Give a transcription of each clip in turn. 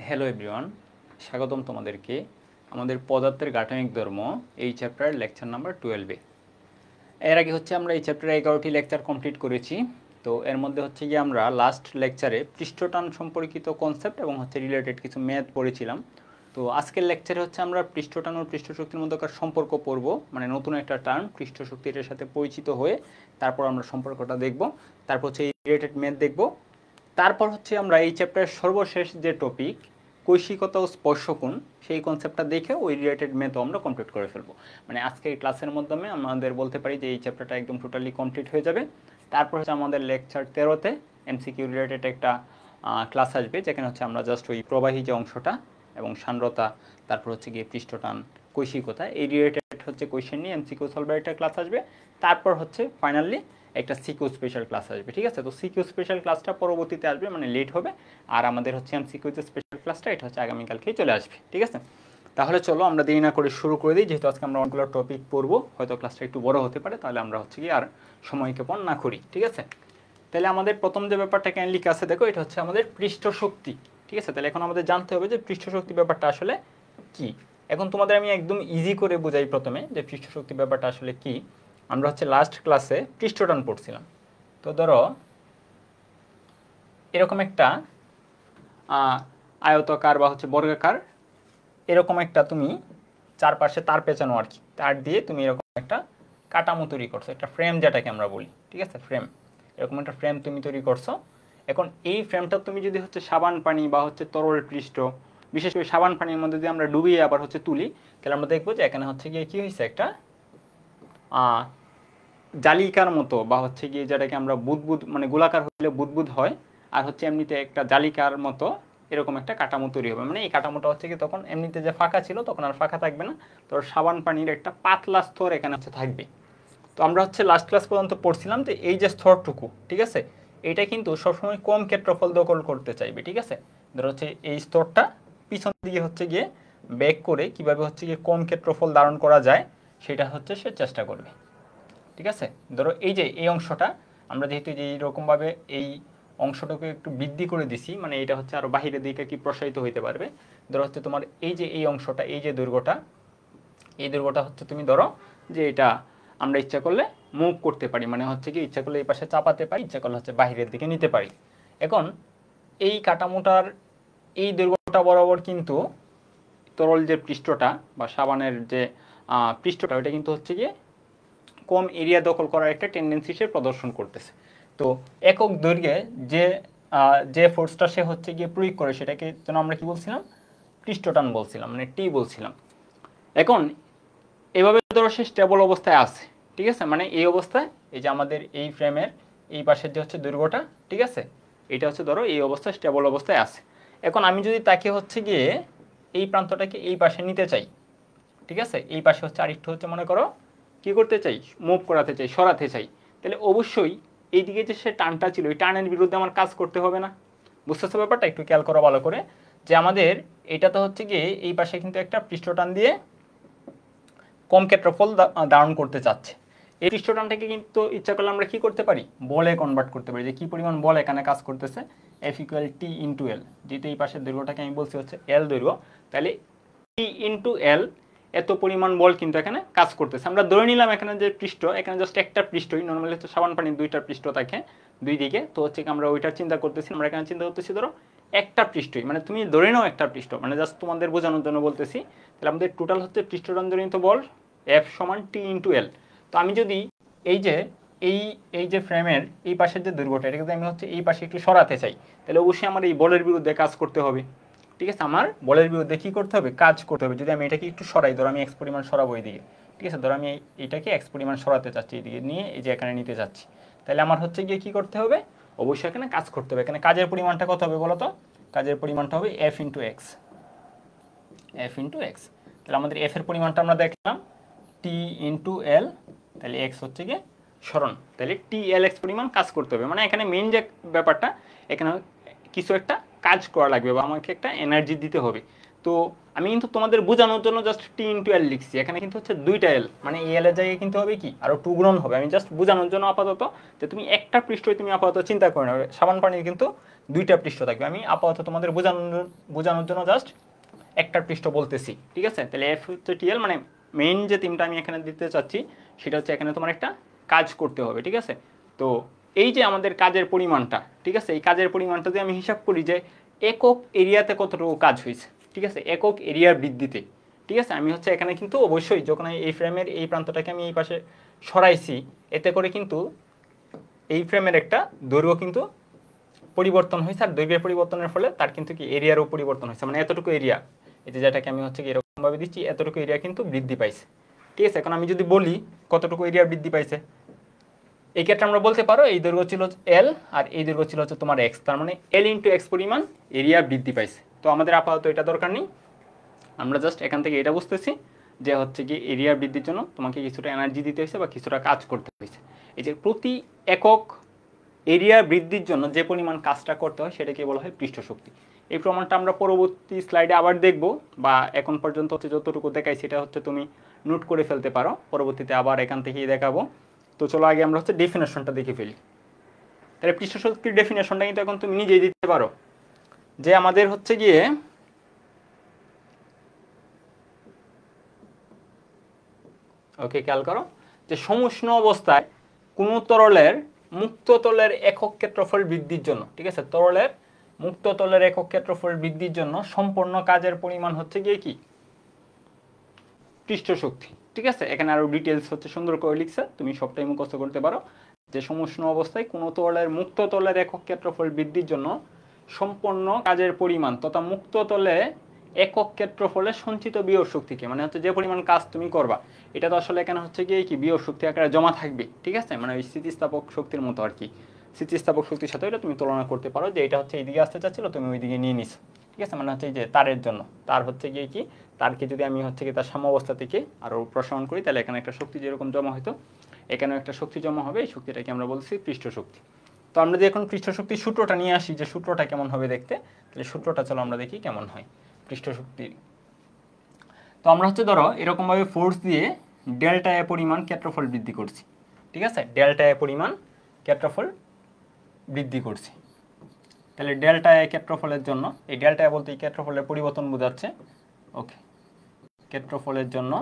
Hello everyone, স্বাগতম তোমাদেরকে আমাদের পদার্থের গাঠনিক ধর্ম এই চ্যাপ্টারের লেকচার নাম্বার 12-এ। এর আগে আমরা এই চ্যাপ্টারে 11টি লেকচার কমপ্লিট করেছি। তো এর মধ্যে গিয়ে আমরা লাস্ট লেকচারে পৃষ্ঠটান সম্পর্কিত কনসেপ্ট এবং রিলেটেড কিছু ম্যাথ পড়েছিলাম। তো আজকের লেকচারে আমরা পৃষ্ঠটান ও পৃষ্ঠশক্তির মধ্যকার সম্পর্ক পড়ব, মানে নতুন একটা টার্ম পৃষ্ঠশক্তির সাথে পরিচিত হয়ে তারপর আমরা সম্পর্কটা দেখব, তারপর এই রিলেটেড ম্যাথ দেখব। তারপর আমরা এই চ্যাপ্টারের সর্বশেষ যে টপিক কৈশিকতা ও স্পর্শকোণ, সেই কনসেপ্টটা দেখে ওই রিলেটেড ম্যাথও আমরা কমপ্লিট করে ফেলবো। মানে আজকে এই ক্লাসের মাধ্যমে আমাদের বলতে পারি যে এই চ্যাপ্টারটা একদম টোটালি কমপ্লিট হয়ে যাবে। তারপর আমাদের লেকচার 13-তে এমসিকিউ রিলেটেড একটা ক্লাস আসবে, যেখানে আমরা জাস্ট ওই প্রবাহী যে অংশটা এবং সান্দ্রতা, তারপর গিয়ে পৃষ্ঠটান, কৈশিকতা, এই রিলেটেড কোয়েশ্চেন নিয়ে এমসিকিউ সলভার একটা ক্লাস আসবে। তারপর ফাইনালি একটা সিকিউ স্পেশাল ক্লাস আসবে। ঠিক আছে, তো সিকিউ স্পেশাল ক্লাসটা পরবর্তীতে আসবে, মানে লেট হবে। আর আমাদের এমসিকিউ যে স্পেশাল ক্লাসটা এটা আগামীকালকেই চলে আসবে। ঠিক আছে, তাহলে চলো আমরা দেরি না করে শুরু করে দিই। যেহেতু আজকে আমরা অনেকগুলো টপিক পড়বো, হয়তো ক্লাসটা একটু বড় হতে পারে, তাহলে আমরা কি আর সময়ক্ষেপণ না করি। ঠিক আছে, তাহলে আমাদের প্রথম যে ব্যাপারটা কেন লিখে আছে দেখো, এটা আমাদের পৃষ্ঠ শক্তি। ঠিক আছে, তাহলে এখন আমাদের জানতে হবে যে পৃষ্ঠ শক্তি ব্যাপারটা আসলে কি। এখন তোমাদের আমি একদম ইজি করে বোঝাই প্রথমে যে পৃষ্ঠ শক্তি ব্যাপারটা আসলে কি। আমরা লাস্ট ক্লাসে পৃষ্ঠটান পড়ছিলাম। তো ধরো এরকম একটা আয়তাকার বা বর্গাকার, এরকম একটা তুমি চারপাশে তার পেঁচানো আর কি, তার দিয়ে তুমি এরকম একটা কাঠামো তৈরি করছো, একটা ফ্রেম যেটাকে আমরা বলি। ঠিক আছে, ফ্রেম, এরকম একটা ফ্রেম তুমি তৈরি করছো। এখন এই ফ্রেমটা তুমি যদি সাবান পানি বা তরল পৃষ্ঠ, বিশেষ করে সাবান পানির মধ্যে যদি আমরা ডুবিয়ে আবার তুলি, তাহলে আমরা দেখবো যে এখানে গিয়ে কি হয়েছে, একটা জালিকার মতো বা গিয়ে যেটাকে আমরা বুদবুদ, মানে গোলাকার হলে বুদবুদ হয়, আর এমনিতে একটা জালিকার মতো এরকম একটা কাঠামো তৈরি হবে। মানে এই কাঠামোটা কি তখন এমনিতে যে ফাঁকা ছিল তখন আর ফাঁকা থাকবে না, তো সাবান পানির একটা পাতলা স্তর এখানে থাকবে। তো আমরা লাস্ট ক্লাস পর্যন্ত পড়ছিলাম যে এই যে স্তরটুকু, ঠিক আছে, এটা কিন্তু সবসময় কম ক্ষেত্রফল দখল করতে চাইবে। ঠিক আছে, ধরো এই স্তরটা পিছন দিকে গিয়ে ব্যাক করে কিভাবে গিয়ে কম ক্ষেত্রফল ধারণ করা যায় সেটা সে চেষ্টা করবে। ঠিক আছে, ধরো এই যে এই অংশটা আমরা যেহেতু যে এইরকমভাবে এই অংশটাকে একটু বৃদ্ধি করে দিছি, মানে এটা আরো বাহিরের দিকে কি প্রসারিত হইতে পারবে। ধরো তোমার এই যে এই অংশটা, এই যে দৈর্ঘ্যটা, এই দৈর্ঘ্যটা তুমি ধরো যে এটা আমরা ইচ্ছা করলে মুভ করতে পারি, মানে কি ইচ্ছা করলে এই পাশে চাপাতে পারি, ইচ্ছা করলে বাহিরের দিকে নিতে পারি। এখন এই কাঠামোটার এই দৈর্ঘ্যটা বরাবর কিন্তু তরল যে পৃষ্ঠটা বা সাবানের যে পৃষ্ঠটা, ওইটা কিন্তু গিয়ে কম এরিয়া দখল করার একটা টেন্ডেন্সি সে প্রদর্শন করতেছে। তো একক দৈর্ঘ্যে যে যে ফোর্সটা সে গিয়ে প্রয়োগ করে, সেটাকে যেন আমরা কি বলছিলাম, পৃষ্ঠটান বলছিলাম, মানে টি বলছিলাম। এখন এভাবে ধরো সে স্টেবল অবস্থায় আছে। ঠিক আছে, মানে এই অবস্থায় এই যে আমাদের এই ফ্রেমের এই পাশের যে দৈর্ঘ্যটা, ঠিক আছে, এটা ধরো এই অবস্থায় স্টেবল অবস্থায় আছে। এখন আমি যদি তাকে গিয়ে এই প্রান্তটাকে এই পাশে নিতে চাই, ঠিক আছে, এই পাশে আরেকটু মনে করো কি করতে চাই, মুভ করাতে চাই, সরাতে চাই, তাহলে অবশ্যই এইদিকে যে সে টানটা ছিল, এই টানের বিরুদ্ধে আমার কাজ করতে হবে না। বুঝতেছো ব্যাপারটা? একটু খেয়াল করো ভালো করে, যে আমাদের এটা তো গিয়ে এই পাশে কিন্তু একটা পৃষ্ঠটান দিয়ে কম ক্ষেত্রফল ধারণ করতে চাচ্ছে। এই পৃষ্ঠটানটাকে কিন্তু ইচ্ছা করলে আমরা কি করতে পারি, বলে কনভার্ট করতে পারি, যে কি পরিমাণ বল এখানে কাজ করতেছে, F = T × L। যেহেতু এই পাশের দৈর্ঘ্যটাকে আমি বলছি L দৈর্ঘ্য, তাহলে T × L এত পরিমাণ বল কিন্তু এখানে কাজ করতেছে। আমরা ধরে নিলাম এখানে যে পৃষ্ঠ, এখানে জাস্ট একটা পৃষ্ঠই, নর্মালি সাবান পানির দুইটা পৃষ্ঠ থাকে দুই দিকে, তো আমরা ওইটার চিন্তা করতেছি, আমরা এখানে চিন্তা করতেছি ধরো একটা পৃষ্ঠই, মানে তুমি ধরে নাও একটা পৃষ্ঠ, মানে জাস্ট তোমাদের বোঝানোর জন্য বলতেছি। তাহলে আমাদের টোটাল পৃষ্ঠটানজনিত বল F = T × L। তো আমি যদি এই যে এই যে ফ্রেমের এই পাশের যে দৈর্ঘ্যটা, এটা যদি আমি এই পাশে একটু সরাতে চাই, তাহলে অবশ্যই আমার এই বলের বিরুদ্ধে কাজ করতে হবে। ঠিক আছে, আমার বলের বিরুদ্ধে কি করতে হবে, কাজ করতে হবে। যদি আমি এটাকে একটু সরাই, ধরো আমি এক্স পরিমাণ সরাবো এইদিকে, ঠিক আছে, ধরো আমি এইটাকে এক্স পরিমাণ সরাতে চাচ্ছি, এইদিকে নিয়ে এই যে এখানে নিতে চাচ্ছি, তাহলে আমার গিয়ে কি করতে হবে, অবশ্যই এখানে কাজ করতে হবে। এখানে কাজের পরিমাণটা কত হবে বলো তো, কাজের পরিমাণটা হবে F × X। F × X, তাহলে আমাদের F এর পরিমাণটা আমরা দেখলাম T × L, তাহলে X গিয়ে সরণ, তাহলে TLX পরিমাণ কাজ করতে হবে। মানে এখানে মেইন যে ব্যাপারটা, এখানে কিছু একটা কাজ করা লাগবে বা আমাকে একটা এনার্জি দিতে হবে। তো আমি কিন্তু তোমাদের বোঝানোর জন্য জাস্ট টি ইন্টু এল লিখছি, এখানে কিন্তু হচ্ছে দুইটা এল, মানে এই এলের জায়গায় কিন্তু হবে কি আরও 2 গুণন হবে। আমি জাস্ট বোঝানোর জন্য আপাতত, যে তুমি একটা পৃষ্ঠই তুমি আপাতত চিন্তা করে নেবে, সাবান পানির কিন্তু দুইটা পৃষ্ঠ থাকবে। আমি আপাতত তোমাদের বোঝানোর জন্য জাস্ট একটা পৃষ্ঠ বলতেছি, ঠিক আছে। তাহলে এফ হচ্ছে টিএল, মানে মেইন যে থিমটা আমি এখানে দিতে চাচ্ছি সেটা হচ্ছে এখানে তোমার একটা কাজ করতে হবে, ঠিক আছে। তো এই যে আমাদের কাজের পরিমাণটা, ঠিক আছে, এই কাজের পরিমাণটা যদি আমি হিসাব করি যে একক এরিয়াতে কতটুকু কাজ হয়েছে, ঠিক আছে, একক এরিয়ার বৃদ্ধিতে, ঠিক আছে। আমি হচ্ছে এখানে কিন্তু অবশ্যই যখন এই ফ্রেমের এই প্রান্তটাকে আমি এই পাশে সরাইছি, এতে করে কিন্তু এই ফ্রেমের একটা দৈর্ঘ্য কিন্তু পরিবর্তন হয়েছে, আর দৈর্ঘ্যের পরিবর্তনের ফলে তার কিন্তু কি এরিয়ারও পরিবর্তন হয়েছে, মানে এতটুকু এরিয়া, এই যে যেটাকে আমি হচ্ছে এরকমভাবে দিচ্ছি, এতটুকু এরিয়া কিন্তু বৃদ্ধি পাইছে, ঠিক আছে। এখন আমি যদি বলি কতটুকু এরিয়া বৃদ্ধি পাইছে, এই ক্ষেত্রে আমরা বলতে পারো এই দৈর্ঘ্য ছিল এল আর এই দৈর্ঘ্য ছিল হচ্ছে তোমার এক্স, তার মানে এল ইন্টু এক্স পরিমাণ এরিয়া বৃদ্ধি পাইছে। তো আমাদের আপাতত এটা দরকার নেই, আমরা জাস্ট এখান থেকে এটা বুঝতেছি যে হচ্ছে কি এরিয়া বৃদ্ধির জন্য তোমাকে কিছুটা এনার্জি দিতে হয়েছে বা কিছুটা কাজ করতে হয়েছে। এই যে প্রতি একক এরিয়া বৃদ্ধির জন্য যে পরিমাণ কাজটা করতে হয় সেটাকে বলা হয় পৃষ্ঠ শক্তি। এই প্রমাণটা আমরা পরবর্তী স্লাইডে আবার দেখব, বা এখন পর্যন্ত হচ্ছে যতটুকু দেখাই সেটা হচ্ছে তুমি নোট করে ফেলতে পারো, পরবর্তীতে আবার এখান থেকেই দেখাবো। তো চলো আগে আমরা হচ্ছে ডেফিনেশনটা দেখে ফেলি। তাহলে পৃষ্ঠ শক্তির ডেফিনেশনটা কিন্তু এখন তুমি নিজেই দিতে পারো, যে আমাদের হচ্ছে গিয়ে ওকে খেয়াল করো, যে সমুষ্ণ অবস্থায় কোনো তরলের মুক্ত তলের একক ক্ষেত্রফল বৃদ্ধির জন্য, ঠিক আছে, তরলের মুক্ত তলের একক ক্ষেত্রফল বৃদ্ধির জন্য সম্পূর্ণ কাজের পরিমাণ হচ্ছে গিয়ে কি পৃষ্ঠ শক্তি, ঠিক আছে। এখানে আরো ডিটেলস হচ্ছে সুন্দর করে লিখছে, তুমি সবটাই মুখস্থ করতে পারো, যে সমুষ্ণ অবস্থায় কোনো তলের মুক্ত তলের একক ক্ষেত্রফল বৃদ্ধির জন্য সম্পূর্ণ কাজের পরিমাণ তথা মুক্ত তলে একক ক্ষেত্রফলে সঞ্চিত বিয়োগ শক্তিকে, মানে হচ্ছে যে পরিমাণ কাজ তুমি করবা এটা তো আসলে এখানে হচ্ছে গিয়ে কি বিয়োগ শক্তি আকারে জমা থাকবে, ঠিক আছে, মানে ওই স্থিতিস্থাপক শক্তির মতো আর কি। স্থিতিস্থাপক শক্তির সাথে এটা তুমি তুলনা করতে পারো, যে এটা হচ্ছে এইদিকে আসতে চাচ্ছিল তুমি ওইদিকে নিয়ে নিছো, ঠিক আছে। মানে হচ্ছে এই যে তারের জন্য, তার হচ্ছে গিয়ে কি তারকে যদি আমি হচ্ছে কি তার সাম্যাবস্থা থেকে আরও প্রসারণ করি, তাহলে এখানে একটা শক্তি যেরকম জমা হতো এখানেও একটা শক্তি জমা হবে, এই শক্তিটাকে আমরা বলছি পৃষ্ঠ শক্তি। তো আমরা যদি এখন পৃষ্ঠ শক্তির সূত্রটা নিয়ে আসি, যে সূত্রটা কেমন হবে দেখতে, তাহলে সূত্রটা চলো আমরা দেখি কেমন হয় পৃষ্ঠ শক্তির। তো আমরা হচ্ছে ধরো এরকমভাবে ফোর্স দিয়ে ডেল্টা এ পরিমাণ ক্ষেত্রফল বৃদ্ধি করছি, ঠিক আছে, ডেল্টা এ পরিমাণ ক্ষেত্রফল বৃদ্ধি করছি। তাহলে ডেল্টা এ ক্ষেত্রফলের জন্য, এই ডেল্টা এ বলতে এই ক্ষেত্রফলের পরিবর্তন বোঝাচ্ছে, ওকে, ক্ষেত্রফলের জন্য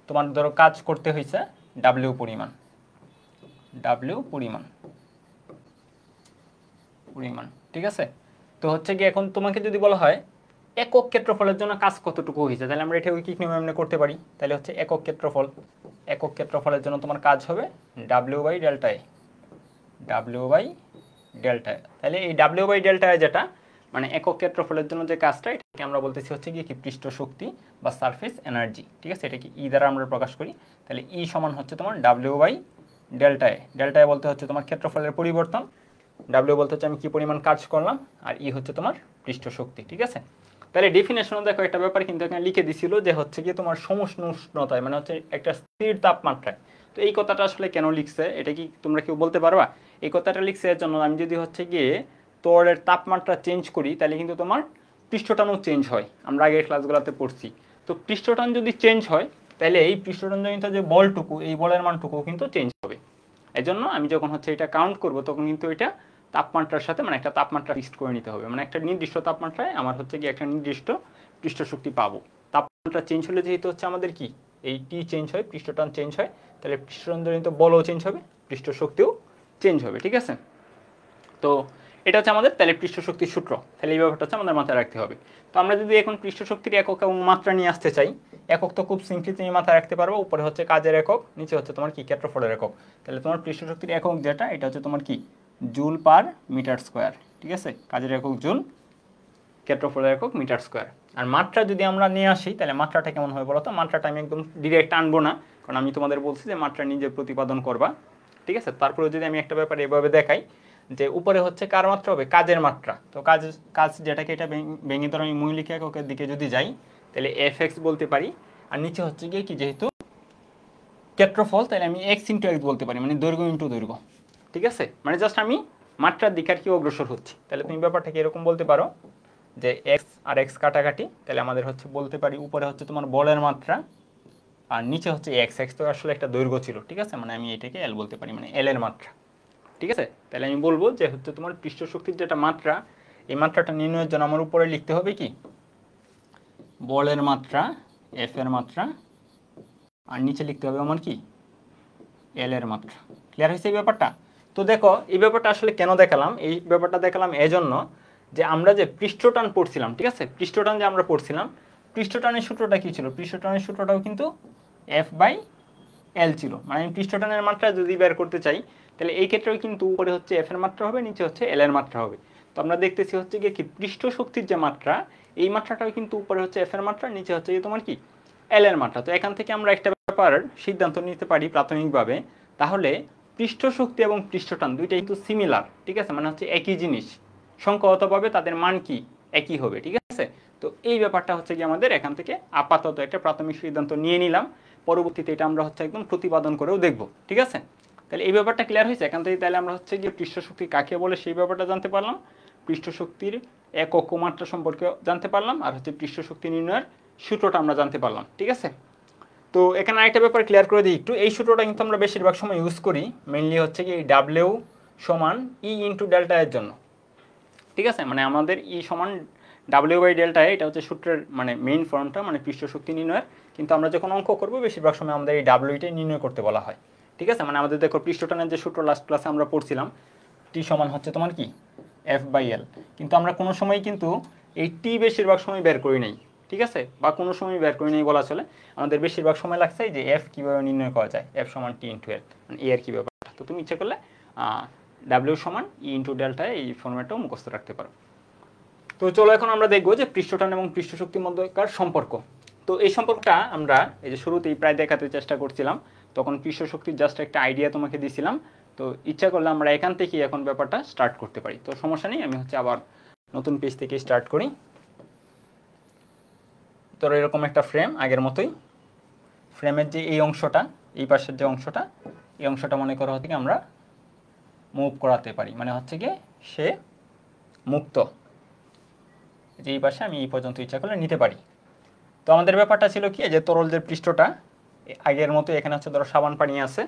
তোমার ধরো কাজ করতে হয়েছে ডাব্লিউ পরিমাণ, ঠিক আছে। তো হচ্ছে কি এখন তোমাকে যদি বলা হয় একক ক্ষেত্রফলের জন্য কাজ কতটুকু হয়েছে, তাহলে আমরা এটা কি নিয়মে করতে পারি, তাহলে হচ্ছে একক ক্ষেত্রফলের জন্য তোমার কাজ হবে ডাব্লিউ বাই ডেল্টা এ, তাহলে এই ডাব্লিউ বাই ডেল্টা এ যেটা মানে একক ক্ষেত্রফলের জন্য যে কাজটা, এটাকে আমরা বলতেছি হচ্ছে গিয়ে কি পৃষ্ঠ শক্তি বা সারফেস এনার্জি, ঠিক আছে। এটা কি ই দ্বারা আমরা প্রকাশ করি, তাহলে ই সমান হচ্ছে তোমার ডাব্লিউ বাই ডেল্টা এ বলতে হচ্ছে তোমার ক্ষেত্রফলের পরিবর্তন, ডাব্লিউ বলতে হচ্ছে আমি কি পরিমাণ কাজ করলাম, আর ই হচ্ছে তোমার পৃষ্ঠ শক্তি, ঠিক আছে। তাহলে ডেফিনেশনও দেখো একটা ব্যাপার কিন্তু এখানে লিখে দিছিল, যে হচ্ছে কি তোমার সমুষ্ণ উষ্ণতায়, মানে হচ্ছে একটা স্থির তাপমাত্রায়। তো এই কথাটা আসলে কেন লিখছে এটা কি তোমরা কেউ বলতে পারবা? এই কথাটা লিখছে এর জন্য, আমি যদি হচ্ছে গিয়ে তরলের তাপমাত্রা চেঞ্জ করি তাহলে কিন্তু তোমার পৃষ্ঠটানও চেঞ্জ হয়, আমরা আগের ক্লাসগুলোতে পড়ছি। তো পৃষ্ঠটান যদি চেঞ্জ হয় তাহলে এই পৃষ্ঠটানজনিত যে বলটুকু, এই বলের মানটুকু কিন্তু চেঞ্জ হবে। এই জন্য আমি যখন হচ্ছে এটা কাউন্ট করব তখন কিন্তু এটা তাপমাত্রার সাথে মানে একটা তাপমাত্রা ফিক্সড করে নিতে হবে, মানে একটা নির্দিষ্ট তাপমাত্রায় আমার হচ্ছে কি একটা নির্দিষ্ট পৃষ্ঠ শক্তি পাবো। তাপমাত্রা চেঞ্জ হলে যেহেতু হচ্ছে আমাদের কি এই টি চেঞ্জ হয়, পৃষ্ঠটান চেঞ্জ হয়, তাহলে পৃষ্ঠটানজনিত বলও চেঞ্জ হবে, পৃষ্ঠ শক্তিও চেঞ্জ হবে, ঠিক আছে। তো এটা হচ্ছে আমাদের তাহলে পৃষ্ঠ শক্তির সূত্র, তাহলে এই ব্যাপারটা হচ্ছে আমাদের মাথায় রাখতে হবে। তো আমরা যদি এখন পৃষ্ঠ শক্তির একক এবং মাত্রা নিয়ে আসতে চাই, একক তো খুব সিম্পলি তুমি মাথায় রাখতে পারবো, উপরে হচ্ছে কাজের একক, নিচে হচ্ছে তোমার কি ক্ষেত্রফলের একক। তাহলে তোমার পৃষ্ঠ শক্তির একক যেটা এটা হচ্ছে তোমার কি জুল পার মিটার স্কোয়ার, ঠিক আছে, কাজের একক জুল, ক্ষেত্রফলের একক মিটার স্কোয়ার। আর মাত্রা যদি আমরা নিয়ে আসি তাহলে মাত্রাটা কেমন হবে বলো তো? মাত্রাটা আমি একদম ডিরেক্ট আনবো না, কারণ আমি তোমাদের বলছি যে মাত্রা নিজে প্রতিপাদন করবা, ঠিক আছে। তারপরে যদি আমি একটা ব্যাপার এভাবে দেখাই যে উপরে হচ্ছে কার মাত্রা হবে, কাজের মাত্রা। তো কাজ যেটাকে এটা ভেঙে ধরো আমি মৌলিক এককের দিকে যদি যাই তাহলে এফ এক্স বলতে পারি, আর নিচে হচ্ছে গিয়ে কি যেহেতু ক্ষেত্রফল তাহলে আমি এক্স ইন্টু এক্স বলতে পারি, মানে দৈর্ঘ্য ইন্টু দৈর্ঘ্য, ঠিক আছে। মানে জাস্ট আমি মাত্রার দিকে আর কি অগ্রসর হচ্ছি। তাহলে তুমি ব্যাপারটাকে এরকম বলতে পারো যে এক্স আর এক্স কাটাকাটি, তাহলে আমাদের হচ্ছে বলতে পারি উপরে হচ্ছে তোমার বলের মাত্রা আর নিচে হচ্ছে এক্স। এক্স তো আসলে একটা দৈর্ঘ্য ছিল, ঠিক আছে, মানে আমি এটাকে এল বলতে পারি, মানে এল এর মাত্রা, ঠিক আছে। তাহলে আমি বলবো যে হচ্ছে তোমার পৃষ্ঠ শক্তির যেটা মাত্রা, এই মাত্রাটা নির্ণয়ের জন্য আমার উপরে লিখতে হবে কি বলের মাত্রা এফ এর মাত্রা, আর নিচে লিখতে হবে আমার কি এল এর মাত্রা। ক্লিয়ার হয়েছে এই ব্যাপারটা? তো দেখো এই ব্যাপারটা আসলে কেন দেখালাম, এই ব্যাপারটা দেখালাম এজন্য যে আমরা যে পৃষ্ঠটান পড়ছিলাম, ঠিক আছে, পৃষ্ঠটান যে আমরা পড়ছিলাম, পৃষ্ঠটানের সূত্রটা কি ছিল, পৃষ্ঠটানের সূত্রটাও কিন্তু এফ বাই এল ছিল। মানে আমি পৃষ্ঠটানের মাত্রা যদি বের করতে চাই তাহলে এই ক্ষেত্রেও কিন্তু উপরে হচ্ছে এফ এর মাত্রা হবে, নিচে হচ্ছে এল এর মাত্রা হবে। তো আমরা দেখতেছি হচ্ছে কি পৃষ্ঠ শক্তির যে মাত্রা, এই মাত্রাটাও কিন্তু উপরে হচ্ছে এফ এর মাত্রা, নিচে হচ্ছে তোমার কি এল এর মাত্রা। তো এখান থেকে আমরা একটা ব্যাপার সিদ্ধান্ত নিতে পারি প্রাথমিকভাবে, তাহলে পৃষ্ঠ শক্তি এবং পৃষ্ঠটান দুইটা কিন্তু সিমিলার, ঠিক আছে, মানে হচ্ছে একই জিনিস, সংখ্যাগতভাবে তাদের মান কি একই হবে, ঠিক আছে। তো এই ব্যাপারটা হচ্ছে কি আমাদের এখান থেকে আপাতত একটা প্রাথমিক সিদ্ধান্ত নিয়ে নিলাম, পরবর্তীতে এটা আমরা হচ্ছে একদম প্রতিপাদন করেও দেখব, ঠিক আছে। তাহলে এই ব্যাপারটা ক্লিয়ার হয়েছে এখান থেকে। তাহলে আমরা হচ্ছে গিয়ে পৃষ্ঠ শক্তি কাকে বলে সেই ব্যাপারটা জানতে পারলাম, পৃষ্ঠ শক্তির একক ও মাত্রা সম্পর্কে জানতে পারলাম, আর হচ্ছে পৃষ্ঠ শক্তি নির্ণয়ের সূত্রটা আমরা জানতে পারলাম, ঠিক আছে। তো এখানে আরেকটা ব্যাপার ক্লিয়ার করে দিই একটু, এই সূত্রটা কিন্তু আমরা বেশিরভাগ সময় ইউজ করি, মেইনলি হচ্ছে কি ডাব্লিউ সমান ই ইন্টু ডেল্টা এর জন্য, ঠিক আছে। মানে আমাদের ই সমান ডাব্লিউ বাই ডেল্টা, এটা হচ্ছে সূত্রের মানে মেইন ফর্মটা, মানে পৃষ্ঠ শক্তি নির্ণয়ের। কিন্তু আমরা যখন অঙ্ক করবো বেশিরভাগ সময় আমাদের এই ডাব্লিউটাই নির্ণয় করতে বলা হয়, ঠিক আছে। মানে আমাদের দেখো পৃষ্ঠটানের যে সূত্র লাস্ট ক্লাসে আমরা পড়ছিলাম, টি সমান হচ্ছে তোমার কি এফ বাই এল, কিন্তু আমরা কোনো সময় কিন্তু এই টি বেশিরভাগ সময় বের করি নাই, ঠিক আছে, বা কোনো সময় বের করি নাই বলা চলে। আমাদের বেশিরভাগ সময় লাগছে যে এফ কীভাবে নির্ণয় করা যায়, এফ সমান টি ইন্টু এল, মানে এ আর কি ব্যাপারটা। তো তুমি ইচ্ছে করলে ডাব্লিউ সমান ই ইন্টু ডেল্টা এই ফর্মেটটাও মুখস্থ রাখতে পারো। তো চলো এখন আমরা দেখবো যে পৃষ্ঠটান এবং পৃষ্ঠ শক্তির মধ্যকার সম্পর্ক। তো এই সম্পর্কটা আমরা এই যে শুরুতেই প্রায় দেখাতে চেষ্টা করছিলাম, তখন পৃষ্ঠ শক্তির জাস্ট একটা আইডিয়া তোমাকে দিয়েছিলাম। তো ইচ্ছা করলে আমরা এখান থেকেই এখন ব্যাপারটা স্টার্ট করতে পারি। তো সমস্যা নেই, আমি হচ্ছে আবার নতুন পেজ থেকে স্টার্ট করি। তো এরকম একটা ফ্রেম, আগের মতোই ফ্রেমের যে এই অংশটা, এই পাশের যে অংশটা, এই অংশটা মনে করা হচ্ছে কি আমরা মুভ করাতে পারি, মানে হচ্ছে কি সে মুক্ত, যে এই পাশে আমি এই পর্যন্ত ইচ্ছা করলে নিতে পারি। তো আমাদের ব্যাপারটা ছিল কি যে তরলের পৃষ্ঠটা আগের মতো, এখানে হচ্ছে ধরো সাবান পানি আছে,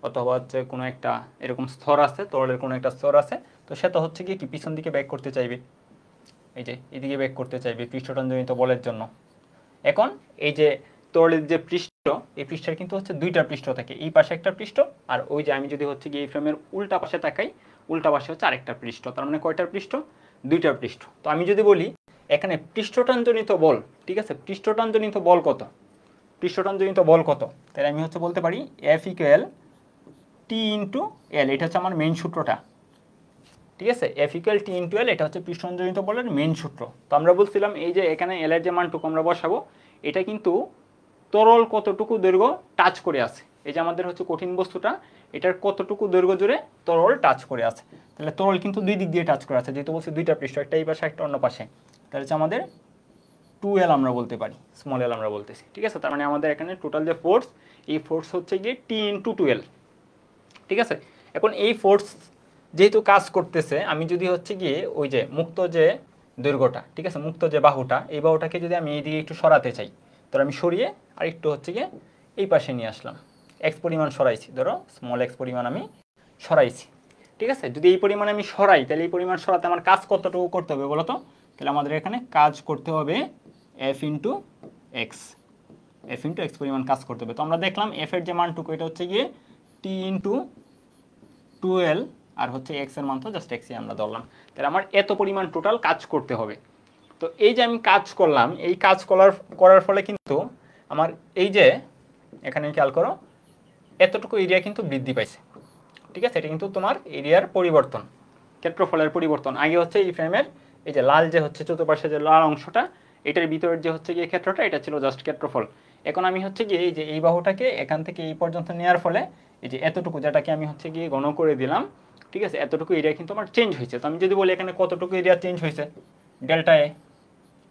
অথবা হচ্ছে কোনো একটা এরকম স্তর আছে, তরলের কোনো একটা স্তর আছে। তো সে তো হচ্ছে কি পিছন দিকে ব্যাক করতে চাইবে, এই যে এদিকে ব্যাক করতে চাইবে পৃষ্ঠটানজনিত বলের জন্য। এখন এই যে তরলের যে পৃষ্ঠ, এই পৃষ্ঠের কিন্তু হচ্ছে দুইটা পৃষ্ঠ থাকে, এই পাশে একটা পৃষ্ঠ, আর ওই যে আমি যদি হচ্ছে কি এই ফ্রেমের উল্টা পাশে তাকাই, উল্টা পাশে হচ্ছে আরেকটা পৃষ্ঠ, তার মানে কয়টার পৃষ্ঠ, দুইটার পৃষ্ঠ। তো আমি যদি বলি এখানে পৃষ্ঠটানজনিত বল, ঠিক আছে, পৃষ্ঠটানজনিত বল কত, পৃষ্ঠটানজনিত বল কত, তাহলে আমি হচ্ছে বলতে পারি এফ ইকুয়াল টি ইন্টু এল, এটা হচ্ছে আমার মেইন সূত্রটা, ঠিক আছে। এফ ইকুয়াল টি ইন্টু এল, এটা হচ্ছে পৃষ্ঠটানজনিত বলের মেইন সূত্র। তো আমরা বলছিলাম এই যে এখানে এল এর যে মানটুকু আমরা বসাবো, এটা কিন্তু তরল কতটুকু দৈর্ঘ্য টাচ করে আছে, এই যে আমাদের হচ্ছে কঠিন বস্তুটা, এটার কতটুকু দৈর্ঘ্য জুড়ে তরল টাচ করে আছে। তাহলে তরল কিন্তু দুই দিক দিয়ে টাচ করে আছে, যেহেতু বলছি দুইটা পৃষ্ঠ, একটা এই পাশে একটা অন্য পাশে, তাহলে হচ্ছে আমাদের 2L আমরা বলতে পারি, স্মল এল আমরা বলতেছি, ঠিক আছে। তার মানে আমাদের এখানে টোটাল যে ফোর্স, এই ফোর্স হচ্ছে গিয়ে টি ইন্টু 2L, ঠিক আছে। এখন এই ফোর্স যেহেতু কাজ করতেছে, আমি যদি হচ্ছে গিয়ে ওই যে মুক্ত যে দৈর্ঘ্যটা, ঠিক আছে, মুক্ত যে বাহুটা, এই বাহুটাকে যদি আমি এইদিকে একটু সরাতে চাই, ধরো আমি সরিয়ে আর একটু হচ্ছে গিয়ে এই পাশে নিয়ে আসলাম, এক্স পরিমাণ সরাইছি, ধরো স্মল এক্স পরিমাণ আমি সরাইছি, ঠিক আছে। যদি এই পরিমাণ আমি সরাই, তাহলে এই পরিমাণ সরাতে আমার কাজ কতটুকু করতে হবে বলো তো? তাহলে আমাদের এখানে কাজ করতে হবে F into x, F into x পরিমাণ কাজ করতে হবে। তো আমরা দেখলাম এফ এর যে মানটুকু, এটা হচ্ছে গিয়ে টি ইন্টু 2L, আর হচ্ছে এক্স এর মান তো জাস্ট এক্সই আমরা ধরলাম। তাহলে আমার এত পরিমাণ টোটাল কাজ করতে হবে। তো এই যে আমি কাজ করলাম, এই কাজ করার ফলে কিন্তু আমার এই যে এখানে খেয়াল করো এতটুকু এরিয়া কিন্তু বৃদ্ধি পাইছে, ঠিক আছে। এটা কিন্তু তোমার এরিয়ার পরিবর্তন, ক্ষেত্রফলের পরিবর্তন। আগে হচ্ছে এই ফ্রেমের এই যে লাল যে হচ্ছে চতুর্পাশে যে লাল অংশটা, এটার ভিতরের যে হচ্ছে গিয়ে ক্ষেত্রটা, এটা ছিল জাস্ট ক্ষেত্রফল। এখন আমি হচ্ছে গিয়ে এই যে এই বাহুটাকে এখান থেকে এই পর্যন্ত নেওয়ার ফলে এই যে এতটুকু, যেটাকে আমি হচ্ছে গিয়ে গণ করে দিলাম, ঠিক আছে, এতটুকু এরিয়া কিন্তু আমার চেঞ্জ হয়েছে। তো আমি যদি বলি এখানে কতটুকু এরিয়া চেঞ্জ হয়েছে, ডেল্টা এ,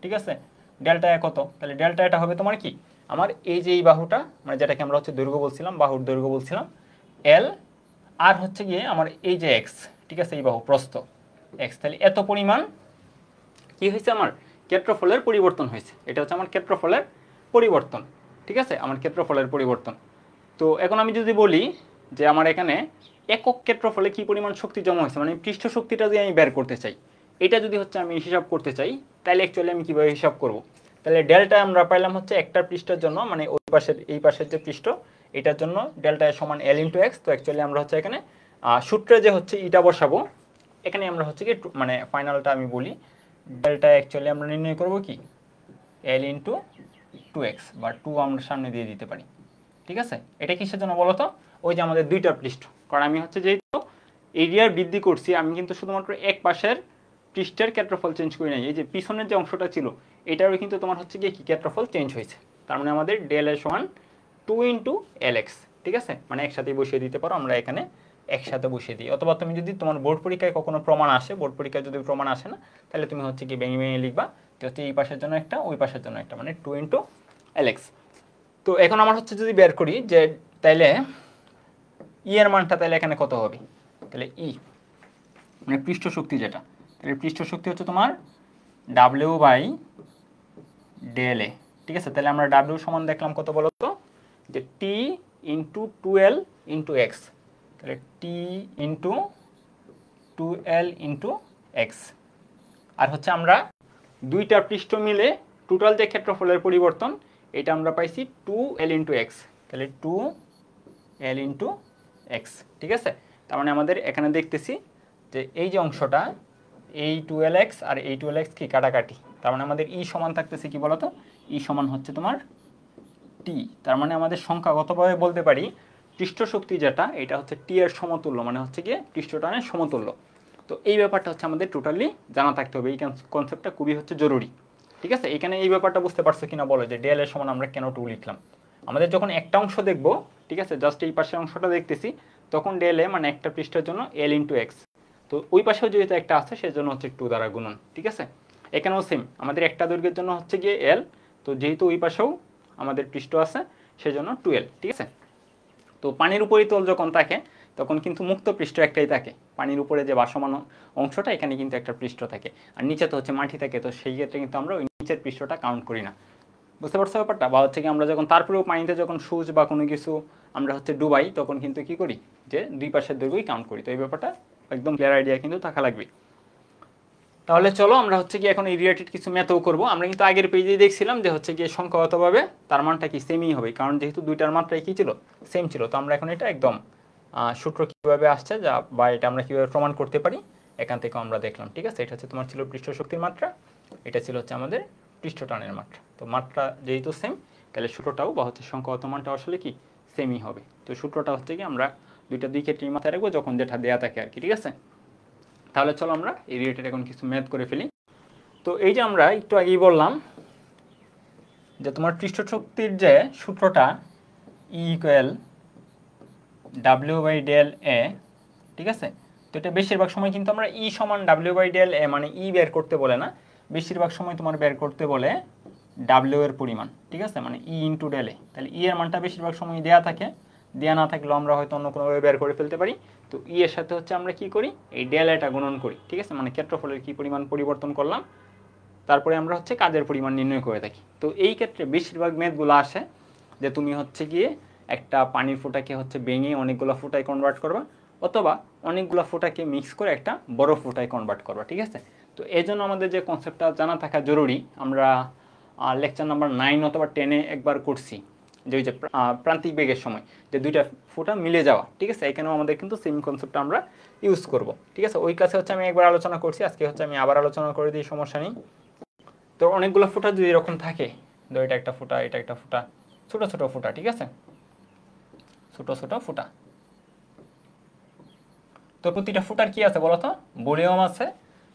ঠিক আছে, ডেল্টা এ কত, তাহলে ডেল্টা এটা হবে তোমার কি, আমার এই যে এই বাহুটা, মানে যেটাকে আমরা হচ্ছে দৈর্ঘ্য বলছিলাম, বাহুর দৈর্ঘ্য বলছিলাম এল, আর হচ্ছে গিয়ে আমার এই যে এক্স, ঠিক আছে, এই বাহু প্রস্থ এক্স। তাহলে এত পরিমাণ কি হয়েছে, আমার ক্ষেত্রফলের পরিবর্তন হয়েছে। এটা হচ্ছে আমার ক্ষেত্রফলের পরিবর্তন, ঠিক আছে, আমার ক্ষেত্রফলের পরিবর্তন। তো এখন আমি যদি বলি যে আমার এখানে একক ক্ষেত্রফলে কি পরিমাণ শক্তি জমা হয়েছে, মানে পৃষ্ঠ শক্তিটা যদি আমি বের করতে চাই, এটা যদি হচ্ছে আমি হিসাব করতে চাই, তাহলে অ্যাকচুয়ালি আমি কীভাবে হিসাব করব? তাহলে ডেল্টা আমরা পাইলাম হচ্ছে একটা পৃষ্ঠের জন্য, মানে ওই পাশের এই পাশের যে পৃষ্ঠ, এটার জন্য ডেল্টা সমান এল ইন্টু এক্স। তো অ্যাকচুয়ালি আমরা হচ্ছে এখানে সূত্রে যে হচ্ছে ইটা বসাবো, এখানে আমরা হচ্ছে কি মানে ফাইনালটা আমি বলি, ডেল্টা অ্যাকচুয়ালি আমরা নির্ণয় করব কি এল ইন্টু 2x বা 2 আমরা সামনে দিয়ে দিতে পারি, ঠিক আছে। এটা কিসের জন্য বলো তো? ওই যে আমাদের দুইটা পৃষ্ঠ, কারণ আমি হচ্ছে যেহেতু এরিয়ার বৃদ্ধি করছি, আমি কিন্তু শুধুমাত্র এক পাশের পৃষ্ঠের ক্ষেত্রফল চেঞ্জ করি নাই, এই যে পিছনের যে অংশটা ছিল এটারও কিন্তু তোমার হচ্ছে গিয়ে কি ক্ষেত্রফল চেঞ্জ হয়েছে। তার মানে আমাদের ডেল এর সমান 2 ইন্টু এল এক্স, ঠিক আছে, মানে একসাথেই বসিয়ে দিতে পারো, আমরা এখানে একসাথে বসিয়ে দিই। অথবা তুমি যদি তোমার বোর্ড পরীক্ষায় কখনো প্রমাণ আসে, বোর্ড পরীক্ষায় যদি প্রমাণ আসে না, তাহলে তুমি হচ্ছে কি ভেঙে ভেঙে লিখবা যে হচ্ছে এই পাশের জন্য একটা, ওই পাশের জন্য একটা, মানে 2 ইন্টু এল এক্স। তো এখন আমার হচ্ছে যদি বের করি যে তাইলে ই এর মানটা তাহলে এখানে কত হবে, তাহলে ই মানে পৃষ্ঠ শক্তি যেটা, তাহলে পৃষ্ঠ শক্তি হচ্ছে তোমার ডাব্লিউ বাই ডেল এ, ঠিক আছে। তাহলে আমরা ডাব্লিউ সমান দেখলাম কত বলো তো, যে টি ইন্টু 2L ইন্টু এক্স, তাহলে টি ইন্টু 2L ইন্টু এক্স। আর হচ্ছে আমরা দুইটা পৃষ্ঠ মিলে টোটাল যে ক্ষেত্রফলের পরিবর্তন, এটা আমরা পাইছি 2L ইন্টু এক্স, তাহলে 2L ইন্টু এক্স, ঠিক আছে। তার মানে আমাদের এখানে দেখতেছি যে এই যে অংশটা, এই 2Lx আর এই 2Lx কি কাটাকাটি, তার মানে আমাদের ই সমান থাকতেছে কি বলতো, ই সমান হচ্ছে তোমার টি। তার মানে আমাদের সংখ্যাগতভাবে বলতে পারি পৃষ্ঠ শক্তি যেটা, এটা হচ্ছে টি এর সমতুল্য, মানে হচ্ছে গিয়ে পৃষ্ঠটানের সমতুল্য। তো এই ব্যাপারটা হচ্ছে আমাদের টোটালি জানা থাকতে হবে, এই কনসেপ্টটা খুবই হচ্ছে জরুরি, ঠিক আছে। এখানে এই ব্যাপারটা বুঝতে পারছো কিনা বলো, যে ডেল এর সমান আমরা কেন 2 লিখলাম। আমাদের যখন একটা অংশ দেখবো, ঠিক আছে, জাস্ট এই পাশের অংশটা দেখতেছি, তখন ডেল এ মানে একটা পৃষ্ঠের জন্য এল ইন্টু এক্স, তো ওই পাশেও যেহেতু একটা আছে সেজন্য হচ্ছে 2 দ্বারা গুণন, ঠিক আছে। এখানেও সেম, আমাদের একটা দৈর্ঘ্যের জন্য হচ্ছে গিয়ে এল, তো যেহেতু ওই পাশেও আমাদের পৃষ্ঠ আছে সেজন্য 2L, ঠিক আছে। তো পানির উপরিতল যখন থাকে তখন কিন্তু মুক্ত পৃষ্ঠ একটাই থাকে, পানির উপরে যে ভাসমান অংশটা এখানে কিন্তু একটা পৃষ্ঠ থাকে, আর নিচে তো হচ্ছে মাটি থাকে, তো সেই ক্ষেত্রে কিন্তু আমরা ওই নিচের পৃষ্ঠটা কাউন্ট করি না, বুঝতে পারছো ব্যাপারটা। বা হচ্ছে কি আমরা যখন তারপরেও পানিতে যখন সুচ বা কোনো কিছু আমরা হচ্ছে ডুবাই, তখন কিন্তু কি করি যে দুই পাশের দৈর্ঘ্যই কাউন্ট করি। তো এই ব্যাপারটা একদম ক্লিয়ার আইডিয়া কিন্তু থাকা লাগবে। তাহলে চলো আমরা হচ্ছে কি এখন এই রিলেটেড কিছু ম্যাথও করবো। আমরা কিন্তু আগের পেজেই দেখছিলাম যে হচ্ছে গিয়ে সংখ্যাগতভাবে তার মানটা কি সেমই হবে, কারণ যেহেতু দুইটার মাত্রাই কি ছিল, সেম ছিল। তো আমরা এখন এটা একদম সূত্র কীভাবে আসছে যা বা এটা আমরা কীভাবে প্রমাণ করতে পারি এখান থেকে আমরা দেখলাম, ঠিক আছে। এটা হচ্ছে তোমার ছিল পৃষ্ঠ শক্তির মাত্রা, এটা ছিল হচ্ছে আমাদের পৃষ্ঠ টানের মাত্রা। তো মাত্রা যেহেতু সেম, তাহলে সূত্রটাও বা হচ্ছে সংখ্যাগত মানটা আসলে কি সেমই হবে। তো সূত্রটা হচ্ছে কি আমরা দুই ক্ষেত্রেই মাথায় রাখবো যখন যেটা দেয়া থাকে আর কি, ঠিক আছে। তাহলে চলো আমরা এই রিলেটেড এখন কিছু ম্যাথ করে ফেলি। তো এই যে আমরা একটু আগেই বললাম যে তোমার পৃষ্ঠ শক্তির যে সূত্রটা E equal W by del A, ঠিক আছে। তো এটা বেশিরভাগ সময় কিন্তু আমরা ই সমান ডাব্লিউ বাই ডেল এ মানে ই বের করতে বলে না, বেশিরভাগ সময় তোমার বের করতে বলে ডাব্লিউ এর পরিমাণ, ঠিক আছে, মানে ই ইন্টু ডেল এ। তাহলে ই এর মানটা বেশিরভাগ সময় দেওয়া থাকে, দেওয়া না থাকলেও আমরা হয়তো অন্য কোনোভাবে বের করে ফেলতে পারি। তো ই এর সাথে হচ্ছে আমরা কি করি, এই ডেল এটা গুণন করি, ঠিক আছে, মানে ক্ষেত্রফলের কি পরিমাণ পরিবর্তন করলাম, তারপরে আমরা হচ্ছে কাজের পরিমাণ নির্ণয় করে থাকি। তো এই ক্ষেত্রে বেশিরভাগ ম্যাথগুলো আসে যে তুমি হচ্ছে গিয়ে একটা পানির ফোঁটাকে হচ্ছে ভেঙে অনেকগুলো ফোঁটায় কনভার্ট করবা, অথবা অনেকগুলো ফোঁটাকে মিক্স করে একটা বড় ফোঁটায় কনভার্ট করবা, ঠিক আছে। তো এই জন্য আমাদের যে কনসেপ্টটা জানা থাকা জরুরি, আমরা লেকচার নাম্বার 9 অথবা 10-এ একবার করছি যে ওই যে প্রান্তিক বেগের সময় যে দুইটা ফোঁটা মিলে যাওয়া, ঠিক আছে। এখানেও আমাদের কিন্তু সেম কনসেপ্টটা আমরা ইউজ করব, ঠিক আছে। ওই কাছে হচ্ছে আমি একবার আলোচনা করছি, আজকে হচ্ছে আমি আবার আলোচনা করে দিই, সমস্যা নেই। তো অনেকগুলো ফোঁটা যদি এরকম থাকে, তো এটা একটা ফোঁটা, এটা একটা ফোঁটা, ছোট ছোট ফোঁটা, ঠিক আছে, ছোট ছোট ফোঁটা। তো প্রতিটা ফোঁটার কি আছে বলো তো, ভলিউম আছে,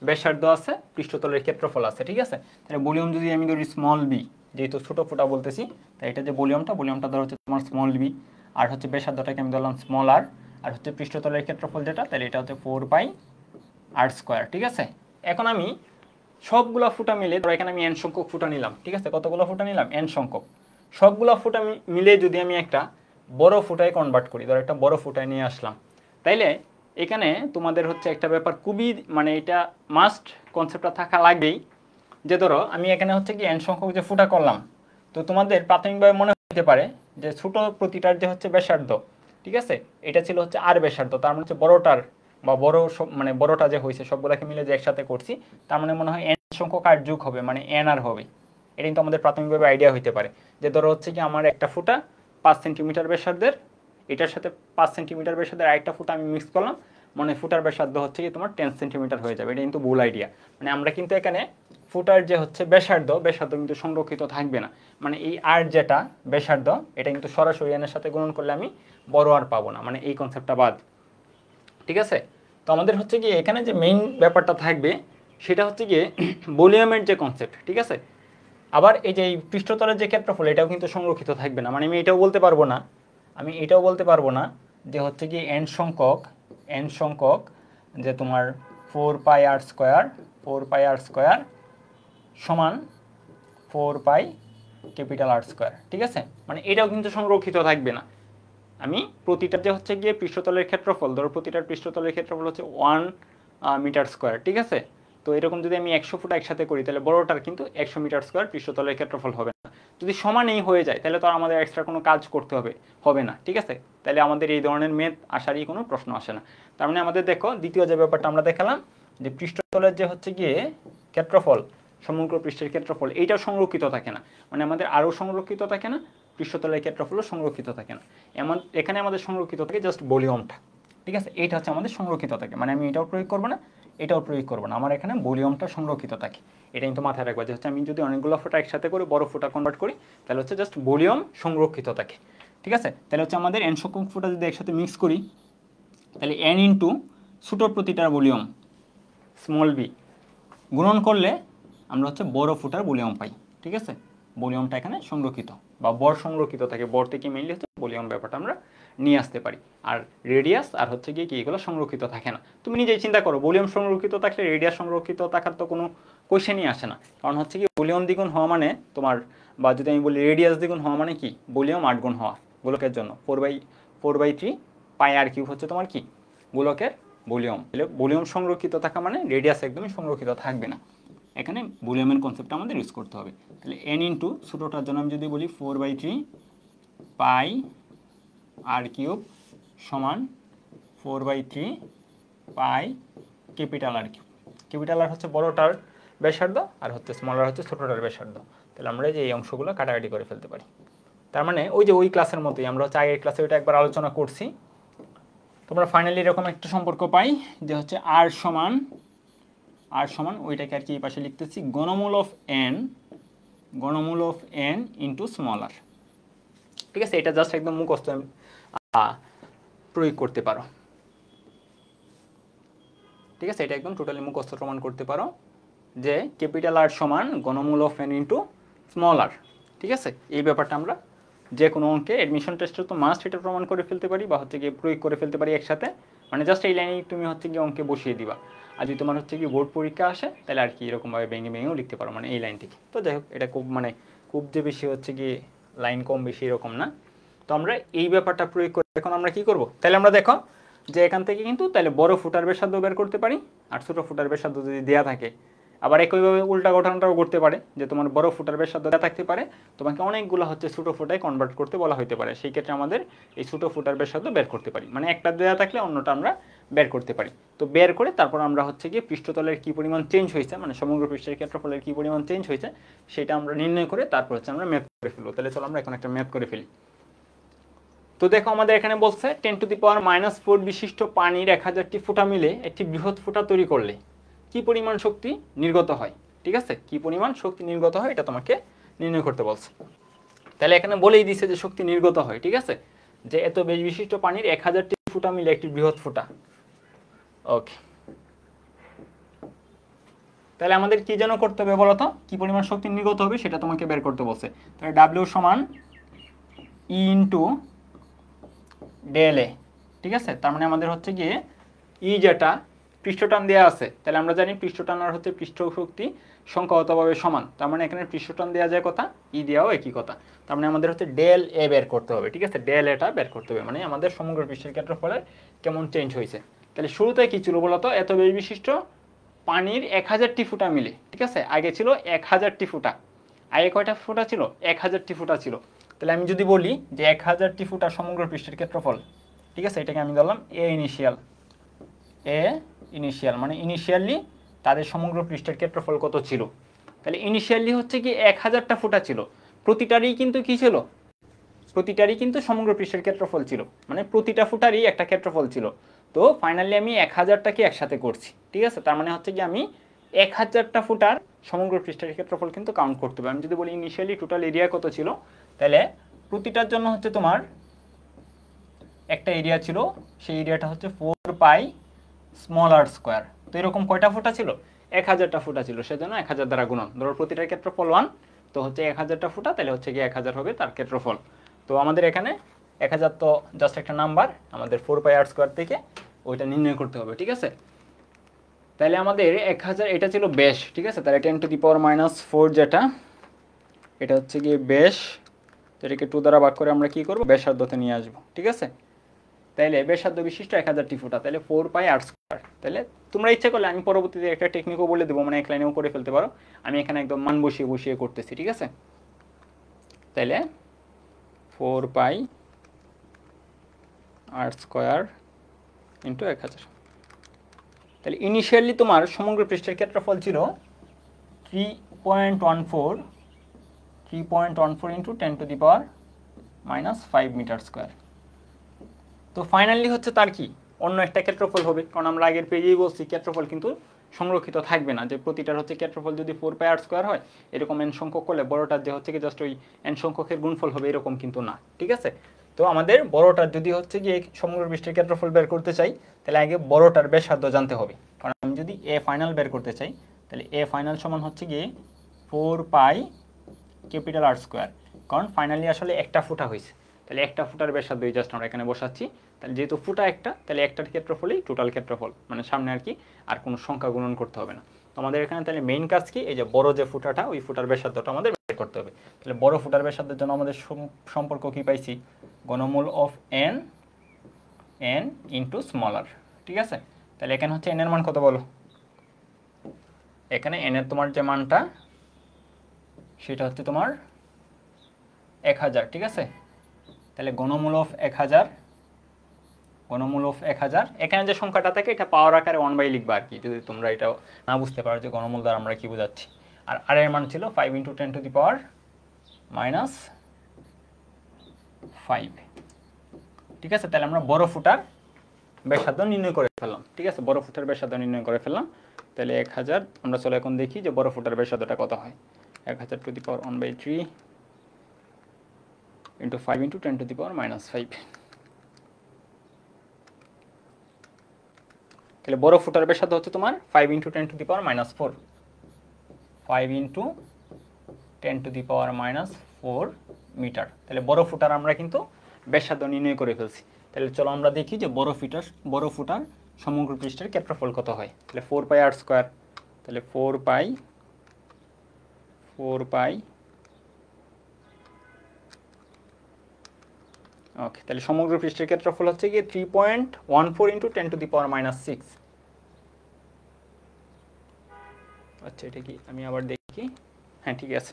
ব্যাসার্ধ আছে, পৃষ্ঠতলের ক্ষেত্রফল আছে, ঠিক আছে। তাহলে ভলিউম যদি আমি ধরি স্মল বি, যেহেতু ছোট ফোঁটা বলতেছি, তাই এটা যে ভলিউমটা ধরো হচ্ছে তোমার স্মল বি, আর হচ্ছে ব্যাসার্ধটাকে আমি ধরলাম স্মল আর, আর হচ্ছে পৃষ্ঠতলের ক্ষেত্রফল যেটা, তাহলে এটা হচ্ছে 4πr², ঠিক আছে। এখন আমি সবগুলো ফুটা মিলে, ধরো এখানে আমি এন সংখ্যক ফুটা নিলাম, ঠিক আছে, কতগুলো ফুটা নিলাম, এন সংখ্যক। সবগুলো ফুটা মিলে যদি আমি একটা বড় ফুটায় কনভার্ট করি, ধরো একটা বড় ফুটায় নিয়ে আসলাম, তাইলে এখানে তোমাদের হচ্ছে একটা ব্যাপার খুবই মানে এটা মাস্ট কনসেপ্টটা থাকা লাগবেই, যে ধরো আমি এখানে হচ্ছে কি এন সংখ্যক যে ফুটা করলাম, তো তোমাদের প্রাথমিকভাবে মনে হতে পারে যে ছোট প্রতিটার যে হচ্ছে ব্যাসার্ধ, ঠিক আছে, এটা ছিল হচ্ছে আর ব্যাসার্ধ, তার মানে হচ্ছে বড়টার বা বড় মানে বড়টা যে হয়েছে সবগুলোকে মিলে যে একসাথে করছি, তার মানে মনে হয় এন সংখ্যক আর যুগ হবে, মানে এন আর হবে। এটা কিন্তু আমাদের প্রাথমিকভাবে আইডিয়া হইতে পারে যে ধরো হচ্ছে কি আমার একটা ফুটা 5 সেন্টিমিটার ব্যাসার্ধের, এটার সাথে 5 সেন্টিমিটার ব্যাসার্ধের আরেকটা ফুটা আমি মিক্স করলাম, মানে ফুটার ব্যাসার্ধ হচ্ছে কি তোমার 10 সেন্টিমিটার হয়ে যাবে। এটা কিন্তু ভুল আইডিয়া, মানে আমরা কিন্তু এখানে ফুটার যে হচ্ছে ব্যাসার্ধ কিন্তু সংরক্ষিত থাকবে না, মানে এই আর যেটা ব্যাসার্ধ এটা কিন্তু সরাসরি এনের সাথে গুণন করলে আমি বড় আর পাবো না, মানে এই কনসেপ্টটা বাদ। ঠিক আছে, তো আমাদের হচ্ছে কি এখানে যে মেইন ব্যাপারটা থাকবে সেটা হচ্ছে গিয়ে ভলিউমের যে কনসেপ্ট। ঠিক আছে, আবার এই যে পৃষ্ঠতলের যে ক্ষেত্রফল এটাও কিন্তু সংরক্ষিত থাকবে না, মানে আমি এটাও বলতে পারবো না যে হচ্ছে কি এন সংখ্যক যে তোমার 4πr² সমান 4π R²। ঠিক আছে, মানে এটাও কিন্তু সংরক্ষিত থাকবে না। আমি প্রতিটা যে হচ্ছে গিয়ে পৃষ্ঠতলের ক্ষেত্রফল, ধরো প্রতিটার পৃষ্ঠতলের ক্ষেত্রফল হচ্ছে 1 মিটার স্কোয়ার। ঠিক আছে, তো এরকম যদি আমি 100 ফুট একসাথে করি তাহলে বড়টার কিন্তু 100 মিটার স্কোয়ার পৃষ্ঠতলের ক্ষেত্রফল হবে না। যদি সমানেই হয়ে যায় তাহলে তো আর আমাদের এক্সট্রা কোনো কাজ করতে হবে না। ঠিক আছে, তাহলে আমাদের এই ধরনের মেথ আসারই কোনো প্রশ্ন আসে না। তার মানে আমাদের দেখো দ্বিতীয় যে ব্যাপারটা আমরা দেখালাম যে পৃষ্ঠতলের যে হচ্ছে গিয়ে ক্ষেত্রফল, সমগ্র পৃষ্ঠের ক্ষেত্রফল এইটাও সংরক্ষিত থাকে না, মানে আমাদের আরও সংরক্ষিত থাকে না, পৃষ্ঠতলের ক্ষেত্রফলও সংরক্ষিত থাকে না। এখানে আমাদের সংরক্ষিত থাকে জাস্ট ভলিউমটা। ঠিক আছে, এইটা হচ্ছে আমাদের সংরক্ষিত থাকে, মানে আমি এটাও প্রয়োগ করবো না এটাও প্রয়োগ করবো না, আমার এখানে ভলিউমটা সংরক্ষিত থাকে। এটা কিন্তু মাথায় রাখবো যে হচ্ছে আমি যদি অনেকগুলো ফোঁটা একসাথে করে বড় ফোঁটা কনভার্ট করি তাহলে হচ্ছে জাস্ট ভলিউম সংরক্ষিত থাকে। ঠিক আছে, তাহলে হচ্ছে আমাদের এন সংখ্যক ফোঁটা যদি একসাথে মিক্স করি তাহলে এন ইন্টু ছোটো প্রতিটার ভলিউম স্মল বি গুণন করলে আমরা হচ্ছে বড় ফোঁটার ভলিউম পাই। ঠিক আছে, ভলিউমটা এখানে সংরক্ষিত বা বর সংরক্ষিত থাকে, বর থেকে মেইনলি হচ্ছে ভলিউম ব্যাপারটা আমরা নিয়ে আসতে পারি। আর রেডিয়াস আর হচ্ছে গিয়ে কি এগুলো সংরক্ষিত থাকে না। তুমি নিজেই চিন্তা করো, ভলিউম সংরক্ষিত থাকলে রেডিয়াস সংরক্ষিত থাকার তো কোনো কোয়েশ্চেনই আসে না, কারণ হচ্ছে কি ভলিউম দ্বিগুণ হওয়া মানে তোমার, বা যদি আমি বলি রেডিয়াস দ্বিগুণ হওয়া মানে কি ভলিউম 8 গুণ হওয়া গোলকের জন্য। 4/3πr³ হচ্ছে তোমার কি গোলকের ভলিউম। ভলিউম সংরক্ষিত থাকা মানে রেডিয়াস একদমই সংরক্ষিত থাকবে না। এখানে ভলিউমের কনসেপ্টটা আমাদের ইউজ করতে হবে। তাহলে এন ইন্টু ছোটোটার জন্য আমি যদি বলি 4/3πr³ সমান 4/3πR³। ক্যাপিটাল আর হচ্ছে বড়টার ব্যাসার্ধ আর হচ্ছে স্মলার হচ্ছে ছোটোটার ব্যাসার্ধ। তাহলে আমরা যে এই অংশগুলো কাটাকাটি করে ফেলতে পারি। তার মানে ওই ক্লাসের মতোই আমরা হচ্ছে আগের ক্লাসে ওইটা একবার আলোচনা করছি। তোমরা ফাইনালি এরকম একটা সম্পর্ক পাই যে হচ্ছে আর সমান ওইটাকে আর কি এই পাশে লিখতেছি গণমূল অফ এন ইন্টু স্মল আর। ঠিক আছে, এটা জাস্ট একদম মুখস্থ প্রয়োগ করতে পারো। ঠিক আছে, এটা একদম টোটালি মুখস্থ প্রমাণ করতে পারো যে ক্যাপিটাল আর সমান গণমূল অফ এন ইন্টু স্মল আর। ঠিক আছে, এই ব্যাপারটা আমরা যে কোনো অঙ্কে অ্যাডমিশন টেস্টে তো মাস্ট এটা প্রমাণ করে ফেলতে পারি বা হচ্ছে গিয়ে প্রয়োগ করে ফেলতে পারি একসাথে, মানে জাস্ট এই লাইনেই তুমি হচ্ছে গিয়ে অঙ্কে বসিয়ে দিবা। আর যদি তোমার হচ্ছে কি বোর্ড পরীক্ষা আসে তাহলে আর কি এরকমভাবে ভেঙেও লিখতে পারো, মানে এই লাইন থেকে। তো যাই হোক, এটা খুব যে বেশি হচ্ছে কি লাইন কম বেশি এরকম না। তো আমরা এই ব্যাপারটা প্রয়োগ করে এখন আমরা কি করব, তাহলে আমরা দেখো যে এখান থেকে কিন্তু তাহলে বড় ফুটার ব্যাসার্ধ বের করতে পারি, আর ছোটো ফুটার ব্যাসার্ধ যদি দেওয়া থাকে, আবার একইভাবে উল্টা ঘটনাটাও করতে পারে যে তোমার বড় ফুটার ব্যাসার্ধ দেওয়া থাকতে পারে, তোমাকে অনেকগুলো হচ্ছে ছোটো ফুটায় কনভার্ট করতে বলা হতে পারে, সেই ক্ষেত্রে আমাদের এই ছোটো ফুটার ব্যাসার্ধ বের করতে পারি, মানে একটা দেওয়া থাকলে অন্যটা আমরা বের করতে পারি। তো বের করে তারপর আমরা হচ্ছে গিয়ে পৃষ্ঠতলের কী পরিমাণ চেঞ্জ হয়েছে, মানে সমগ্র পৃষ্ঠের ক্ষেত্রফলের কী পরিমাণ চেঞ্জ হয়েছে সেটা আমরা নির্ণয় করে তারপর হচ্ছে আমরা ম্যাথ করে ফেলবো। তাহলে চলো আমরা এখন একটা ম্যাথ করে ফেলি। তো দেখো আমাদের এখানে বলছে 10⁻⁴ বিশিষ্ট পানির 1000টি ফুটা মিলে একটি বৃহৎ ফুটা তৈরি করলে কি পরিমাণ শক্তি নির্গত হয়। ঠিক আছে, কি পরিমাণ শক্তি নির্গত হয় এটা তোমাকে নির্ণয় করতে বলছে। তাহলে এখানে বলেই দিছে যে শক্তি নির্গত হয়। ঠিক আছে, যে এত বেশ বিশিষ্ট পানির 1000টি ফুটা মিলে একটি বৃহৎ ফুটা। ওকে, তাহলে আমাদের কি যেন করতে হবে বলতো, কি পরিমাণ শক্তি নির্গত হবে সেটা তোমাকে বের করতে বলছে। তাহলে ডাব্লিউ সমান ই ইন্টু ডেল এ। ঠিক আছে, তার মানে আমাদের হচ্ছে গিয়ে ই যেটা পৃষ্ঠটান দেওয়া আছে, তাহলে আমরা জানি পৃষ্ঠটান আর হচ্ছে পৃষ্ঠ শক্তি সংখ্যাগতভাবে সমান, তার মানে এখানে পৃষ্ঠটান দেওয়া যায় কথা, ই দেওয়াও একই কথা। তার মানে আমাদের হচ্ছে ডেল এ বের করতে হবে। ঠিক আছে, ডেল এটা বের করতে হবে, মানে আমাদের সমগ্র পৃষ্ঠের ক্ষেত্রফলে কেমন চেঞ্জ হয়েছে। তাহলে শুরুতে কি ছিল বলতো, এত বেশ বিশিষ্ট পানির 1000টি ফুটা মিলে, ঠিক আছে, আগে ছিল 1000টি ফুটা, আগে কয়টা ফুটা ছিল, 1000টি ফুটা ছিল। তাহলে আমি যদি বলি যে 1000টি ফুটা সমগ্র পৃষ্ঠের ক্ষেত্রফল, ঠিক আছে, এটাকে আমি ধরলাম এ ইনিশিয়াল, মানে ইনিশিয়ালি তাদের সমগ্র পৃষ্ঠের ক্ষেত্রফল কত ছিল। তাহলে ইনিশিয়ালি হচ্ছে কি 1000টা ফুটা ছিল, প্রতিটারই কিন্তু কি ছিল, প্রতিটারই কিন্তু সমগ্র পৃষ্ঠের ক্ষেত্রফল ছিল, মানে প্রতিটা ফুটারই একটা ক্ষেত্রফল ছিল। তো ফাইনালি আমি 1000টাকে একসাথে করছি, ঠিক আছে, তার মানে হচ্ছে কি আমি 1000টা ফুটার সমগ্র পৃষ্ঠের ক্ষেত্রফল কিন্তু কাউন্ট করতে হবে। আমি যদি বলি ইনিশিয়ালি টোটাল এরিয়া কত ছিল, তাহলে প্রতিটার জন্য হচ্ছে তোমার একটা এরিয়া ছিল, সেই এরিয়াটা হচ্ছে 4 পাই স্মল আর স্কোয়ার। তো এরকম কয়টা ফুটা ছিল, 1000টা ফুটা ছিল, সেজন্য 1000 দ্বারা গুণন, ধরো প্রতিটার ক্ষেত্রফল 1, তো হচ্ছে 1000টা ফুটা, তাহলে হচ্ছে কি 1000 হবে তার ক্ষেত্রফল। তো আমাদের এখানে 1000 তো জাস্ট একটা নাম্বার, আমাদের 4 পাই r² থেকে ওইটা নির্ণয় করতে হবে, ঠিক আছে। তাহলে আমাদের 1000 এটা ছিল বেশ, ঠিক আছে, তাহলে 10⁻⁻⁴ যেটা, এটা হচ্ছে গিয়ে বেশ, তো এটাকে 2 দ্বারা ভাগ করে আমরা কি করব, ব্যাসার্ধতে নিয়ে আসবো, ঠিক আছে। তাইলে ব্যাসার্ধ বিশিষ্ট 1000টি ফুটা, তাহলে 4 পাই r²। তাহলে তোমরা ইচ্ছা করলে আমি পরবর্তীতে একটা টেকনিকও বলে দেবো, মানে এক লাইনেও করে ফেলতে পারো, আমি এখানে একদম মান বসিয়ে বসিয়ে করতেছি, ঠিক আছে। তাহলে 4 পাই r² ইন্টু 1000। তাহলে ইনিশিয়ালি তোমার সমগ্র পৃষ্ঠের ক্ষেত্রফল ছিল 3.14 ইন্টু 10⁻⁻5 মিটার স্কোয়ার। তো ফাইনালি হচ্ছে তার কি অন্য একটা ক্ষেত্রফল হবে, কারণ আমরা আগের পেজেই বলছি ক্ষেত্রফল কিন্তু সংরক্ষিত থাকবে না, যে প্রতিটার হচ্ছে ক্ষেত্রফল যদি 4 পাই r² হয়, এরকম n সংখ্যক করলে বড়টার যে হচ্ছে কি জাস্ট ওই n সংখ্যকের গুণফল হবে, এরকম কিন্তু না, ঠিক আছে। তো আমাদের বড়টার যদি হচ্ছে গিয়ে সমগ্র পৃষ্ঠের ক্ষেত্রফল বের করতে চাই, তাহলে আগে বড়টার ব্যাসার্ধ জানতে হবে, কারণ আমি যদি এ ফাইনাল বের করতে চাই, তাহলে এ ফাইনাল সমান হচ্ছে গিয়ে 4 পাই R², কারণ ফাইনালি আসলে একটা ফুটা হয়েছে, তাহলে একটা ফুটার ব্যাসার্ধই জাস্ট আমরা এখানে বসাচ্ছি। তাহলে যেহেতু ফুটা একটা, তাহলে একটার ক্ষেত্রফলই টোটাল ক্ষেত্রফল, মানে সামনে আর কি আর কোনো সংখ্যা গুণন করতে হবে না। তো আমাদের এখানে তাহলে মেইন কাজ কি, এই যে বড় যে ফুটাটা, ওই ফুটার ব্যাসার্ধটা আমাদের বের করতে হবে। তাহলে বড় ফুটার ব্যাসার্ধের জন্য আমাদের সম্পর্ক কি পাইছি, ঘনমূল অফ n ইন্টু স্মলার, ঠিক আছে। তাহলে এখানে হচ্ছে n এর মান কত বলো, এখানে n এর তোমার যে মানটা সেটা হচ্ছে তোমার 1000, ঠিক আছে। তাহলে ঘনমূল অফ 1000, এখানে যে সংখ্যাটা থাকে এটা পাওয়ার আকারে 1 বাই লিখবা আর কি, যদি তোমরা এটাও না বুঝতে পারো যে ঘনমূল দ্বারা আমরা কি বোঝাচ্ছি। আর আর এর মান ছিল 5 ইন্টু 10⁻⁵, ঠিক আছে। তাহলে আমরা বড় ফুটার ব্যাসার্ধ নির্ণয় করে ফেললাম, ঠিক আছে, বড় ফুটার ব্যাসার্ধ নির্ণয় করে ফেললাম। তাহলে 1000, আমরা চলো এখন দেখি যে বড় ফুটার ব্যাসার্ধটা কত হয়। 1000⁻⁻1/3 ইন্টু 5 ইন্টু 10⁻⁻5। তাহলে বড় ফুটার ব্যাসার্ধ হচ্ছে তোমার 5 ইন্টু 10⁻⁻4, 5 ইন্টু 10⁻⁻4 মিটার। তাহলে বড় ফুটার আমরা কিন্তু ব্যাসার্ধ নির্ণয় করে ফেলছি। তাহলে চলো আমরা দেখি যে বড় ফুটার সমগ্র পৃষ্ঠের ক্ষেত্রফল কত হয়। তাহলে 4 পাই r², তাহলে 4 পাই ওকে। তাহলে সমগ্র পৃষ্ঠের ক্ষেত্রফল হচ্ছে গিয়ে 3.14 ইন্টু 10⁻⁻6। আচ্ছা, এটা কি আমি আবার দেখি, হ্যাঁ ঠিক আছে,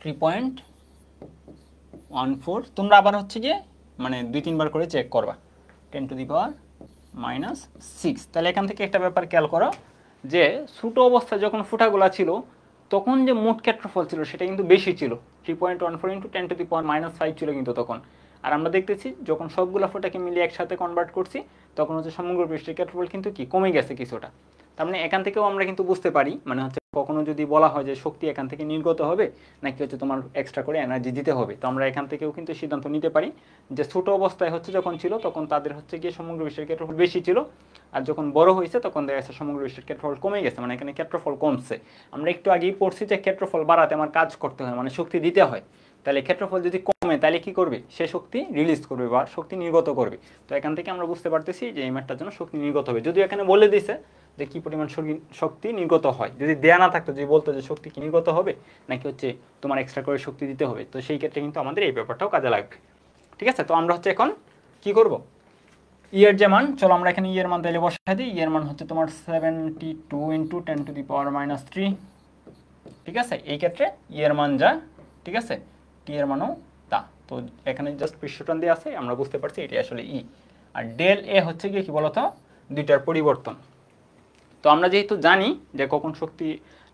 3.14। তোমরা আবার হচ্ছে গিয়ে মানে 2-3 বার করে চেক করবা, 10⁻⁻6। তাহলে এখান থেকে একটা ব্যাপার খেয়াল করো যে ছোট অবস্থায় যখন ফুটাগুলা ছিল তখন যে মোট ক্ষেত্রফল ছিল সেটা কিন্তু বেশি ছিল, 3.14 ইন্টু 10⁻⁵ ছিল কিন্তু তখন। আর আমরা দেখতেছি যখন সবগুলা ফুটাকে মিলিয়ে একসাথে কনভার্ট করছি তখন হচ্ছে সমগ্র পৃষ্ঠের ক্ষেত্রফল কিন্তু কি কমে গেছে কিছুটা। তার মানে এখান থেকেও আমরা কিন্তু বুঝতে পারি, মানে হচ্ছে কখনো যদি বলা হয় যে শক্তি এখান থেকে নির্গত হবে নাকি হচ্ছে তোমার এক্সট্রা করে এনার্জি দিতে হবে, তো আমরা এখান থেকেও কিন্তু সিদ্ধান্ত নিতে পারি যে ছোট অবস্থায় হচ্ছে যখন ছিল তখন তাদের হচ্ছে গিয়ে সমগ্র বিশ্বের ক্ষেত্রফল বেশি ছিল, আর যখন বড় হয়েছে তখন দেখা যাচ্ছে সমগ্র বিশ্বের ক্ষেত্রফল কমে গেছে, মানে এখানে ক্ষেত্রফল কমছে। আমরা একটু আগেই পড়ছি যে ক্ষেত্রফল বাড়াতে আমার কাজ করতে হয়, মানে শক্তি দিতে হয়। তাহলে ক্ষেত্রফল যদি কমে তাহলে কি করবে, সে শক্তি রিলিজ করবে বা শক্তি নির্গত করবে। তো এখান থেকে আমরা বুঝতে পারতেছি যে এই ম্যাটটার জন্য শক্তি নির্গত হবে, যদিও এখানে বলে দিছে যে কি পরিমাণ শক্তি নির্গত হয়। যদি দেয়া না থাকতো, যদি বলতো যে শক্তি কি নির্গত হবে নাকি হচ্ছে তোমার এক্সট্রা করে শক্তি দিতে হবে, তো সেই ক্ষেত্রে কিন্তু আমাদের এই ব্যাপারটাও কাজে লাগবে, ঠিক আছে। তো আমরা হচ্ছে এখন কি করব, এর যে মান, চলো আমরা এখানে এর মান তাহলে বসাই দিই। এর মান হচ্ছে তোমার 72 ইন্টু 10⁻³ ঠিক আছে। এই ক্ষেত্রে এর মান যা, ঠিক আছে, টি এর মানও তা। তো এখানে জাস্ট পৃষ্ঠটান দিয়ে আছে, আমরা বুঝতে পারছি এটি আসলে ই। আর ডেল এ হচ্ছে গিয়ে কি বলতো, দুইটার পরিবর্তন। তো আমরা যেহেতু জানি যে কখন শক্তি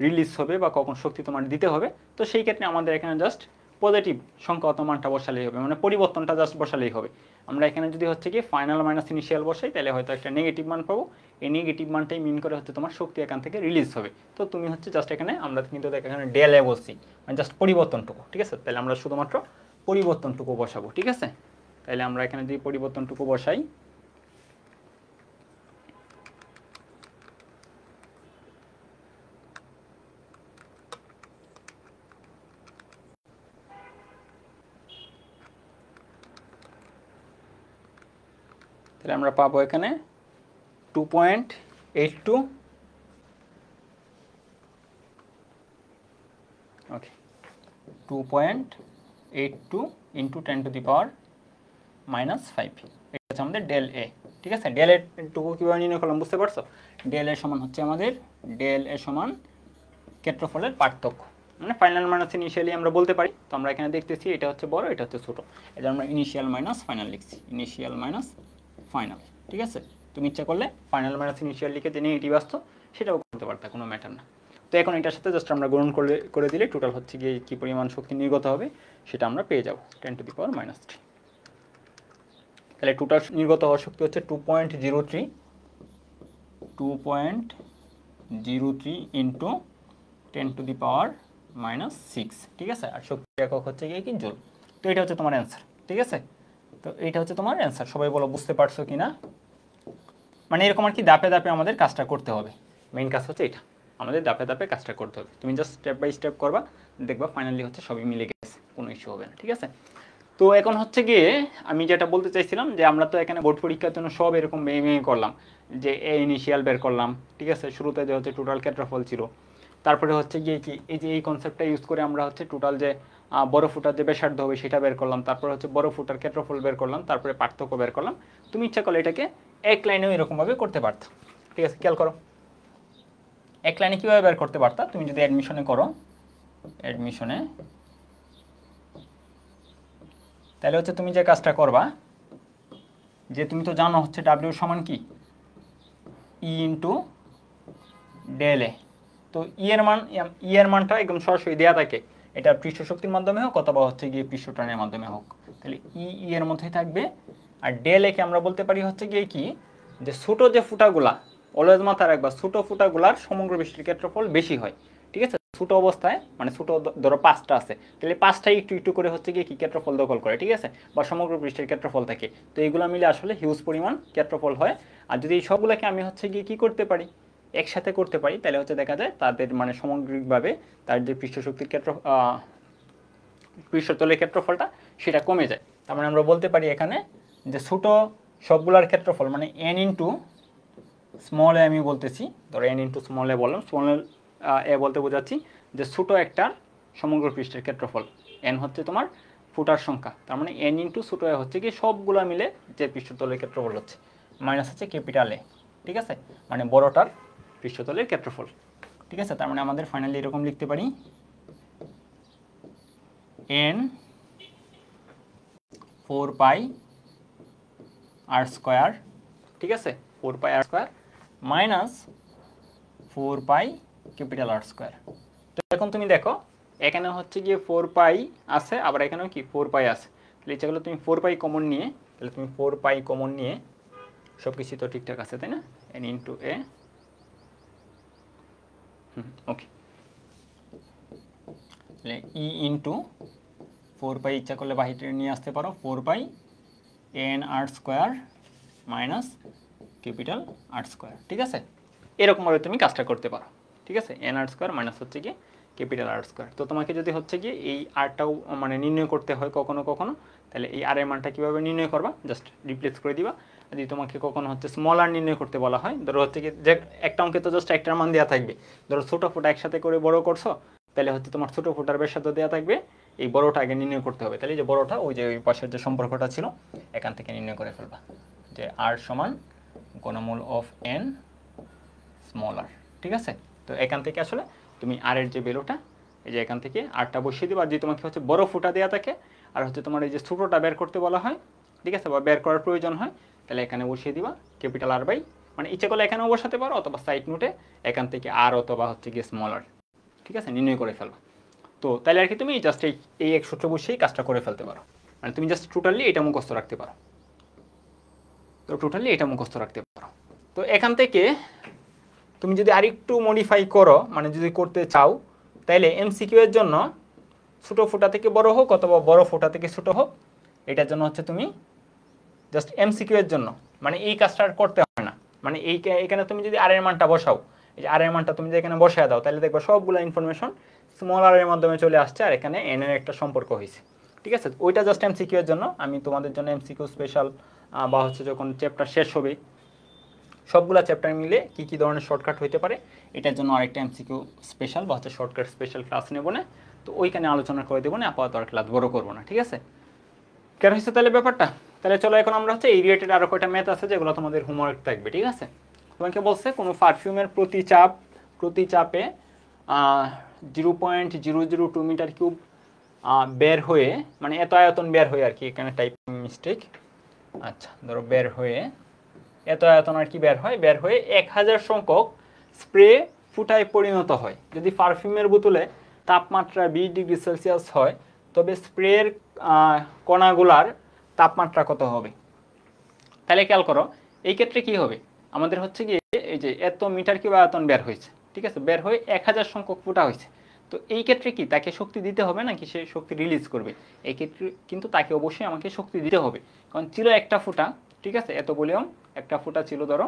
রিলিজ হবে বা কখন শক্তি তোমার দিতে হবে, তো সেই ক্ষেত্রে আমাদের এখানে জাস্ট পজিটিভ সংখ্যাগত মানটা বসালেই হবে, মানে পরিবর্তনটা জাস্ট বসালেই হবে। আমরা এখানে যদি হচ্ছে কি ফাইনাল মাইনাস ইনিশিয়াল বসাই, তাহলে হয়তো একটা নেগেটিভ মান পাবো। এই নেগেটিভ মানটাই মিন করে হচ্ছে তোমার শক্তি এখান থেকে রিলিজ হবে। তো তুমি হচ্ছে জাস্ট এখানে, আমরা কিন্তু এখানে ডেল এ বলছি, মানে জাস্ট পরিবর্তনটুকু, ঠিক আছে। তাহলে আমরা শুধুমাত্র পরিবর্তনটুকু বসাবো, ঠিক আছে। তাহলে আমরা এখানে যদি পরিবর্তনটুকু বসাই, তাহলে আমরা পাবো এখানে 2.82, ওকে, 2.82 ইন্টু 10⁻⁻5, এটা হচ্ছে আমাদের ডেল এ, ঠিক আছে। ডেল এর টুকু কীভাবে নির্ণয় করলাম বুঝতে পারছো? ডেল এর সমান হচ্ছে আমাদের, ডেল এ সমান ক্ষেত্রফলের পার্থক্য, মানে ফাইনাল মাইনাস ইনিশিয়ালি আমরা বলতে পারি। তো আমরা এখানে দেখতেছি এটা হচ্ছে বড়, এটা হচ্ছে ছোটো, এটা আমরা ইনিশিয়াল মাইনাস ফাইনাল লিখছি, ইনিশিয়াল মাইনাস ফাইনাল, ঠিক আছে। তুমি ইচ্ছা করলে ফাইনাল মাইনাস ইনিশিয়াল লিখে যে নেগেটিভ আসতো সেটাও করতে পারতা, কোনো ম্যাটার না। তো এখন এটার সাথে জাস্ট আমরা গ্রহণ করে দিলে টোটাল হচ্ছে গিয়ে কী পরিমাণ শক্তি নির্গত হবে সেটা আমরা পেয়ে যাব, 10⁻⁻3। তাহলে টোটাল নির্গত হওয়ার শক্তি হচ্ছে 2.03 ইন্টু 10⁻⁻6, ঠিক আছে। আর শক্তি একক হচ্ছে গিয়ে কি, জুল। তো এটা হচ্ছে তোমার অ্যান্সার, ঠিক আছে। তো এইটা হচ্ছে তোমার অ্যান্সার। সবাই বলো বুঝতে পারছো কি না? মানে এরকম আর কি ধাপে ধাপে আমাদের কাজটা করতে হবে। মেইন কাজ হচ্ছে এটা, আমাদের ধাপে ধাপে কাজটা করতে হবে। তুমি জাস্ট স্টেপ বাই স্টেপ করবা, দেখবা ফাইনালি হচ্ছে সবই মিলে গেছে, কোনো ইস্যু হবে না, ঠিক আছে। তো এখন হচ্ছে গিয়ে আমি যেটা বলতে চাইছিলাম যে আমরা তো এখানে বোর্ড পরীক্ষার জন্য সব এরকম ভেঙে করলাম, যে এ ইনিশিয়াল বের করলাম, ঠিক আছে। শুরুতে যে হচ্ছে টোটাল ক্ষেত্রফল ছিল, তারপরে হচ্ছে গিয়ে কি এই যে এই কনসেপ্টটা ইউজ করে আমরা হচ্ছে টোটাল যে বড় ফুটার যে ব্যাসার্ধ হবে সেটা বের করলাম, তারপরে হচ্ছে বড় ফুটার ক্ষেত্রফল বের করলাম, তারপরে পার্থক্য বের করলাম। তুমি ইচ্ছা করলে এটাকে এক লাইনেও এরকমভাবে করতে পারতো, ঠিক আছে। খেয়াল করো এক লাইনে কীভাবে বের করতে পারতা, তুমি যদি অ্যাডমিশনে করো, অ্যাডমিশনে, তাহলে হচ্ছে তুমি যে কাজটা করবা, যে তুমি তো জানো হচ্ছে ডাব্লিউ সমান কি, ই ইন্টু ডেল এ। তো ই এর মানটা একদম সরাসরি দেওয়া থাকে, এটা পৃষ্ঠ শক্তির মাধ্যমে হোক অথবা হচ্ছে গিয়ে পৃষ্ঠ টানের মাধ্যমে হোক, তাহলে ই এর মধ্যেই থাকবে। আর ডেল একে আমরা বলতে পারি হচ্ছে গিয়ে কি, যে ছোটো যে ফুটাগুলা, অলওয়েজ মাথায় রাখবা, ছোটো ফুটাগুলার সমগ্র পৃষ্ঠের ক্ষেত্রফল বেশি হয়, ঠিক আছে। ছোটো অবস্থায়, মানে ছোটো ধরো 5টা আছে, তাহলে 5টাই একটু একটু করে হচ্ছে গিয়ে কি ক্ষেত্রফল দখল করে, ঠিক আছে, বা সমগ্র পৃষ্ঠের ক্ষেত্রফল থাকে। তো এইগুলো মিলে আসলে হিউজ পরিমাণ ক্ষেত্রফল হয়। আর যদি এই সবগুলোকে আমি হচ্ছে গিয়ে কী করতে পারি, একসাথে করতে পারি, তাহলে হচ্ছে দেখা যায় তাদের মানে সামগ্রিকভাবে তার যে পৃষ্ঠশক্তির পৃষ্ঠতলের ক্ষেত্রফলটা সেটা কমে যায়। তার মানে আমরা বলতে পারি এখানে যে ছোটো সবগুলার ক্ষেত্রফল, মানে এন ইন্টু স্মল এ, আমি বলতেছি ধরো এন ইন্টু স্মল এ বললাম, স্মল এ বলতে বোঝাচ্ছি যে ছোটো একটা সমগ্র পৃষ্ঠের ক্ষেত্রফল, এন হচ্ছে তোমার ফুটার সংখ্যা, তার মানে এন ইন্টু ছোটো এ হচ্ছে কি সবগুলা মিলে যে পৃষ্ঠতলের ক্ষেত্রফল হচ্ছে, মাইনাস হচ্ছে ক্যাপিটাল এ, ঠিক আছে, মানে বড়টার পৃষ্ঠতলের ক্ষেত্রফল, ঠিক আছে। তার মানে আমাদের ফাইনালি এরকম লিখতে পারি, এন 4πr², ঠিক আছে, 4πr² মাইনাস 4π R²। তো এখন তুমি দেখো এখানে হচ্ছে গিয়ে 4π আছে, আবার এখানেও কি 4π আছে, তাহলে ইচ্ছা করলে তুমি 4π কমন নিয়ে, তাহলে তুমি 4π কমন নিয়ে সব কিছু তো ঠিকঠাক আছে তাই না, এন ইন্টু এ, ওকে, তাহলে ই ইন্টু 4π ইচ্ছা করলে বাহিরে নিয়ে আসতে পারো, 4π nr² মাইনাস ক্যাপিটাল R², ঠিক আছে। এরকমভাবে তুমি কাজটা করতে পারো, ঠিক আছে, nr² মাইনাস হচ্ছে গিয়ে ক্যাপিটাল R²। তো তোমাকে যদি হচ্ছে গিয়ে এই আরটাও মানে নির্ণয় করতে হয় কখনো কখনো, তাহলে এই আর এর মানটা কীভাবে নির্ণয় করবা, জাস্ট রিপ্লেস করে দিবা। যদি তোমাকে কখনো হচ্ছে স্মল আর নির্ণয় করতে বলা হয়, ধরো হচ্ছে কি যে একটা অঙ্কে তো জাস্ট একটার মান দেওয়া থাকবে, ধরো ছোটো ফুটা একসাথে করে বড় করছো, তাহলে হচ্ছে তোমার ছোটো ফুটার ব্যাসার্ধ দেওয়া থাকবে, এই বড়টা আগে নির্ণয় করতে হবে, তাহলে যে বড়টা ওই যে ওই পাশের যে সম্পর্কটা ছিল এখান থেকে নির্ণয় করে ফেলবা, যে আর সমান ঘনমূল অফ এন স্মল আর, ঠিক আছে। তো এখান থেকে আসলে তুমি আর এর যে ভ্যালুটা, এই যে এখান থেকে আরটা বসিয়ে দিবা, আর যদি তোমাকে হচ্ছে বড় ফুটা দেওয়া থাকে আর হচ্ছে তোমার এই যে ছোটোটা বের করতে বলা হয়, ঠিক আছে, বা বের করার প্রয়োজন হয়, তাহলে এখানে বসিয়ে দিবা ক্যাপিটাল আর বাই, মানে ইচ্ছে করলে এখানেও বসাতে পারো অথবা সাইড নোটে এখান থেকে আর অথবা হচ্ছে গিয়ে স্মল আর, ঠিক আছে, নির্ণয় করে ফেলো। তো তাহলে আর কি তুমি জাস্ট এই এক সূত্র বসেই কাজটা করে ফেলতে পারো, মানে তুমি জাস্ট টোটালি এটা মুখস্থ রাখতে পারো। তো টোটালি এটা মুখস্থ রাখতে পারো। তো এখান থেকে তুমি যদি আরেকটু মডিফাই করো, মানে যদি করতে চাও, তাহলে এমসিকিউ এর জন্য ছোটো ফোঁটা থেকে বড় হোক অথবা বড় ফোঁটা থেকে ছোটো হোক, এটার জন্য হচ্ছে তুমি জাস্ট এমসিকিউ এর জন্য মানে এই কাজটা আর করতে হয় না। মানে এখানে তুমি যদি আর এর মানটা বসাও, এই যে আর এর মানটা তুমি যদি এখানে বসায় দাও, তাহলে দেখবে সবগুলো ইনফরমেশন স্মল আর এর মাধ্যমে চলে আসছে, আর এখানে এন এর একটা সম্পর্ক হয়েছে, ঠিক আছে। ওইটা জাস্ট এমসিকিউ এর জন্য। আমি তোমাদের জন্য এমসিকিউ স্পেশাল বা হচ্ছে যখন চ্যাপ্টার শেষ হবে সবগুলা চ্যাপ্টার মিলে কি কি ধরনের শর্টকাট হইতে পারে, এটার জন্য আরেকটা এমসিকিউ স্পেশাল বা হচ্ছে শর্টকাট স্পেশাল ক্লাস নেব না, তো ওইখানে আলোচনা করে দেবো না, আপাতত আর ক্লাস বড় করবো না, ঠিক আছে। কেন হচ্ছে তাহলে ব্যাপারটা, তাহলে চলো এখন আমরা হচ্ছে এই রিলেটেড আরও কয়টা ম্যাথ আছে যেগুলো তোমাদের হোমওয়ার্ক থাকবে, ঠিক আছে। তোমাকে বলছে কোনো পারফিউমের প্রতি চাপে 0.002 মিটার কিউব বের হয়ে, মানে এত আয়তন বের হয়ে আর কি, এখানে টাইপিং মিস্টেক, আচ্ছা ধরো বের হয়ে এত আয়তন আর কি বের হয়ে 1000 সংখ্যক স্প্রে ফুটায় পরিণত হয়। যদি পারফিউমের বোতলে তাপমাত্রা 20 ডিগ্রি সেলসিয়াস হয়, তবে স্প্রের কণাগুলার তাপমাত্রা কত হবে? তাহলে খেয়াল করো, এই ক্ষেত্রে কি হবে, আমাদের হচ্ছে গিয়ে এই যে এত মিটার কিউব আয়তন বের হয়েছে, ঠিক আছে, বের হয়ে 1000 সংখ্যক ফুটা হয়েছে। তো এই ক্ষেত্রে কি তাকে শক্তি দিতে হবে নাকি সে শক্তি রিলিজ করবে? এই ক্ষেত্রে কিন্তু তাকে অবশ্যই আমাকে শক্তি দিতে হবে, কারণ ছিল একটা ফুটা, ঠিক আছে, এত ভলিউম একটা ফুটা ছিল, ধরো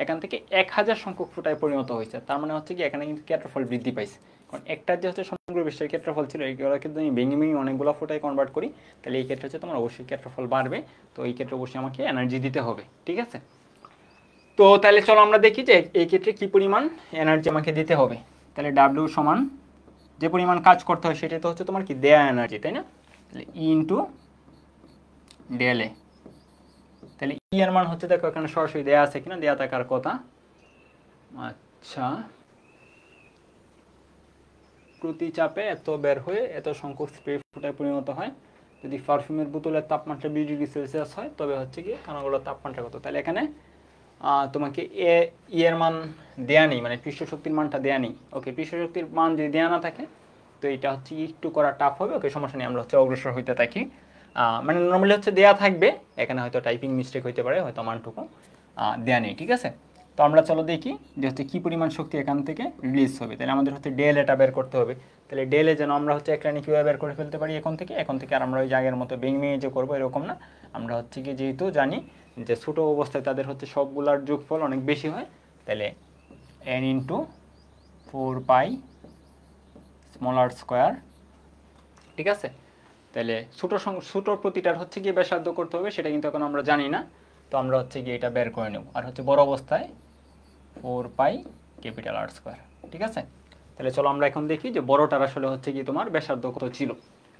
এখান থেকে 1000 সংখ্যক ফুটায় পরিণত হয়েছে, তার মানে হচ্ছে কি এখানে কিন্তু ক্ষেত্রফল বৃদ্ধি পাইছে। কারণ একটার যে হচ্ছে সমগ্র বিশ্বের ক্ষেত্রফল ছিল, এইগুলো কিন্তু আমি ভেঙে অনেকগুলো ফুটায় কনভার্ট করি, তাহলে এই ক্ষেত্রে হচ্ছে তোমার অবশ্যই ক্ষেত্রফল বাড়বে। তো এই ক্ষেত্রে অবশ্যই আমাকে এনার্জি দিতে হবে, ঠিক আছে। তো তাহলে চলো আমরা দেখি যে এই ক্ষেত্রে কি পরিমাণ এনার্জি আমাকে দিতে হবে। তাহলে ডাব্লিউ সমান যে পরিমাণ কাজ করতে হয় সেটা তো হচ্ছে তোমার কি দেয়া এনার্জি, তাই না? তাহলে ই ইন্টু ডেল এ। তাহলে ই এর মান হচ্ছে, দেখো এখানে সরাসরি দেয়া আছে কিনা, দেয়া থাকার কথা। আচ্ছা, প্রতি চাপে এত বের হয়ে এত সংখ্যক স্প্রে ফুটায় পরিণত হয়, যদি পারফিউমের বোতলের তাপমাত্রা 20 ডিগ্রি সেলসিয়াস হয়, তবে হচ্ছে কি কণাগুলোর তাপমাত্রা কত। তাহলে এখানে তোমাকে ই এর মান দেয়া নেই, মানে পৃষ্ঠ শক্তির মানটা দেয়া নেই। ওকে, পৃষ্ঠ শক্তির মান যদি দেয়া না থাকে তো এটা হচ্ছে একটু করা টাফ হবে। ওকে, সমস্যা নেই, আমরা হচ্ছে অগ্রসর হইতে থাকি। মানে নর্মালি হচ্ছে দেয়া থাকবে, এখানে হয়তো টাইপিং মিস্টেক হইতে পারে, হয়তো মানটুকু দেয়া নেই, ঠিক আছে। তো আমরা চলো দেখি যে হচ্ছে কী পরিমাণ শক্তি এখান থেকে রিলিজ হবে। তাহলে আমাদের হচ্ছে ডেল এটা বের করতে হবে। তাহলে ডেলে যেন আমরা হচ্ছে এক লাইনে কীভাবে বের করে ফেলতে পারি এখন থেকে আর আমরা ওই জায়গার মতো ভেঙে যে করবো এরকম না। আমরা হচ্ছে কি যেহেতু জানি যে ছোটো অবস্থায় তাদের হচ্ছে সবগুলার যোগফল অনেক বেশি হয়, তাহলে n ইন্টু 4 পাই স্মল আর স্কোয়ার, ঠিক আছে। তাহলে ছোটো প্রতিটার হচ্ছে গিয়ে ব্যাসার্ধ করতে হবে, সেটা কিন্তু এখন আমরা জানি না। তো আমরা হচ্ছে গিয়ে এটা বের করে নেব, আর হচ্ছে বড় অবস্থায় 4 পাই ক্যাপিটাল আর স্কোয়ার, ঠিক আছে। তাহলে চলো আমরা এখন দেখি যে বড়টার আসলে হচ্ছে কি তোমার ব্যাসার্ধ কত ছিল,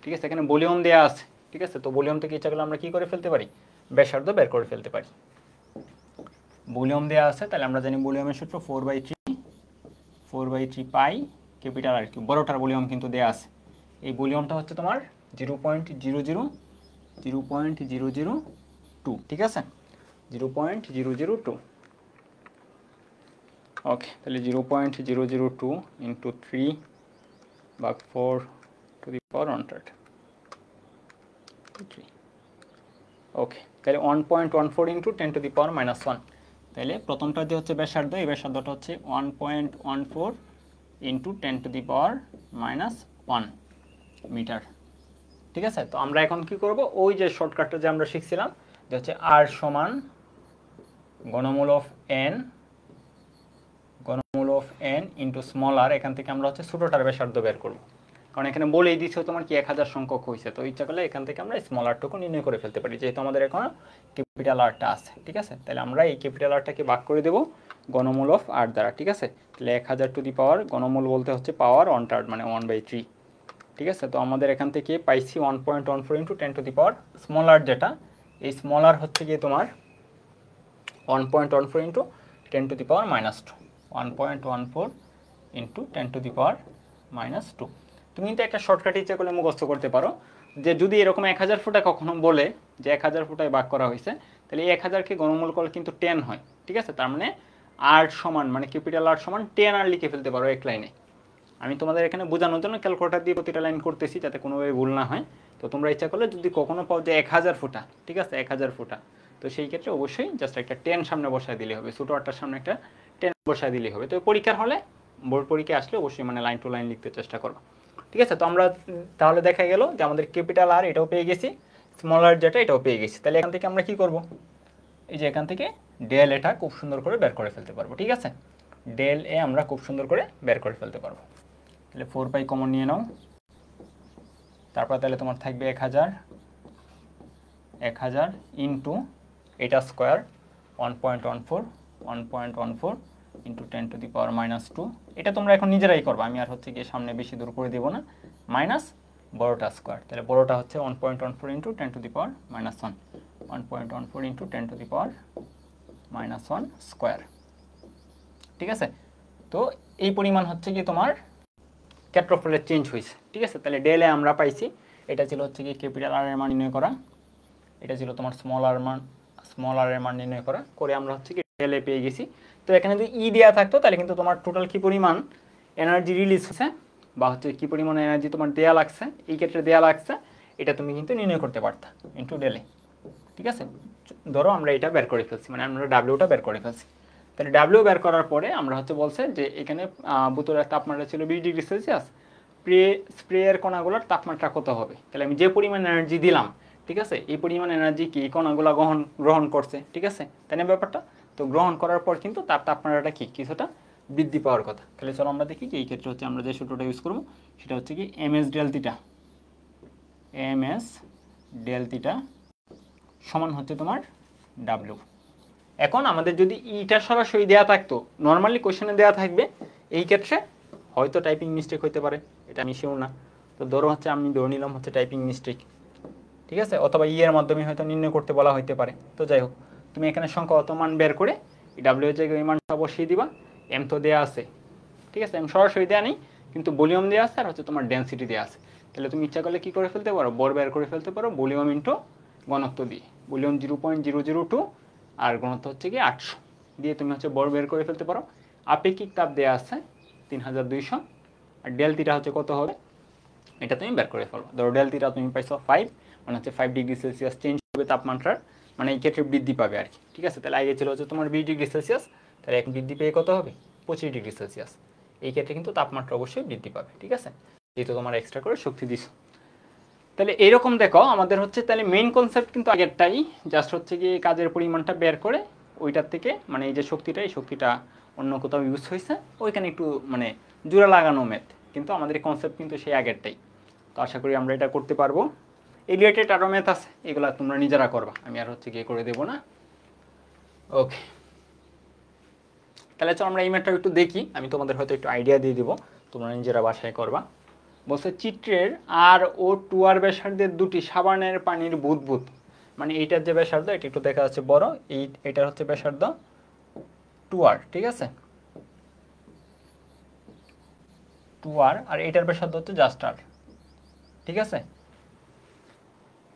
ঠিক আছে। এখানে ভলিউম দেওয়া আছে, ঠিক আছে। তো ভলিউম থেকে ইচ্ছা করলে আমরা কী করে ফেলতে পারি, ব্যাসার্ধ বের করে ফেলতে পারি। ভলিউম দেওয়া আছে, তাহলে আমরা জানি ভলিউমের সূত্র 4/3 পাই ক্যাপিটাল আর কিউব। বড়টার ভলিউম কিন্তু দেওয়া আছে, এই ভলিউমটা হচ্ছে তোমার 0.002, ঠিক আছে, 0.002। ওকে, তাহলে 0.002 ইন্টু 3/4 ওকে, তাহলে 1.14 ইন্টু 10⁻⁻1। তাহলে প্রথমটা যে হচ্ছে ব্যাসার্ধ, এই ব্যাসার্ধটা হচ্ছে 1.14 ইন্টু 10⁻⁻1 মিটার, ঠিক আছে। তো আমরা এখন কি করব, ওই যে শর্টকাটটা যে আমরা শিখছিলাম যে হচ্ছে আর সমান ঘনমূল অফ এন ইন্টু স্মল আর, এখান থেকে আমরা হচ্ছে ছোটোটার ব্যাসার্ধ বের করবো, কারণ এখানে বলেই দিচ্ছে তোমার কি 1000 সংখ্যক হয়েছে। তো ইচ্ছা করলে এখান থেকে আমরা স্মল আরটুকু নির্ণয় করে ফেলতে পারি, যেহেতু আমাদের এখন ক্যাপিটাল আরটা আছে, ঠিক আছে। তাহলে আমরা এই ক্যাপিটাল আরটাকে ভাগ করে দেবো ঘনমূল অফ আর দ্বারা, ঠিক আছে। তাহলে 1000 টু দি পাওয়ার, ঘনমূল বলতে হচ্ছে পাওয়ার 1/3 মানে 1/3, ঠিক আছে। তো আমাদের এখান থেকে পাইছি 1.14 ইন্টু 10⁻⁻, স্মল আর যেটা, এই স্মল আর হচ্ছে গিয়ে তোমার 1.14 into 10 to the power minus 2, 1.14 into 10 to the power minus 2। তুমি কিন্তু একটা শর্টকাট ইচ্ছা করলে মুখস্থ করতে পারো যে যদি এরকম 1000 ফুটা কখনো বলে যে 1000 ফুটায় ভাগ করা হয়েছে, তাহলে এই 1000কে ঘনমূল করলে কিন্তু 10 হয়, ঠিক আছে। তার মানে আর সমান মানে ক্যাপিটাল আর সমান 10 আর লিখে ফেলতে পারো এক লাইনে। আমি তোমাদের এখানে বোঝানোর জন্য ক্যালকুলেটর দিয়ে প্রতিটা লাইন করতেছি যাতে কোনোভাবে ভুল না হয়। তো তোমরা ইচ্ছা করলে যদি কখনো পাও যে 1000 ফুটা, ঠিক আছে, 1000 ফুটা, তো সেই ক্ষেত্রে অবশ্যই জাস্ট একটা 10 সামনে বসায় দিলে হবে, ছোটো আটটার সামনে একটা 10 বসায় দিলে হবে। তো পরীক্ষার হলে বোর্ড পরীক্ষা আসলে অবশ্যই মানে লাইন টু লাইন লিখতে চেষ্টা করবো, ঠিক আছে। তো আমরা তাহলে দেখা গেল যে আমাদের ক্যাপিটাল আর এটাও পেয়ে গেছি, স্মল আর যেটা এটাও পেয়ে গেছি। তাহলে এখান থেকে আমরা কি করব, এই যে এখান থেকে ডেল এটা খুব সুন্দর করে বের করে ফেলতে পারবো, ঠিক আছে। ডেল এ আমরা খুব সুন্দর করে বের করে ফেলতে পারবো। তাহলে 4 পাই কমন নিয়ে নাও, তারপর তাহলে তোমার থাকবে 1000 ইন্টু এটা square 1.14 into 10 to the power minus 2। এটা তোমরা এখন নিজেরাই করবা, আমি আর হচ্ছে গিয়ে সামনে বেশি দূর করে দেবো না। মাইনাস বড়টা স্কোয়ার, তাহলে বড়টা হচ্ছে 1.14 into 10 to the power minus 1, 1.14 into 10 to the power minus 1 square, ঠিক আছে। তো এই পরিমাণ হচ্ছে কি তোমার ক্ষেত্রফলের চেঞ্জ হয়েছে, ঠিক আছে। তাহলে ডেলে আমরা পাইছি, এটা ছিল হচ্ছে কি ক্যাপিটাল আর এর মান নির্ণয় করা, এটা ছিল তোমার স্মল আর এর মান নির্ণয় করা, করে আমরা হচ্ছে কি ডেলে পেয়ে গেছি। তো এখানে যদি ই দেওয়া থাকতো তাহলে কিন্তু তোমার টোটাল কি পরিমাণ এনার্জি রিলিজ হচ্ছে বা হচ্ছে কি পরিমাণ এনার্জি তোমার দেয়া লাগছে, এই ক্ষেত্রে দেয়া লাগছে, এটা তুমি কিন্তু নির্ণয় করতে পারতা ইন্টু ডেলে, ঠিক আছে। ধরো আমরা এটা বের করে ফেলছি, মানে আমরা ডাব্লিউটা বের করে ফেলছি। তাহলে ডাব্লিউ বের করার পরে আমরা হচ্ছে বলছে যে এখানে বোতলের তাপমাত্রা ছিল 20 ডিগ্রি সেলসিয়াস, স্প্রেয়ের কণাগুলোর তাপমাত্রা কত হবে। তাহলে আমি যে পরিমাণ এনার্জি দিলাম, ঠিক আছে, এই পরিমাণ এনার্জি কি এই কণাগুলো গ্রহণ করছে, ঠিক আছে, তাই না ব্যাপারটা। তো গ্রহণ করার পর কিন্তু তার তাপমাত্রাটা কি কিছুটা বৃদ্ধি পাওয়ার কথা। তাহলে চলো আমরা দেখি যে এই ক্ষেত্রে হচ্ছে আমরা যে সূত্রটা ইউজ করবো সেটা হচ্ছে কি এমএস ডেল থিটা সমান হচ্ছে তোমার ডাব্লিউ। এখন আমাদের যদি ইটা সরাসরি দেওয়া থাকতো, নর্মালি কোশ্চেনে দেওয়া থাকবে, এই ক্ষেত্রে হয়তো টাইপিং মিস্টেক হতে পারে, এটা আমি শিওর না। তো ধরো হচ্ছে আমি ধরে নিলাম হচ্ছে টাইপিং মিস্টেক, ঠিক আছে, অথবা এর মাধ্যমে হয়তো নির্ণয় করতে বলা হতে পারে। তো যাই হোক, তুমি এখানে সংখ্যা অত মান বের করে এই ডাব্লিউ এর জায়গায় ওই মানটা বসিয়ে দিবা। এম তো দেওয়া আছে, ঠিক আছে, এম সরাসরি দেওয়া নেই, কিন্তু ভলিউম দেওয়া আছে আর হচ্ছে তোমার ডেন্সিটি দেওয়া আছে। তাহলে তুমি ইচ্ছা করলে কী করে ফেলতে পারো, বর বের করে ফেলতে পারো ভলিউম ইন্টু ঘনত্ব দিয়ে। ভলিউম 0.002 আর ঘনত্ব হচ্ছে কি 800 দিয়ে তুমি হচ্ছে বর বের করে ফেলতে পারো। আপেক্ষিক তাপ দেওয়া আছে 3200, আর ডেল থিটা হচ্ছে কত হবে এটা তুমি বের করে ফেলো। ধরো ডেল থিটা তুমি পাইছো 5, মানে হচ্ছে 5 ডিগ্রি সেলসিয়াস চেঞ্জ হবে তাপমাত্রার, মানে এই ক্ষেত্রে বৃদ্ধি পাবে আর কি, ঠিক আছে। তাহলে আগে ছিল হচ্ছে তোমার 20 ডিগ্রি সেলসিয়াস, তাহলে এখন বৃদ্ধি পেয়ে কত হবে 25 ডিগ্রি সেলসিয়াস। এই ক্ষেত্রে কিন্তু তাপমাত্রা অবশ্যই বৃদ্ধি পাবে, ঠিক আছে, যেহেতু তোমার এক্সট্রা করে শক্তি দিছো। তাহলে এরকম দেখো আমাদের হচ্ছে তাহলে মেইন কনসেপ্ট কিন্তু আগেরটাই, জাস্ট হচ্ছে কি কাজের পরিমাণটা বের করে ওইটার থেকে মানে এই যে শক্তিটা, এই শক্তিটা অন্য কোথাও ইউজ হয়েছে ওইখানে একটু মানে জোড়া লাগানো ম্যাথ, কিন্তু আমাদের কনসেপ্ট কিন্তু সেই আগেরটাই। তো আশা করি আমরা এটা করতে পারবো। এই রিলেটেড আরও ম্যাথ আছে, এগুলো তোমরা নিজেরা করবা, আমি আর হচ্ছে গিয়ে করে দেবো না। ওকে, তাহলে চলো আমরা এই ম্যাথটা একটু দেখি, আমি তোমাদের হয়তো একটু আইডিয়া দিয়ে দেবো, তোমরা নিজেরা বাসায় করবা। বলছে চিত্রের আর ও 2R ব্যাসার্ধের দুটি সাবানের পানির বুদবুদ, মানে এইটার যে ব্যাসার্ধ এটা একটু দেখা যাচ্ছে বড়, এইটার হচ্ছে ব্যাসার্ধ 2R, ঠিক আছে, 2R, আর এইটার ব্যাসার্ধ হচ্ছে জাস্ট R, ঠিক আছে,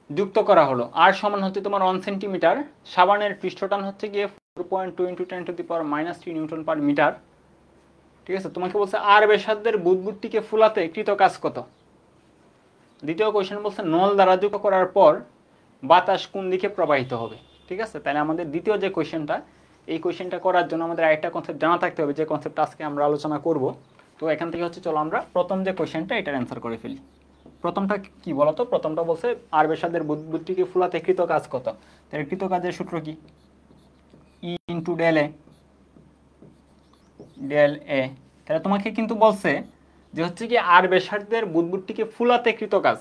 যুক্ত করা হলো। আর সমান হচ্ছে তোমার 1 সেন্টিমিটার, সাবানের পৃষ্ঠটান হচ্ছে গিয়ে 4.2 × 10⁻³ নিউটন পার মিটার, ঠিক আছে। তোমাকে বলছে আর ব্যাসার্ধের বুদবুদটিকে ফুলাতে কৃত কাজ কত। দ্বিতীয় কোয়েশ্চেন বলছে নল দ্বারা যুক্ত করার পর বাতাস কোন দিকে প্রবাহিত হবে, ঠিক আছে। তাহলে আমাদের দ্বিতীয় যে কোয়েশ্চেনটা, এই কোয়েশ্চেনটা করার জন্য আমাদের আরেকটা কনসেপ্ট জানা থাকতে হবে, যে কনসেপ্টটা আজকে আমরা আলোচনা করব। তো এখান থেকে হচ্ছে চলো আমরা প্রথম যে কোয়েশ্চেনটা এটার অ্যান্সার করে ফেলি। প্রথমটা কি বলতো, প্রথমটা বলছে আর ব্যাসার্ধের বুদবুদটিকে ফুলাতে কৃত কাজ কত। তাহলে কৃত কাজের সূত্র কি, ই ইন্টু ডেল এ। তাহলে তোমাকে কিন্তু বলছে যে হচ্ছে কি আর ব্যাসার্ধের বুদবুদটিকে ফুলাতে কৃত কাজ,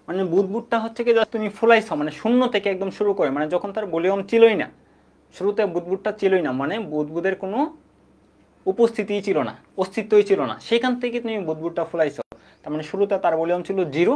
মানে বুদবুদটা হচ্ছে কি তুমি ফুলাইছো, মানে শূন্য থেকে একদম শুরু করে, মানে যখন তার ভলিউম ছিলই না, শুরুতে বুদবুদটা ছিলই না, মানে বুদবুদের কোনো উপস্থিতিই ছিল না, অস্তিত্বই ছিল না, সেখান থেকে তুমি বুদবুদটা ফুলাইছো। তার মানে শুরুতে তার ভলিউম ছিল 0,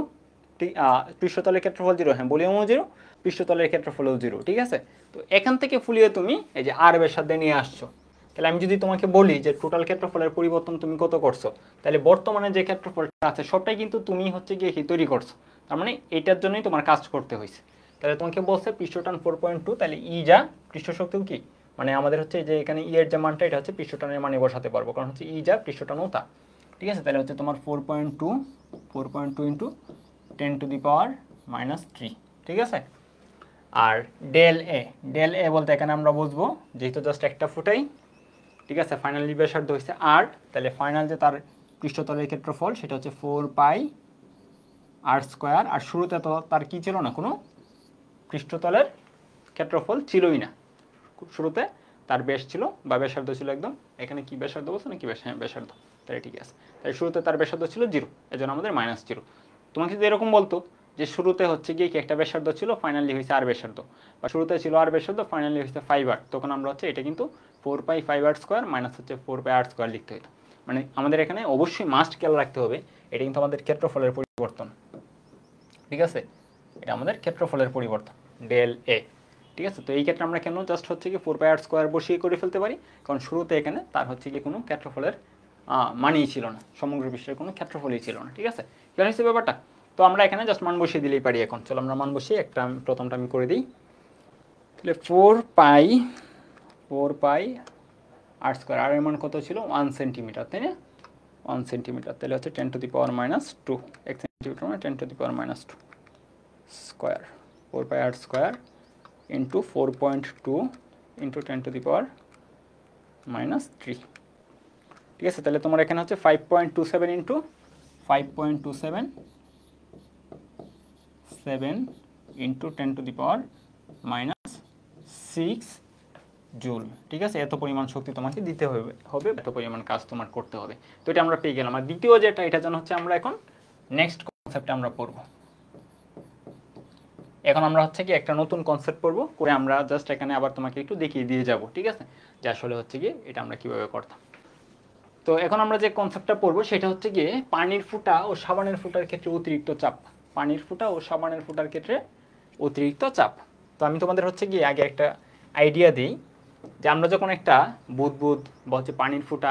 পৃষ্ঠতলের ক্ষেত্রফল 0, হ্যাঁ ভলিউমও 0, পৃষ্ঠতলের ক্ষেত্রফলও 0, ঠিক আছে। তো এখান থেকে ফুলিয়ে তুমি এই যে আর ব্যাসার্ধে নিয়ে আসছো। তাহলে আমি যদি তোমাকে বলি যে টোটাল ক্ষেত্রফলের পরিবর্তন তুমি কত করছো, তাহলে বর্তমানে যে ক্ষেত্রফলটা আছে সবটাই কিন্তু তুমি হচ্ছে গিয়ে কি তৈরি করছো। তার মানে এটার জন্যই তোমার কাজ করতে হয়েছে। তাহলে তোমাকে বলছে পৃষ্ঠটান 4.2, তাহলে ই যা পৃষ্ঠশক্তিও কি মানে আমাদের হচ্ছে যে এখানে ই এর যে মানটা এটা হচ্ছে পৃষ্ঠটানের মানে বসাতে পারবো, কারণ হচ্ছে ই যা পৃষ্ঠটানও তা, ঠিক আছে। তাহলে হচ্ছে তোমার 4.2 ইন্টু 10⁻³ ঠিক আছে। আর ডেল এ বলতে এখানে আমরা বুঝবো যেহেতু জাস্ট একটা ফুটাই, ঠিক আছে। ফাইনালি ব্যাসার্ধ হচ্ছে আর, তাহলে ফাইনাল যে তার পৃষ্ঠতলের ক্ষেত্রফল সেটা হচ্ছে 4πr²। আর শুরুতে তো তার কি ছিল না, কোনো পৃষ্ঠতলের ক্ষেত্রফল ছিলই না, শুরুতে তার ব্যাস ছিল বা ব্যাসার্ধ ছিল একদম, এখানে কি ব্যাসার্ধ বলছে না কি ব্যাসার্ধ, তাই ঠিক আছে। তাই শুরুতে তার ব্যাসার্ধ ছিল 0, এজন্য আমাদের -0। তোমাকে যদি এরকম বলতো যে শুরুতে হচ্ছে গিয়ে কি একটা ব্যাসার্ধ ছিল, ফাইনালি হয়েছে আর ব্যাসার্ধ, বা শুরুতে ছিল আর ব্যাসার্ধ, ফাইনালি হয়েছে 5r, তখন আমরা হচ্ছে এটা কিন্তু 4π5r² মাইনাস হচ্ছে 4πr² লিখতে হতো। মানে আমাদের এখানে অবশ্যই মাস্ট খেয়াল রাখতে হবে এটা কিন্তু আমাদের ক্ষেত্রফলের পরিবর্তন, ঠিক আছে। এটা আমাদের ক্ষেত্রফলের পরিবর্তন ডেল এ, ঠিক আছে। তো এই ক্ষেত্রে আমরা কেন জাস্ট হচ্ছে কি 4πr² বসিয়ে করে ফেলতে পারি, কারণ শুরুতে এখানে তার হচ্ছে কি কোনো ক্ষেত্রফলের মানই ছিল না, সমগ্র বিশ্বের কোনো ক্ষেত্রফলই ছিল না, ঠিক আছে। ক্লিয়ার হয়েছে ব্যাপারটা? তো আমরা এখানে জাস্ট মান বসিয়ে দিলেই পারি এখন। চলো আমরা মান বসিয়ে একটা প্রথমটা আমি করে দিই। তাহলে 4πr², আর এর মান কত ছিল 1 সেন্টিমিটার, তাই না? 1 সেন্টিমিটার, তাহলে হচ্ছে 10⁻², 1 সেন্টিমিটার মানে 10⁻² স্কোয়ার, 4πr² ইন্টু 4.2 ইন্টু 10⁻³ ঠিক আছে। তাহলে তোমার এখানে হচ্ছে 5.27 ইন্টু 5.27 ইন্টু 10⁻⁶ জুল, ঠিক আছে। এত পরিমাণ শক্তি তোমাকে দিতে হবে, এত পরিমাণ কাজ তোমার করতে হবে। তো এটা আমরা পেয়ে গেলাম। আর দ্বিতীয় যেটা, এটা যেন হচ্ছে আমরা এখন নেক্সট কনসেপ্টে আমরা পড়বো। এখন আমরা হচ্ছে কি একটা নতুন কনসেপ্ট পড়বো, করে আমরা জাস্ট এখানে আবার তোমাকে একটু দেখিয়ে দিয়ে যাব, ঠিক আছে, যে আসলে হচ্ছে কি এটা আমরা কিভাবে করতাম। তো এখন আমরা যে কনসেপ্টটা পড়বো সেটা হচ্ছে গিয়ে পানির ফুটা ও সাবানের ফুটার ক্ষেত্রে অতিরিক্ত চাপ। পানির ফুটা ও সাবানের ফুটার ক্ষেত্রে অতিরিক্ত চাপ। তো আমি তোমাদের হচ্ছে গিয়ে আগে একটা আইডিয়া দিই যে আমরা যখন একটা বুদবুদ বা হচ্ছে পানির ফুটা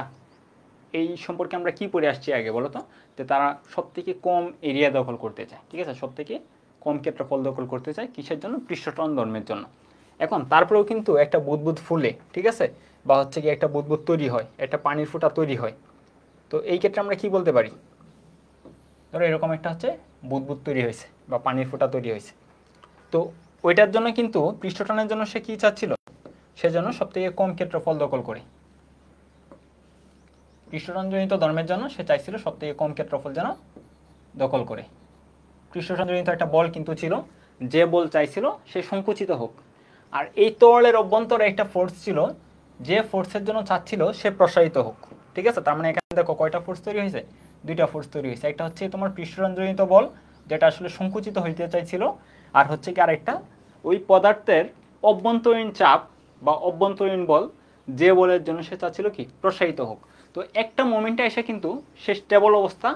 এই সম্পর্কে আমরা কি পড়ে আসছি আগে বলো তো, যে তারা সবথেকে কম এরিয়া দখল করতে চায়, ঠিক আছে, সবথেকে কম ক্ষেত্রফল দখল করতে চায়, কিসের জন্য? পৃষ্ঠটান ধর্মের জন্য। এখন তারপরেও কিন্তু একটা বুদবুদ ফুলে, ঠিক আছে, বা হচ্ছে কি একটা বুদবুদ তৈরি হয়, একটা পানির ফুটা তৈরি হয়। তো এই ক্ষেত্রে আমরা কি বলতে পারি, ধরো এরকম একটা হচ্ছে বুদবুদ তৈরি হয়েছে বা পানির ফুটা তৈরি হয়েছে। তো ওইটার জন্য কিন্তু পৃষ্ঠটানের জন্য সে কি চাচ্ছিল, সেজন্য সবথেকে কম ক্ষেত্রফল দখল করে। পৃষ্ঠটানজনিত ধর্মের জন্য সে চাইছিল সবথেকে কম ক্ষেত্রফল যেন দখল করে। পৃষ্ঠটানজনিত একটা বল কিন্তু ছিল, যে বল চাইছিল সে সংকুচিত হোক। আর এই তরলের অভ্যন্তরে একটা ফোর্স ছিল, যে ফোর্সের জন্য চাচ্ছিল সে প্রসারিত হোক, ঠিক আছে। তার মানে এখানে দেখো কয়টা ফোর্স তৈরি হয়েছে, দুইটা ফোর্স তৈরি হয়েছে। একটা হচ্ছে তোমার পৃষ্ঠটানজনিত বল, যেটা আসলে সংকুচিত হইতে চাইছিল, আর হচ্ছে কি আরেকটা ওই পদার্থের অভ্যন্তরীণ চাপ বা অভ্যন্তরীণ বল, যে বলের জন্য সে চাচ্ছিল কি প্রসারিত হোক। তো একটা মোমেন্টে এসে কিন্তু সে স্টেবল অবস্থা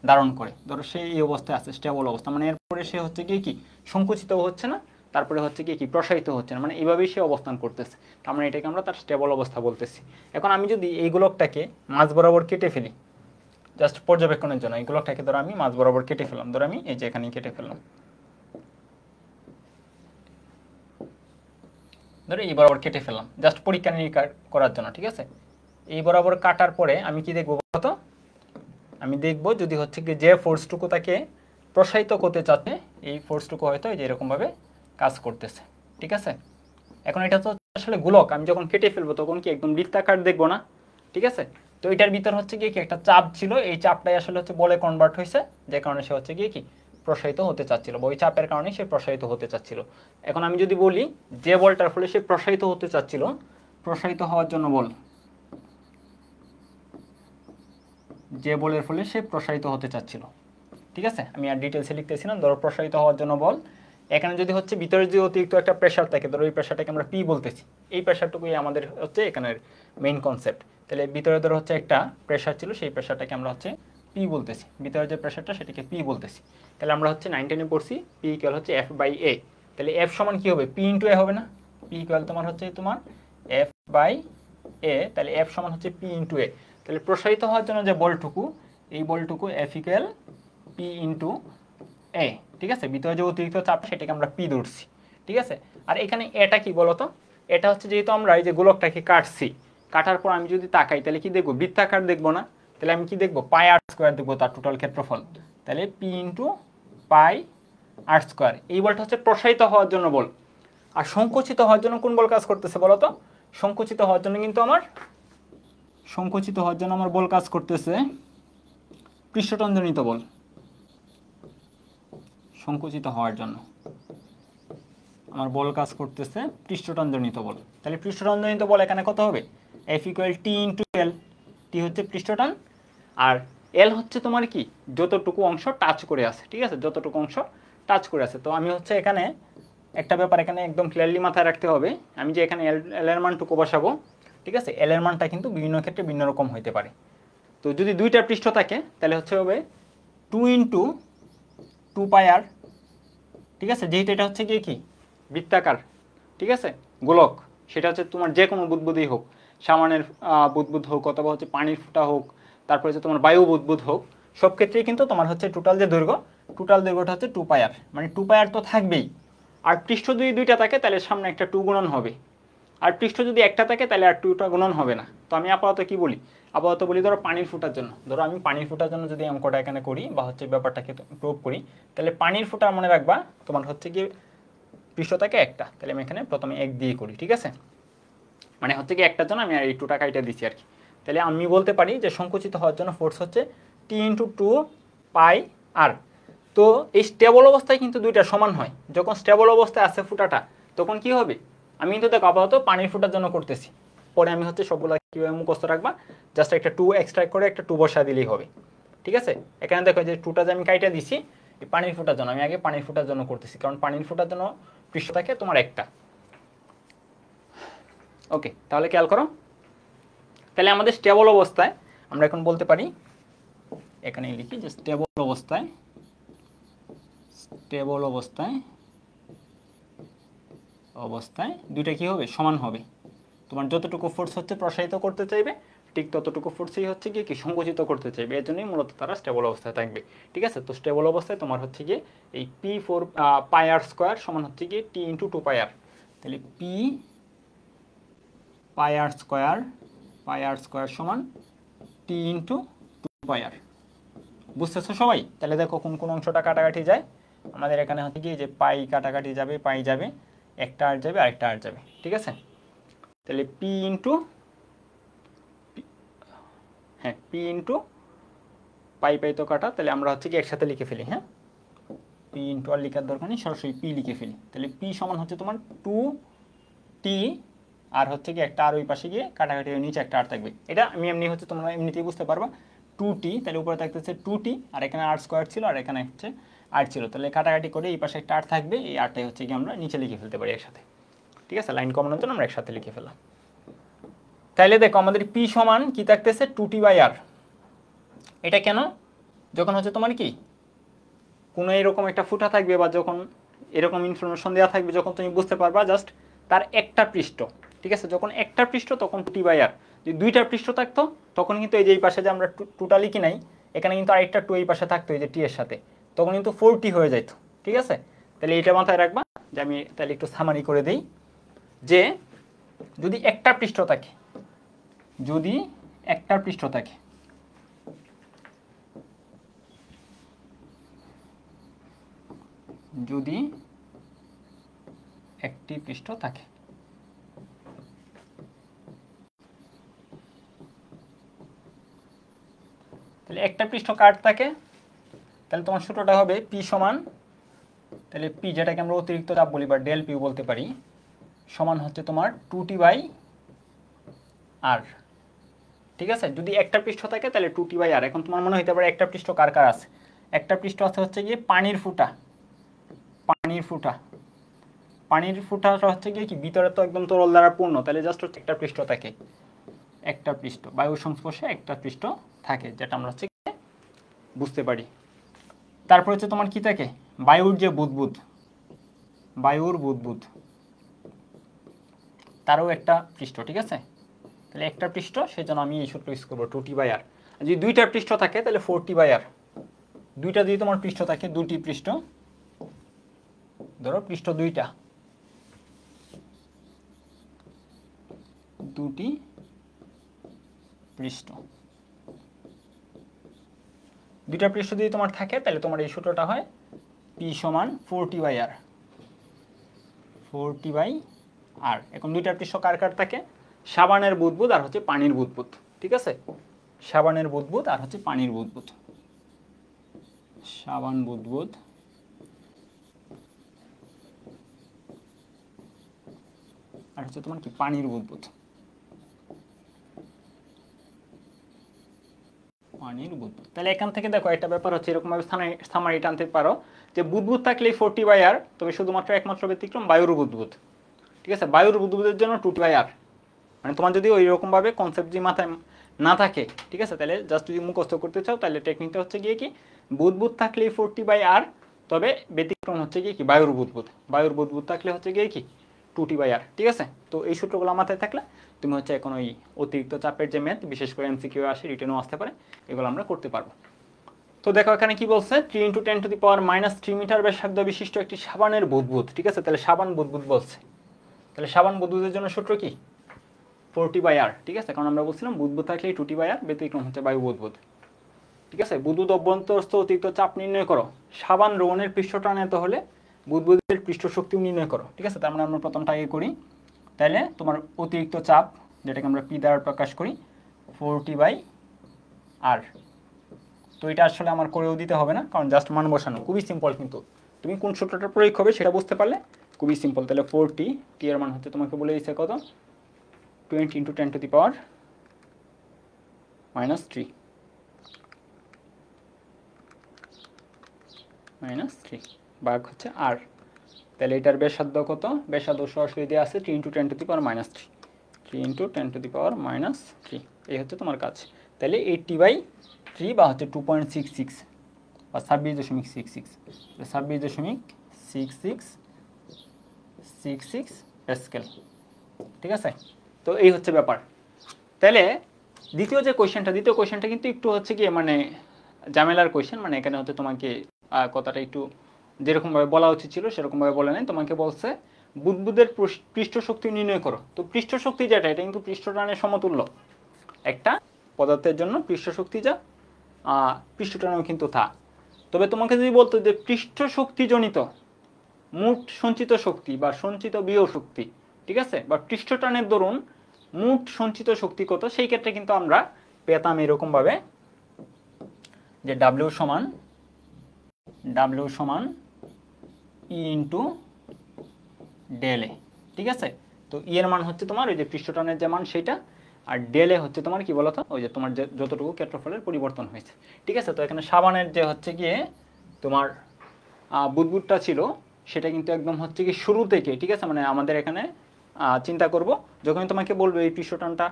ধারণ করে। ধরো সে এই অবস্থায় আছে, স্টেবল অবস্থা, মানে এরপরে সে হচ্ছে কি সংকুচিত হচ্ছে না, তারপরে হচ্ছে কি প্রসারিত হচ্ছে না, মানে এইভাবেই সে অবস্থান করতেছে। তার মানে এটাকে আমরা তার স্টেবল অবস্থা বলতেছি। এখন আমি যদি এই গোলকটাকে মাঝ বরাবর কেটে ফেলি জাস্ট পর্যবেক্ষণের জন্য, এই গোলকটাকে ধরো আমি মাঝ বরাবর কেটে ফেললাম, ধরো আমি এই যে এখানেই কেটে ফেললাম, ধরো এই বরাবর কেটে ফেললাম জাস্ট পরীক্ষা নিরীক্ষা করার জন্য, ঠিক আছে। এই বরাবর কাটার পরে আমি কি দেখবো বলতো, আমি দেখব যদি হচ্ছে কি যে ফোর্সটুকু তাকে প্রসারিত করতে চাচ্ছে, এই ফোর্সটুকু হয়তো এই যে এরকমভাবে কাজ করতেছে, ঠিক আছে। এখন এটা তো আসলে গোলক, আমি যখন কেটে ফেলবো তখন কি একদম বৃত্তাকার দেখবো না, ঠিক আছে। তো এটার ভিতর হচ্ছে কি একটা চাপ ছিল, এই চাপটাই আসলে হচ্ছে বলে কনভার্ট হয়েছে, যে কারণে সে হচ্ছে কি প্রসারিত হতে চাচ্ছিল, বা ওই চাপের কারণে সে প্রসারিত হতে চাচ্ছিল। এখন আমি যদি বলি যে বলটার ফলে সে প্রসারিত হতে চাচ্ছিল, প্রসারিত হওয়ার জন্য বল, যে বলের ফলে সে প্রসারিত হতে চাচ্ছিল, ঠিক আছে। আমি আর ডিটেলসে লিখতেছিলাম, ধরো প্রসারিত হওয়ার জন্য বল, এখানে যদি হচ্ছে ভিতরে যে অতিরিক্ত একটা প্রেশার থাকে, ধরো এই প্রেশারটাকে আমরা পি বলতেছি, এই প্রেশারটুকুই আমাদের হচ্ছে এখানের মেইন কনসেপ্ট। তাহলে ভিতরে ধরো হচ্ছে একটা প্রেশার ছিল, সেই প্রেশারটাকে আমরা হচ্ছে পি বলতেছি, ভিতরে যে প্রেশারটা সেটাকে পি বলতেছি। তাহলে আমরা হচ্ছে 9 টেনে পড়ছি পি ইকুয়াল হচ্ছে এফ বাই এ। তাহলে এফ সমান কি হবে, পি ইন্টু এ হবে না? পি ইকুয়াল তোমার হচ্ছে তোমার এফ বাই এ, তাহলে এফ সমান হচ্ছে পি ইন্টু এ। তাহলে প্রসারিত হওয়ার জন্য যে বলটুকু, এই বলটুকু এফ ইকুয়াল পি ইন্টু এ। ঠিক আছে, ভিতরে যে অতিরিক্ত চাপ সেটাকে আমরা পি ধরছি। ঠিক আছে, আর এখানে এটা কি বলতো, এটা হচ্ছে যেহেতু আমরা এই যে গোলকটাকে কাটছি, কাটার পর আমি যদি তাকাই তাহলে কি দেখবো, বৃত্তাকার দেখবো না? তাহলে আমি কি দেখবো, পাই আর স্কোয়ার দেখবো তার টোটাল ক্ষেত্রফল। তাহলে পি ইন্টু পাই আর স্কোয়ার। এই বলটা হচ্ছে প্রসারিত হওয়ার জন্য বল। আর সংকুচিত হওয়ার জন্য কোন বল কাজ করতেছে বলো তো? সংকুচিত হওয়ার জন্য কিন্তু আমার বল কাজ করতেছে পৃষ্ঠতন্ত্রজনিত বল। সংকুচিত হওয়ার জন্য আমার বল কাজ করতেছে পৃষ্ঠতন্ত্রজনিত বল। তাহলে পৃষ্ঠতন্ত্রজনিত বল এখানে কত হবে, এফ ইকুয়াল টি ইন্টু এল। টি হচ্ছে পৃষ্ঠটান, আর এল হচ্ছে তোমার কি, যতটুকু অংশ টাচ করে আছে। ঠিক আছে, যতটুকু অংশ টাচ করে আছে। তো আমি হচ্ছে এখানে একটা ব্যাপার এখানে একদম ক্লিয়ারলি মাথায় রাখতে হবে, আমি যে এখানে এল এর মানটুকু বসাবো, ঠিক আছে, এল এর মানটা কিন্তু বিভিন্ন ক্ষেত্রে ভিন্ন রকম হইতে পারে। তো যদি দুইটা পৃষ্ঠ থাকে তাহলে হচ্ছে হবে 2 ইন্টু 2 পাই আর। ঠিক আছে, যেহেতু এটা হচ্ছে গিয়ে কি বৃত্তাকার, ঠিক আছে, গোলক, সেটা হচ্ছে তোমার যে কোনো বুদবুদই হোক, সামানের বুদবুদ হোক অথবা হচ্ছে পানির ফুটা হোক, তারপরে হচ্ছে তোমার বায়ু বুদবুদ হোক, সব ক্ষেত্রেই কিন্তু তোমার হচ্ছে টোটাল দৈর্ঘ্যটা হচ্ছে 2 পাই আর। মানে 2 পাই আর তো থাকবেই। আর পৃষ্ঠ যদি দুইটা থাকে তাহলে সামনে একটা 2 গুণন হবে, আর পৃষ্ঠ যদি একটা থাকে তাহলে আর 2টা গুণন হবে না। তো আমি আপাতত কি বলি, আপাতত বলি ধরো পানির ফুটার জন্য, ধরো আমি পানির ফুটার জন্য যদি অঙ্কটা এখানে করি বা হচ্ছে ব্যাপারটাকে প্রুভ করি, তাহলে পানির ফুটা মনে রাখবা তোমার হচ্ছে কি পৃষ্ঠ থাকে একটা, তাহলে আমি এখানে প্রথমে 1 দিয়ে করি। ঠিক আছে, মানে হচ্ছে কি একটার জন্য আমি আর এই 2 টাকা এটা দিচ্ছি আর কি। তাহলে আমি বলতে পারি যে সংকুচিত হওয়ার জন্য ফোর্স হচ্ছে টি ইন্টু 2 পাই আর। তো এই স্টেবল অবস্থায় কিন্তু দুইটা সমান হয়। যখন স্টেবল অবস্থায় আছে ফুটাটা, তখন কি হবে, আমি কিন্তু দেখো আপাতত পানির ফুটার জন্য করতেছি, পরে আমি হচ্ছে সবগুলো কীভাবে মুখস্থ রাখবা, জাস্ট একটা 2 এক্সট্রাক্ট করে একটা 2 বসা দিলেই হবে। ঠিক আছে, এখানে দেখো যে 2টা যে আমি কাইটা দিছি এই পানির ফুটার জন্য, আমি আগে পানির ফুটার জন্য করতেছি, কারণ পানির ফুটার জন্য পৃষ্ঠ থাকে তোমার একটা। ওকে, তাহলে খেয়াল করো, তাহলে আমাদের স্টেবল অবস্থায় আমরা এখন বলতে পারি, এখানে লিখি যে স্টেবল অবস্থায় দুইটা কি হবে, সমান হবে। তোমার যতটুকু ফোর্স হচ্ছে প্রসারিত করতে চাইবে, ঠিক ততটুকু ফোর্সই হচ্ছে গিয়ে কি সংকুচিত করতে চাইবে, এর জন্যই মূলত তারা স্টেবল অবস্থায় থাকবে। ঠিক আছে, তো স্টেবল অবস্থায় তোমার হচ্ছে গিয়ে এই পি 4 পাই আর স্কোয়ার সমান হচ্ছে গিয়ে টি ইন্টু 2 পাই আর। তাহলে পি পাই আর স্কোয়ার সমান টি ইন্টু 2 পাই আর। বুঝতেছো সবাই? তাহলে দেখো কোন কোন অংশটা কাটাকাটি যায়, আমাদের এখানে হচ্ছে কি যে পাই কাটাকাটি যাবে, পাই যাবে, একটা আর যাবে, আরেকটা আর যাবে। ঠিক আছে, তাহলে পি ইন্টু পাই তো কাটা, তাহলে আমরা হচ্ছে কি একসাথে লিখে ফেলি। হ্যাঁ, পি ইন্টু আর লিখার দরকার নেই, সরাসরি পি লিখে ফেলি। তাহলে পি সমান হচ্ছে তোমার 2t, আর হচ্ছে কি একটা আর ওই পাশে গিয়ে কাটাকাটি নিচে একটা আর থাকবে। এটা আমি এমনি হচ্ছে তোমরা এমনিতেই বুঝতে পারবা, 2t, তাহলে উপরে থাকতেছে 2t, আর এখানে আর স্কোয়ার ছিল, আর এখানে হচ্ছে আর ছিল, তাহলে কাটাকাটি করে এই পাশে একটা আর থাকবে, এই আরটাই হচ্ছে কি আমরা নিচে লিখে ফেলতে পারি একসাথে। ঠিক আছে, লাইন কমানোর জন্য আমরা একসাথে লিখে ফেললাম। তাইলে দেখো আমাদের পি সমান কি থাকতেছে 2t বাই আর। এটা কেন, যখন হচ্ছে তোমার কি কোনো এরকম একটা ফুটা থাকবে বা যখন এরকম ইনফরমেশন দেওয়া থাকবে, যখন তুমি বুঝতে পারবা জাস্ট তার একটা পৃষ্ঠ। ঠিক আছে, যখন একটা পৃষ্ঠ তখন 2t বাই আর। যদি দুইটা পৃষ্ঠ থাকতো তখন কিন্তু এই যে এই পাশে যে আমরা টোটালি কি নাই, এখানে কিন্তু আরেকটা 2 এই পাশে থাকতো এই যে টি এর সাথে, তখন কিন্তু 4t হয়ে যেত। ঠিক আছে, তাহলে এইটা মাথায় রাখবা। যে আমি তাহলে একটু সামারি করে দিই, যে যদি একটা পৃষ্ঠ থাকে, যদি একটি পৃষ্ঠ থাকে, তাহলে একটা পৃষ্ঠ কাট থাকে, তাহলে তোমার সূত্রটা হবে পি সমান, তাহলে পি যেটাকে আমরা অতিরিক্ত চাপ বলি বা ডেল পি বলতে পারি, সমান হচ্ছে তোমার 2t বাই আর। ঠিক আছে, যদি একটা পৃষ্ঠ থাকে তাহলে 2t বাই আর। এখন তোমার মনে হইতে পারে একটা পৃষ্ঠ কার কার আছে, একটা পৃষ্ঠ আছে হচ্ছে গিয়ে পানির ফুটাটা হচ্ছে গিয়ে কি ভিতরে তো একদম তরল দ্বারা পূর্ণ, তাহলে জাস্ট হচ্ছে একটা পৃষ্ঠ থাকে, একটা পৃষ্ঠ বায়ুর সংস্পর্শে একটা পৃষ্ঠ থাকে, যেটা আমরা হচ্ছে বুঝতে পারি। তারপর হচ্ছে তোমার কি থাকে, বায়ুর যে বুদবুদ, বায়ুর বুদবুদ তারও একটা পৃষ্ঠ, ঠিক আছে। তাহলে একটা পৃষ্ঠ, সেজন্য আমি এই সূত্র ইউজ করবো 2t/r। যদি দুইটা পৃষ্ঠ থাকে তাহলে 4t/r। দুইটা যদি তোমার পৃষ্ঠ থাকে, দুটি পৃষ্ঠ, ধরো পৃষ্ঠ দুইটা, দুটি পৃষ্ঠ, দুইটা পৃষ্ঠ যদি তোমার থাকে তাহলে তোমার এই সূত্রটা হয় p সমান 4t/r, 4t/r। এখন দুইটা পৃষ্ঠ কার কার থাকে, সাবানের বুদবুদ আর হচ্ছে পানির বুদবুদ, ঠিক আছে। সাবানের বুদবুদ আর হচ্ছে পানির বুদবুদ, সাবান বুদবুদ আর হচ্ছে তোমার কি পানির বুদবুদ, পানির বুদবুদ। তাহলে এখান থেকে দেখো একটা ব্যাপার হচ্ছে, এরকম ভাবে সামারি টানতে পারো যে বুদবুদ থাকলেই 4t/r, তবে শুধুমাত্র একমাত্র ব্যতিক্রম বায়ুর বুদবুদ, ঠিক আছে। বায়ুর বুদবুদের জন্য 2t/r। মানে তোমার যদি ওই রকম ভাবে কনসেপ্ট যে মাথায় না থাকে, ঠিক আছে, তাহলে জাস্ট যদি মুখস্থ করতে চাও তাহলে টেকনিকটা হচ্ছে গিয়ে কি, বুদবুদ থাকলেই 4t/r, তবে ব্যতিক্রম হচ্ছে গিয়ে কি বায়ুর বুদবুদ, বায়ুর বুদবুদ থাকলে হচ্ছে গিয়ে কি 2t/r, ঠিক আছে। তো এই সূত্রগুলো মাথায় থাকলে তুমি হচ্ছে এখন ওই অতিরিক্ত চাপের যে ম্যাথ, বিশেষ করে এমসিকিউ আসে, রিটেনও আসতে পারে, এগুলো আমরা করতে পারবো। তো দেখো এখানে কি বলছে, 3 × 10⁻³ মিটার ব্যাসার্ধ বিশিষ্ট একটি সাবানের বুদবুদ, ঠিক আছে। তাহলে সাবান বুদবুদ বলছে, তাহলে সাবান বুদবুদের জন্য সূত্র কি 4t/r, ঠিক আছে। কারণ আমরা বলছিলাম বুদবুদ থাকলেই 2t/r, ব্যতিক্রম হচ্ছে বায়ু বুদবুদ, ঠিক আছে। বুদবুদ অভ্যন্তরস্থ অতিরিক্ত চাপ নির্ণয় করো, সাবান দ্রবণের পৃষ্ঠ টানাতে হলে বুদবুদের পৃষ্ঠ শক্তি নির্ণয় করো, ঠিক আছে। তার মানে আমরা প্রথমটা আগে করি। তাহলে তোমার অতিরিক্ত চাপ, যেটাকে আমরা পি দ্বারা প্রকাশ করি, 4t/r। তো এটা আসলে আমার করেও দিতে হবে না, কারণ জাস্ট মান বসানো, খুবই সিম্পল। কিন্তু তুমি কোন সূত্রটা প্রয়োগ হবে সেটা বুঝতে পারলে খুবই সিম্পল। তাহলে 4t, টি এর মান হচ্ছে তোমাকে বলে দিচ্ছে কত, 20 × 10⁻³ ভাগ হচ্ছে r। তাহলে এটার ব্যাসার্ধ কত, ব্যাসার্ধ সরাসরি দেওয়া আছে 3 × 10⁻³, 3 × 10⁻³ এই হচ্ছে তোমার কাজ। তাহলে 80/3 বা হচ্ছে 2.66 বা 26.66, 26.6666 প্যাসকেল, ঠিক আছে। তো এই হচ্ছে ব্যাপার। তাহলে দ্বিতীয় কোয়েশ্চেনটা কিন্তু একটু হচ্ছে কি মানে ঝামেলার কোয়েশ্চেন। মানে এখানে হচ্ছে তোমাকে কথাটা একটু যেরকমভাবে বলা উচিত ছিল সেরকমভাবে বলে নাই। তোমাকে বলছে বুদবুদের পৃষ্ঠ শক্তি নির্ণয় করো। তো পৃষ্ঠ শক্তি যেটা, এটা কিন্তু পৃষ্ঠটানের সমতুল্য। একটা পদার্থের জন্য পৃষ্ঠ শক্তি যা, পৃষ্ঠটানেও কিন্তু তা। তবে তোমাকে যদি বলতো যে পৃষ্ঠ শক্তিজনিত মোট সঞ্চিত শক্তি বা সঞ্চিত বিয়োগ শক্তি, ঠিক আছে, বা পৃষ্ঠটানের দরুন মোট সঞ্চিত শক্তি কত, সেই ক্ষেত্রে কিন্তু আমরা পেতাম এরকমভাবে যে W সমান E × del A, ঠিক আছে। তো ই এর মান হচ্ছে তোমার ওই যে পৃষ্ঠটানের যে মান সেটা, আর del A হচ্ছে তোমার কি বলতো, ওই যে তোমার যতটুকু ক্ষেত্রফলের পরিবর্তন হয়েছে, ঠিক আছে। তো এখানে সাবানের যে হচ্ছে গিয়ে তোমার বুদবুদটা ছিল, সেটা কিন্তু একদম হচ্ছে কি শুরু থেকে, ঠিক আছে। মানে আমাদের এখানে চিন্তা করব, যখন তোমাকে বলবে এই পৃষ্ঠটানটা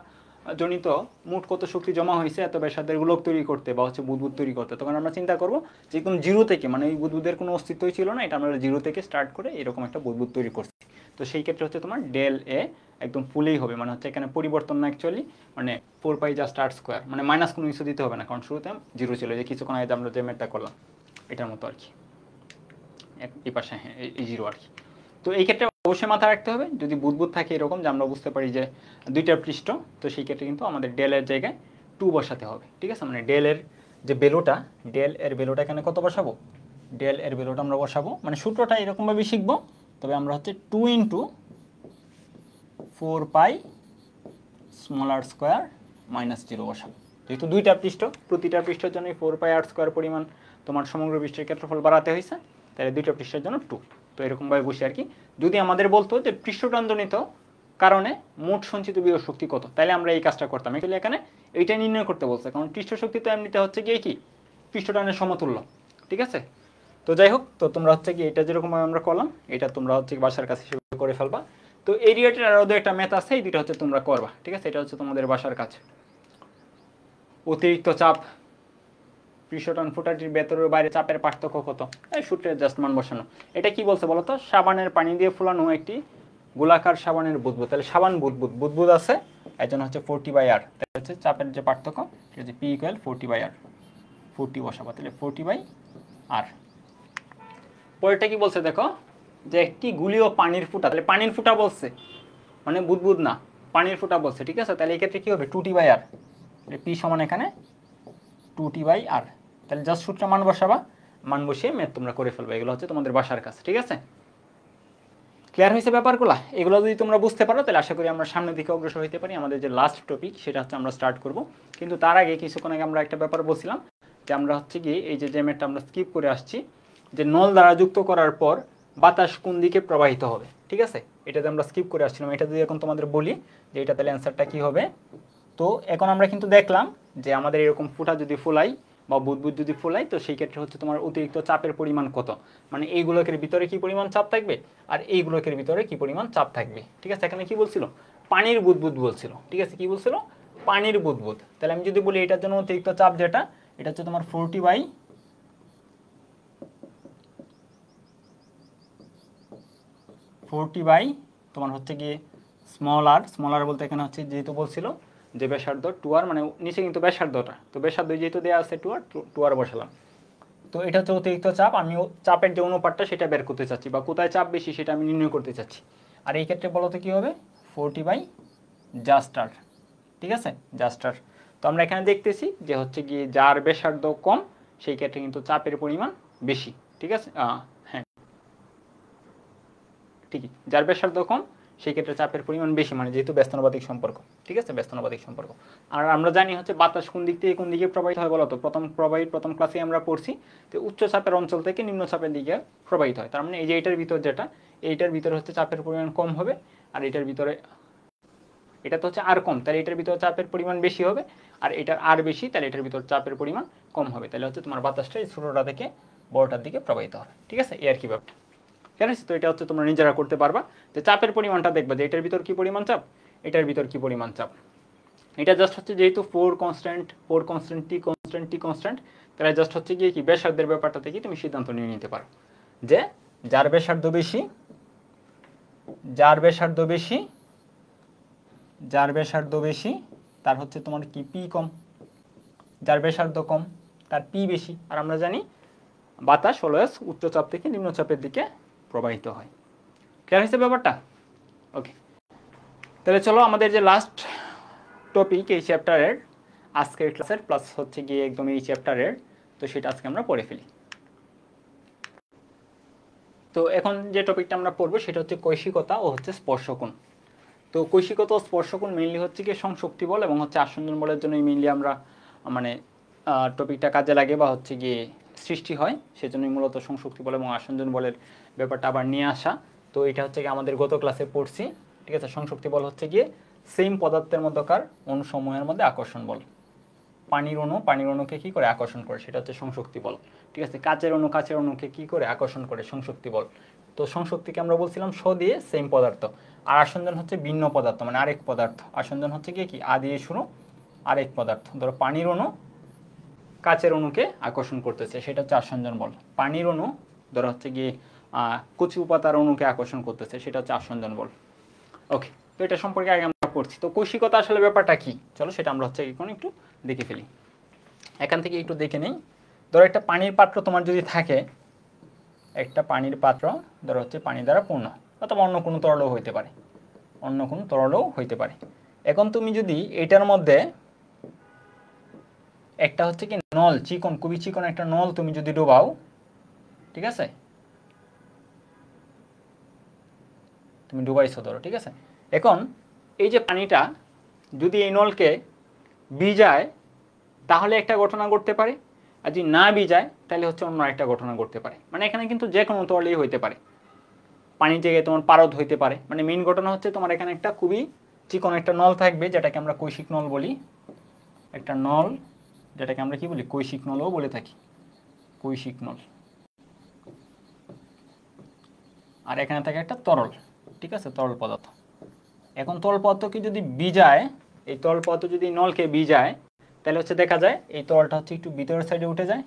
জনিত মোট কত শক্তি জমা হয়েছে এত ব্যাসার্ধের গোলক তৈরি করতে বা হচ্ছে বুদবুদ তৈরি করতে, তখন আমরা চিন্তা করব যে কোন জিরো থেকে, মানে এই বুদবুদের কোনো অস্তিত্বই ছিল না, এটা আমরা জিরো থেকে স্টার্ট করে এরকম একটা বুদবুদ তৈরি করছি। তো সেই ক্ষেত্রে হচ্ছে তোমার del A একদম ফুলেই হবে, মানে হচ্ছে এখানে পরিবর্তন না, অ্যাকচুয়ালি মানে 4π জাস্ট r², মানে মাইনাস কোনো কিছু দিতে হবে না, কারণ শুরুতে জিরো ছিল, যে কিছুক্ষণ আগে আমরা যে ম্যাথটা করলাম এটার মতো আর কি, এই পাশে হ্যাঁ এই জিরো আর কি। তো এই ক্ষেত্রে অবশ্যই মাথায় রাখতে হবে, যদি বুদবুদ থাকে এরকম যে আমরা বুঝতে পারি যে দুইটা পৃষ্ঠ, তো সেই ক্ষেত্রে কিন্তু আমাদের del এর জায়গায় 2 বসাতে হবে, ঠিক আছে। মানে del এর যে ভ্যালুটা, del এর ভ্যালুটা এখানে কত বসাবো, del এর ভ্যালুটা আমরা বসাবো, মানে সূত্রটা এরকমভাবে শিখবো, তবে আমরা হচ্ছে 2 × 4π r² - 0 বসাবো। যেহেতু দুইটা পৃষ্ঠ, প্রতিটা পৃষ্ঠের জন্য 4π r² পরিমাণ তোমার সমগ্র পৃষ্ঠের ক্ষেত্রফল বাড়াতে হয়েছে, তাহলে দুইটা পৃষ্ঠের জন্য 2। তো এরকমভাবে বসে আর কি। যদি আমাদের বলতো যে পৃষ্ঠটানজনিত কারণে মোট সঞ্চিত বিয়োগ শক্তি কত, তাহলে আমরা এই কাজটা করতাম। অ্যাকচুয়ালি এখানে এইটা নির্ণয় করতে বলছে, কারণ পৃষ্ঠ শক্তি তো এমনিতে হচ্ছে গিয়ে কি পৃষ্ঠটানের সমতুল্য, ঠিক আছে। তো যাই হোক, তো তোমরা হচ্ছে কি এটা যেরকমভাবে আমরা করলাম, এটা তোমরা হচ্ছে বাসার কাছে সেভাবে করে ফেলবা। তো এই রিলেটেড আরও একটা ম্যাথ আছে, এই দুটো হচ্ছে তোমরা করবা, ঠিক আছে। এটা হচ্ছে তোমাদের বাসার কাজ। অতিরিক্ত চাপ পৃষ্ঠটান ফুটাটির ভেতরে বাইরে চাপের পার্থক্য কত? এই সূত্রের জাস্ট মান বসানো। এটা কি বলছে বলতো? সাবানের পানি দিয়ে ফুলানো একটি গোলাকার সাবানের বুদবুদ। তাহলে সাবান বুদবুদ আছে, এর জন্য হচ্ছে 40/r। তাহলে হচ্ছে চাপের যে পার্থক্য সেটা হচ্ছে P = 40/r। 40 বসাবো, তাহলে 40/r। পরেরটা কি বলছে দেখো, যে একটি গুলীয় পানির ফুটা। তাহলে পানির ফুটা বলছে, মানে বুদবুদ না, পানির ফুটা বলছে, ঠিক আছে? তাহলে এই ক্ষেত্রে কি হবে? 2T/r। তাহলে P সমান এখানে 2T/r। তাহলে জাস্ট সূত্র মান বসাবা, মান বসিয়ে ম্যাথ তোমরা করে ফেলবে। এগুলো হচ্ছে তোমাদের বাসার কাছে, ঠিক আছে? ক্লিয়ার হয়েছে ব্যাপারগুলো? এগুলো যদি তোমরা বুঝতে পারো তাহলে আশা করি আমরা সামনের দিকে অগ্রসর হতে পারি। আমাদের যে লাস্ট টপিক সেটা হচ্ছে আমরা স্টার্ট করব। কিন্তু তার আগে কিছুক্ষণ আগে আমরা একটা ব্যাপার বলছিলাম যে আমরা হচ্ছে কি এই যে ম্যাথটা আমরা স্কিপ করে আসছি, যে নল দ্বারা যুক্ত করার পর বাতাস কোন দিকে প্রবাহিত হবে, ঠিক আছে? এটাতে আমরা স্কিপ করে আসছিলাম। এটা যদি এখন তোমাদের বলি যে এটা তাহলে অ্যান্সারটা কি হবে, তো এখন আমরা কিন্তু দেখলাম যে আমাদের এরকম ফুটা যদি ফুলাই বা বুদবুদ যদি ফুলাই, তো সেই ক্ষেত্রে হচ্ছে তোমার অতিরিক্ত চাপের পরিমাণ কত, মানে এই গোলকের ভিতরে কি পরিমাণ চাপ থাকবে আর এই গোলকের ভিতরে কি পরিমাণ চাপ থাকবে, ঠিক আছে? এখানে কি বলছিল? পানির বুদবুদ বলছিল, ঠিক আছে? কি বলছিল? পানির বুদবুদ। তাহলে আমি যদি বলি এটার জন্য অতিরিক্ত চাপ যেটা, এটা হচ্ছে তোমার 40/, তোমার হচ্ছে কি স্মল আর বলতে এখানে হচ্ছে যেহেতু বলছিল যে ব্যাসার্ধ 2r, মানে নিচে কিন্তু ব্যাসার্ধটা, তো ব্যাসার্ধ যেহেতু দেওয়া আছে 2r বসালাম। তো এটা হচ্ছে অতিরিক্ত চাপ, আমি চাপের যে অনুপাতটা সেটা বের করতে চাচ্ছি, বা কোথায় চাপ বেশি সেটা আমি নির্ণয় করতে চাচ্ছি। আর এই ক্ষেত্রে বলো তো কী হবে? 40/r, ঠিক আছে? জাস্টার। তো আমরা এখানে দেখতেছি যে হচ্ছে কি যার ব্যাসার্ধ কম সেই ক্ষেত্রে কিন্তু চাপের পরিমাণ বেশি, ঠিক আছে? হ্যাঁ ঠিকই, যার ব্যাসার্ধ কম সেই ক্ষেত্রে চাপের পরিমাণ বেশি, মানে যেহেতু ব্যস্তানুপাতিক সম্পর্ক, ঠিক আছে? ব্যস্তানুপাতিক সম্পর্ক। আর আমরা জানি হচ্ছে বাতাস কোন দিক থেকে কোন দিকে প্রবাহিত হয় বলো তো? প্রথম ক্লাসে আমরা পড়ছি যে উচ্চ চাপের অঞ্চল থেকে নিম্ন চাপের দিকে প্রবাহিত হয়। তার মানে এই যে এইটার ভিতর যেটা, এইটার ভিতরে হচ্ছে চাপের পরিমাণ কম হবে, আর এটার ভিতরে এটা তো হচ্ছে আর কম, তাহলে এটার ভিতরে চাপের পরিমাণ বেশি হবে, আর এটার আর বেশি, তাহলে এটার ভিতর চাপের পরিমাণ কম হবে। তাহলে হচ্ছে তোমার বাতাসটা এই ছোটোটা থেকে বড়টার দিকে প্রবাহিত হবে, ঠিক আছে? এই আর কি ব্যাপারটা, ঠিক আছে? তো এটা হচ্ছে তোমরা নিজেরা করতে পারবা, যে চাপের পরিমাণটা দেখবা যে এটার ভিতর কি পরিমাণ চাপ, এটার ভিতর কি পরিমাণ চাপ। এটা জাস্ট হচ্ছে যেহেতু 4 কনস্ট্যান্ট, টি কনস্ট্যান্ট, তাহলে জাস্ট হচ্ছে গিয়ে কি ব্যাসার্ধের ব্যাপারটা থেকে তুমি সিদ্ধান্ত নিয়ে নিতে পারো যে যার ব্যাসার্ধ বেশি, তার হচ্ছে তোমার কি পি কম, যার ব্যাসার্ধ কম তার পি বেশি। আর আমরা জানি বাতাস অলওয়েজ উচ্চচাপ থেকে নিম্নচাপের দিকে প্রবাহিত হয়। ক্লিয়ার হয়েছে ব্যাপারটা? ওকে, তাহলে চলো আমাদের যে লাস্ট টপিক এই চ্যাপ্টারের, আজকের ক্লাসের প্লাস হচ্ছে গিয়ে একদম এই চ্যাপ্টারের, তো সেটা আজকে আমরা পড়ে ফেলি। তো এখন যে টপিকটা আমরা পড়বো সেটা হচ্ছে কৈশিকতা ও হচ্ছে স্পর্শকোণ। তো কৈশিকতা ও স্পর্শকোণ মেইনলি হচ্ছে কি সংশক্তি বল এবং হচ্ছে আসঞ্জন বলের জন্যই মেইনলি আমরা মানে টপিকটা কাজে লাগে বা হচ্ছে গিয়ে সৃষ্টি হয়, সেজন্যই মূলত সংশক্তি বল এবং আসঞ্জন বলের ব্যাপারটা আবার নিয়ে আসা। তো এটা হচ্ছে কি আমাদের গত ক্লাসে পড়ছি, ঠিক আছে? সংশক্তি বল হচ্ছে গিয়ে সেম পদার্থের মধ্যকার অণুসমূহের মধ্যে আকর্ষণ বল। পানির অণুকে কী করে আকর্ষণ করে, সেটা হচ্ছে সংশক্তি বল, ঠিক আছে? কাচের অণুকে কী করে আকর্ষণ করে, সংশক্তি বল। তো সংশক্তিকে আমরা বলছিলাম স দিয়ে সেম পদার্থ, আর আসঞ্জন হচ্ছে ভিন্ন পদার্থ, মানে আরেক পদার্থ। আসঞ্জন হচ্ছে গিয়ে কি আ দিয়ে শুরু আরেক পদার্থ। ধরো পানির অণু কাচের অণুকে আকর্ষণ করতেছে, সেটা হচ্ছে আসঞ্জন বল। পানির অণু ধরো হচ্ছে গিয়ে কচু পাতার অণুকে আকর্ষণ করতেছে, সেটা হচ্ছে আসঞ্জন বল। ওকে, তো এটা সম্পর্কে আগে আমরা পড়ছি। তো কৈশিকতা আসলে ব্যাপারটা কি, চলো সেটা আমরা হচ্ছে এখন একটু দেখে ফেলি। এখান থেকে একটু দেখে নেই। ধরো একটা পানির পাত্র তোমার যদি থাকে, একটা পানির পাত্র ধরো হচ্ছে পানি দ্বারা পূর্ণ, অথবা অন্য কোনো তরলও হইতে পারে, এখন তুমি যদি এটার মধ্যে একটা হচ্ছে কি নল, খুবই চিকন একটা নল তুমি যদি ডোবাও, ঠিক আছে? তুমি ডুবাইছো ধরো, ঠিক আছে? এখন এই যে পানিটা যদি এই নলকে ভিজায় তাহলে একটা ঘটনা ঘটতে পারে, আর যদি না ভিজায় তাহলে হচ্ছে অন্য একটা ঘটনা ঘটতে পারে। মানে এখানে কিন্তু যে কোনো তরলেই হইতে পারে, পানির জায়গায় তোমার পারদ হইতে পারে। মানে মেইন ঘটনা হচ্ছে তোমার এখানে একটা খুবই চিকন একটা নল থাকবে, যেটাকে আমরা কৈশিক নল বলি। একটা নল যেটাকে আমরা কি বলি, কৈশিক নলও বলে থাকি, কৈশিক নল। আর এখানে থাকে একটা তরল, ঠিক আছে? তরল পদার্থ। এখন তরল পদার্থকে যদি ভিজায়, এই তরল পদার্থ যদি নলকে ভিজায় তাহলে হচ্ছে দেখা যায় এই তরলটা হচ্ছে একটু ভিতরের সাইডে উঠে যায়,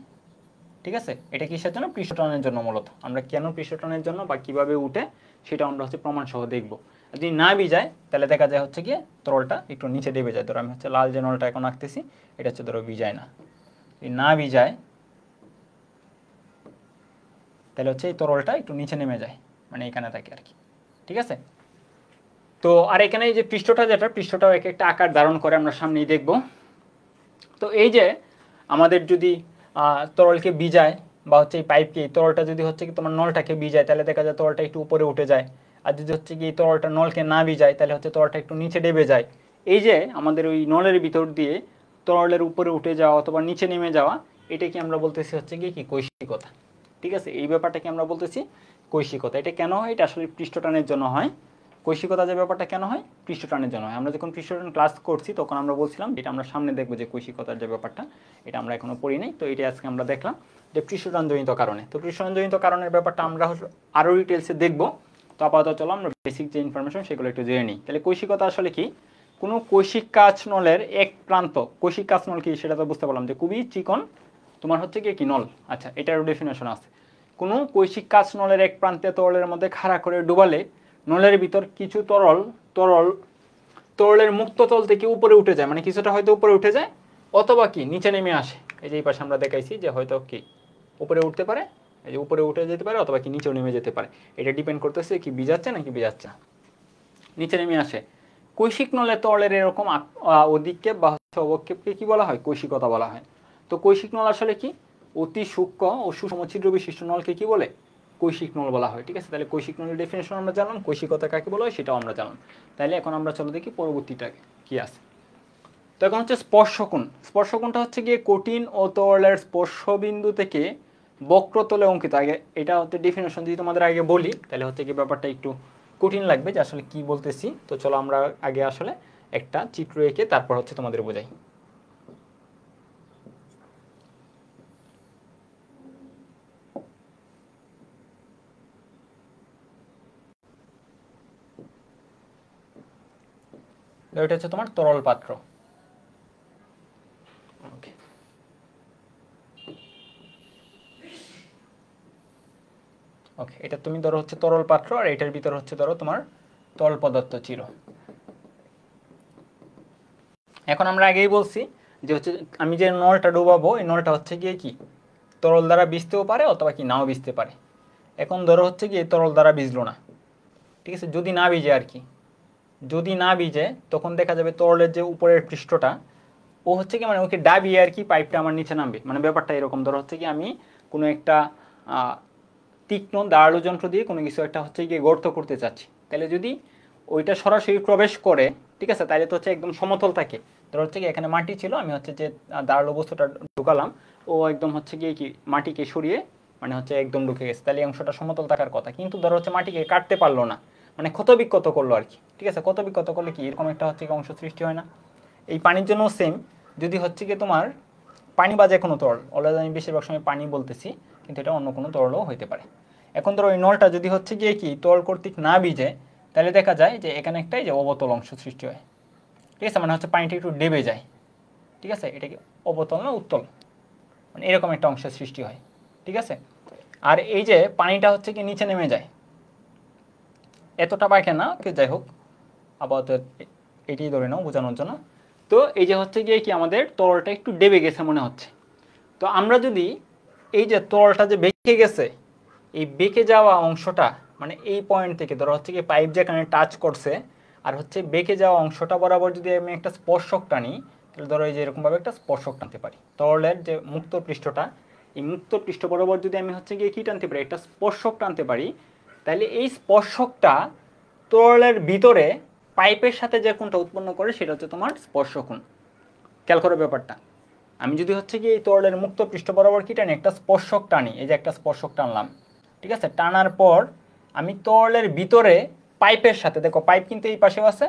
ঠিক আছে। এটা কিসের জন্য? পৃষ্ঠটানের জন্য। মূলত আমরা কেন পৃষ্ঠটানের জন্য বা কিভাবে উঠে সেটা আমরা হচ্ছে প্রমাণ সহ দেখব। যদি না ভিজায় তাহলে দেখা যায় হচ্ছে গিয়ে তরলটা একটু নিচে ডেবে যায়। ধরো আমি হচ্ছে লাল যে নলটা এখন আঁকতেছি এটা হচ্ছে ধরো ভিজায় না, না ভিজায় তাহলে হচ্ছে এই তরলটা একটু নিচে নেমে যায়, মানে এখানে থাকে আর কি, ঠিক আছে। তো আর এখানে এই যে পৃষ্ঠটা যেটা, পৃষ্ঠটাও এক একটা আকার ধারণ করে, আমরা সামনেই দেখব। তো এই যে আমাদের যদি তরলকে ভিজায় বা হচ্ছে এই পাইপকে, এই তরলটা যদি হচ্ছে কি তোমার নলটাকে ভিজায় তাহলে দেখা যায় তরলটা একটু উপরে উঠে যায়। আর যদি হচ্ছে কি এই তরলটা নলকে না ভিজায় তাহলে হচ্ছে তরলটা একটু নিচে ডেবে যায়। এই যে আমাদের ওই নলের ভিতর দিয়ে তরলের উপরে উঠে যাওয়া অথবা নিচে নেমে যাওয়া, এটাকে আমরা বলতেছি হচ্ছে কি কৈশিকতা, ঠিক আছে। এই ব্যাপারটাকে আমরা বলতেছি কৈশিকতা। এটা কেন হয়? এটা আসলে পৃষ্ঠটানের জন্য হয়। কৈশিকতা যে ব্যাপারটা কেন হয়? পৃষ্ঠটানের জন্য হয়। আমরা যখন পৃষ্ঠটান ক্লাস করছি তখন আমরা বলছিলাম, এটা আমরা সামনে দেখবো যে কৈশিকতার যে ব্যাপারটা, এটা আমরা এখনো পড়ি নাই। তো এটা আজকে আমরা দেখলাম যে পৃষ্ঠটানজনিত কারণে। তো পৃষ্ঠটানজনিত কারণের ব্যাপারটা আমরা আরও ডিটেলসে দেখবো। তো আপাতত চলো আমরা বেসিক যে ইনফরমেশন সেগুলো একটু জেনে নিই। তাহলে কৈশিকতা আসলে কি? কোনো কৈশিক কাচ নলের এক প্রান্ত, কৈশিক কাচ নল কি সেটা তো বুঝতে পারলাম যে খুবই চিকন তোমার হচ্ছে কি নল। আচ্ছা, এটারও ডেফিনেশন আছে। কোনো কৈশিক কাচ নলের এক প্রান্তে তরলের মধ্যে খাড়া করে ডুবালে নলের ভিতর কিছু তরলের মুক্ত তল থেকে উপরে উঠে যায়, মানে কিছুটা হয়তো উপরে উঠে যায় অথবা কি নিচে নেমে আসে। এই যে এই পাশে আমরা দেখাইছি যে হয়তো কি উপরে উঠতে পারে, এই যে উপরে উঠে যেতে পারে অথবা কি নিচেও নেমে যেতে পারে। এটা ডিপেন্ড করতেছে কি ভিজাচ্ছে নাকি ভিজাচ্ছে না। নিচে নেমে আসে। কৈশিক নলের তরলের এরকম অধিক্ষেপ বা অবক্ষেপকে কি বলা হয়? কৈশিকতা বলা হয়। তো কৈশিক নল আসলে কি? অতি সূক্ষ্ম ও সুষম ছিদ্র বিশিষ্ট নলকে কি বলে? কৈশিক নল বলা হয়, ঠিক আছে। তাহলে কৈশিক নলের ডেফিনেশন আমরা জানলাম, কৈশিকতা কাকে বলা হয় সেটাও আমরা জানলাম। তাহলে এখন আমরা চলো দেখি পরবর্তীটাকে কি আছে। তো এখন হচ্ছে স্পর্শকোণ। স্পর্শকোণটা হচ্ছে গিয়ে কঠিন ও তরলের স্পর্শবিন্দু থেকে বক্রতলে অঙ্কিত। আগে এটা হচ্ছে ডেফিনেশন যদি তোমাদের আগে বলি তাহলে হচ্ছে কি ব্যাপারটা একটু কঠিন লাগবে যে আসলে কি বলতেছি। তো চলো আমরা আগে আসলে একটা চিত্র এঁকে তারপর হচ্ছে তোমাদের বোঝাই। এটা হচ্ছে তোমার তরল পাত্র। ওকে, ওকে, এটা তুমি ধরো হচ্ছে তরল পাত্র আর এটার ভিতর হচ্ছে ধরো তোমার তরল পদার্থ ছিল। এখন আমরা আগেই বলছি যে হচ্ছে আমি যে নলটা ডুবাবো এই নলটা হচ্ছে গিয়ে কি তরল দ্বারা ভিজতেও পারে অথবা কি নাও ভিজতে পারে। এখন ধরো হচ্ছে কি তরল দ্বারা ভিজলো না, ঠিক আছে, যদি না ভিজে আর কি, যদি না ভিজে তখন দেখা যাবে তরলের যে উপরের পৃষ্ঠটা ও হচ্ছে কি মানে ওকে ডাবিয়ে আর কি পাইপটা আমার নিচে নামবে। মানে ব্যাপারটা এরকম, ধরো হচ্ছে কি আমি কোনো একটা তীক্ষ্ণ দাঁড়ালো যন্ত্র দিয়ে কোনো কিছু একটা হচ্ছে গিয়ে গর্ত করতে চাচ্ছি, তাহলে যদি ওইটা সরাসরি প্রবেশ করে, ঠিক আছে, তাহলে তো হচ্ছে একদম সমতল থাকে। ধরো হচ্ছে কি এখানে মাটি ছিল, আমি হচ্ছে যে দাঁড়ালো বস্তুটা ঢুকালাম, ও একদম হচ্ছে গিয়ে কি মাটিকে সরিয়ে মানে হচ্ছে একদম ঢুকে গেছে, তাহলে এই অংশটা সমতল থাকার কথা। কিন্তু ধরো হচ্ছে মাটিকে কাটতে পারলো না, মানে ক্ষতবিক্ষত করলো আর কি, ঠিক আছে। ক্ষতবিক্ষত করলে কি এরকম একটা হচ্ছে কি অংশ সৃষ্টি হয় না? এই পানির জন্য সেম, যদি হচ্ছে কি তোমার পানি বা যে কোনো তরল, অলরেডি আমি বেশিরভাগ সময় পানি বলতেছি কিন্তু এটা অন্য কোনো তরলও হতে পারে। এখন ধরো ওই নলটা যদি হচ্ছে গিয়ে কি তরল কর্তৃক না ভিজে তাহলে দেখা যায় যে এখানে একটাই যে অবতল অংশ সৃষ্টি হয়, ঠিক আছে, মানে হচ্ছে পানিটা একটু ডেবে যায়, ঠিক আছে, এটা কি অবতল না উত্তল, মানে এরকম একটা অংশের সৃষ্টি হয়, ঠিক আছে। আর এই যে পানিটা হচ্ছে কি নিচে নেমে যায়, এতটা পাকে না, যাই হোক আপাতত এটাই ধরে নাও বোঝানোর জন্য। তো এই যে হচ্ছে গিয়ে কি আমাদের তরলটা একটু ডেবে গেছে মনে হচ্ছে। তো আমরা যদি এই যে তরলটা যে বেঁকে গেছে, এই বেঁকে যাওয়া অংশটা মানে এই পয়েন্ট থেকে ধরো হচ্ছে কি পাইপ যেখানে টাচ করছে আর হচ্ছে বেঁকে যাওয়া অংশটা বরাবর যদি আমি একটা স্পর্শক টানি, তাহলে ধরো এই যে এরকমভাবে একটা স্পর্শক টানতে পারি। তরলের যে মুক্ত পৃষ্ঠটা, এই মুক্ত পৃষ্ঠ বরাবর যদি আমি হচ্ছে গিয়ে কী টানতে পারি, একটা স্পর্শক টানতে পারি, তাহলে এই স্পর্শকটা তরলের ভিতরে পাইপের সাথে যে কোণটা উৎপন্ন করে সেটা হচ্ছে তোমার স্পর্শকোণ। খেয়াল করো ব্যাপারটা, আমি যদি হচ্ছে কি এই তরলের মুক্ত পৃষ্ঠ বরাবর কি টানি, একটা স্পর্শক টানি, এই যে একটা স্পর্শক টানলাম, ঠিক আছে, টানার পর আমি তরলের ভিতরে পাইপের সাথে, দেখো পাইপ কিন্তু এই পাশেও আছে,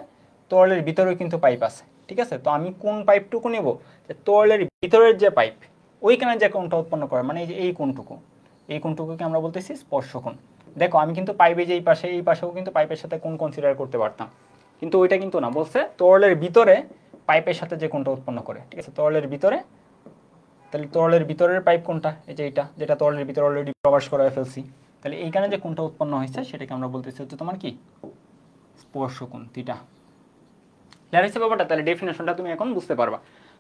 তরলের ভিতরেও কিন্তু পাইপ আছে, ঠিক আছে। তো আমি কোন পাইপটুকু নেব, যে তরলের ভিতরের যে পাইপ ওইখানে যে কোণটা উৎপন্ন করে, মানে এই যে এই কোণটুকু, এই কোণটুকুকে আমরা বলতেছি স্পর্শকোণ। দেখো আমি কিন্তু পাইপে যে এই পাশেও কিন্তু পাইপের সাথে কোণ কনসিডার করতে পারতাম, কিন্তু ওইটা কিন্তু না, বলছে তরলের ভিতরে পাইপের সাথে যে কোণটা উৎপন্ন করে, ঠিক আছে, তরলের ভিতরে। তাহলে তরলের ভিতরের পাইপ কোনটা? এই যে এইটা, যেটা তরলের ভিতরে অলরেডি প্রবেশ করা ফেলছি। তাহলে এইখানে যে কোণটা উৎপন্ন হয়েছে সেটাকে আমরা বলতেছি হচ্ছে তোমার কি স্পর্শকোণ থিটা। ক্লিয়ার হয়েছে ব্যাপারটা? তাহলে ডেফিনেশনটা তুমি এখন বুঝতে পারবা।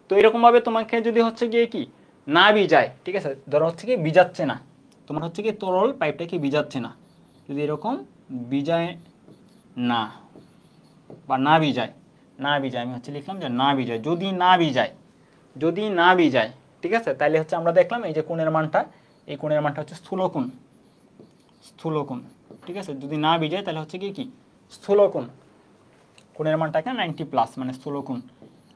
তো এরকমভাবে তোমাকে যদি হচ্ছে গিয়ে কি না ভিজায়, ঠিক আছে, ধরো হচ্ছে কি ভিজাচ্ছে না, তোমার হচ্ছে কি তরল পাইপটা কি ভিজাচ্ছে না, যদি এরকম ভিজায় না বা না ভিজায়, না ভিজায়, আমি হচ্ছে লিখলাম যে না ভিজায়, যদি না ভিজায়, যদি না ভিজায়, ঠিক আছে, তাহলে হচ্ছে আমরা দেখলাম এই যে কোণের মানটা, এই কোণের মানটা হচ্ছে স্থূলকোণ, স্থূলকোণ, ঠিক আছে, যদি না ভিজায় তাহলে হচ্ছে কি স্থূলকোণ, কোণের মানটা এখানে 90+ মানে স্থূলকোণ।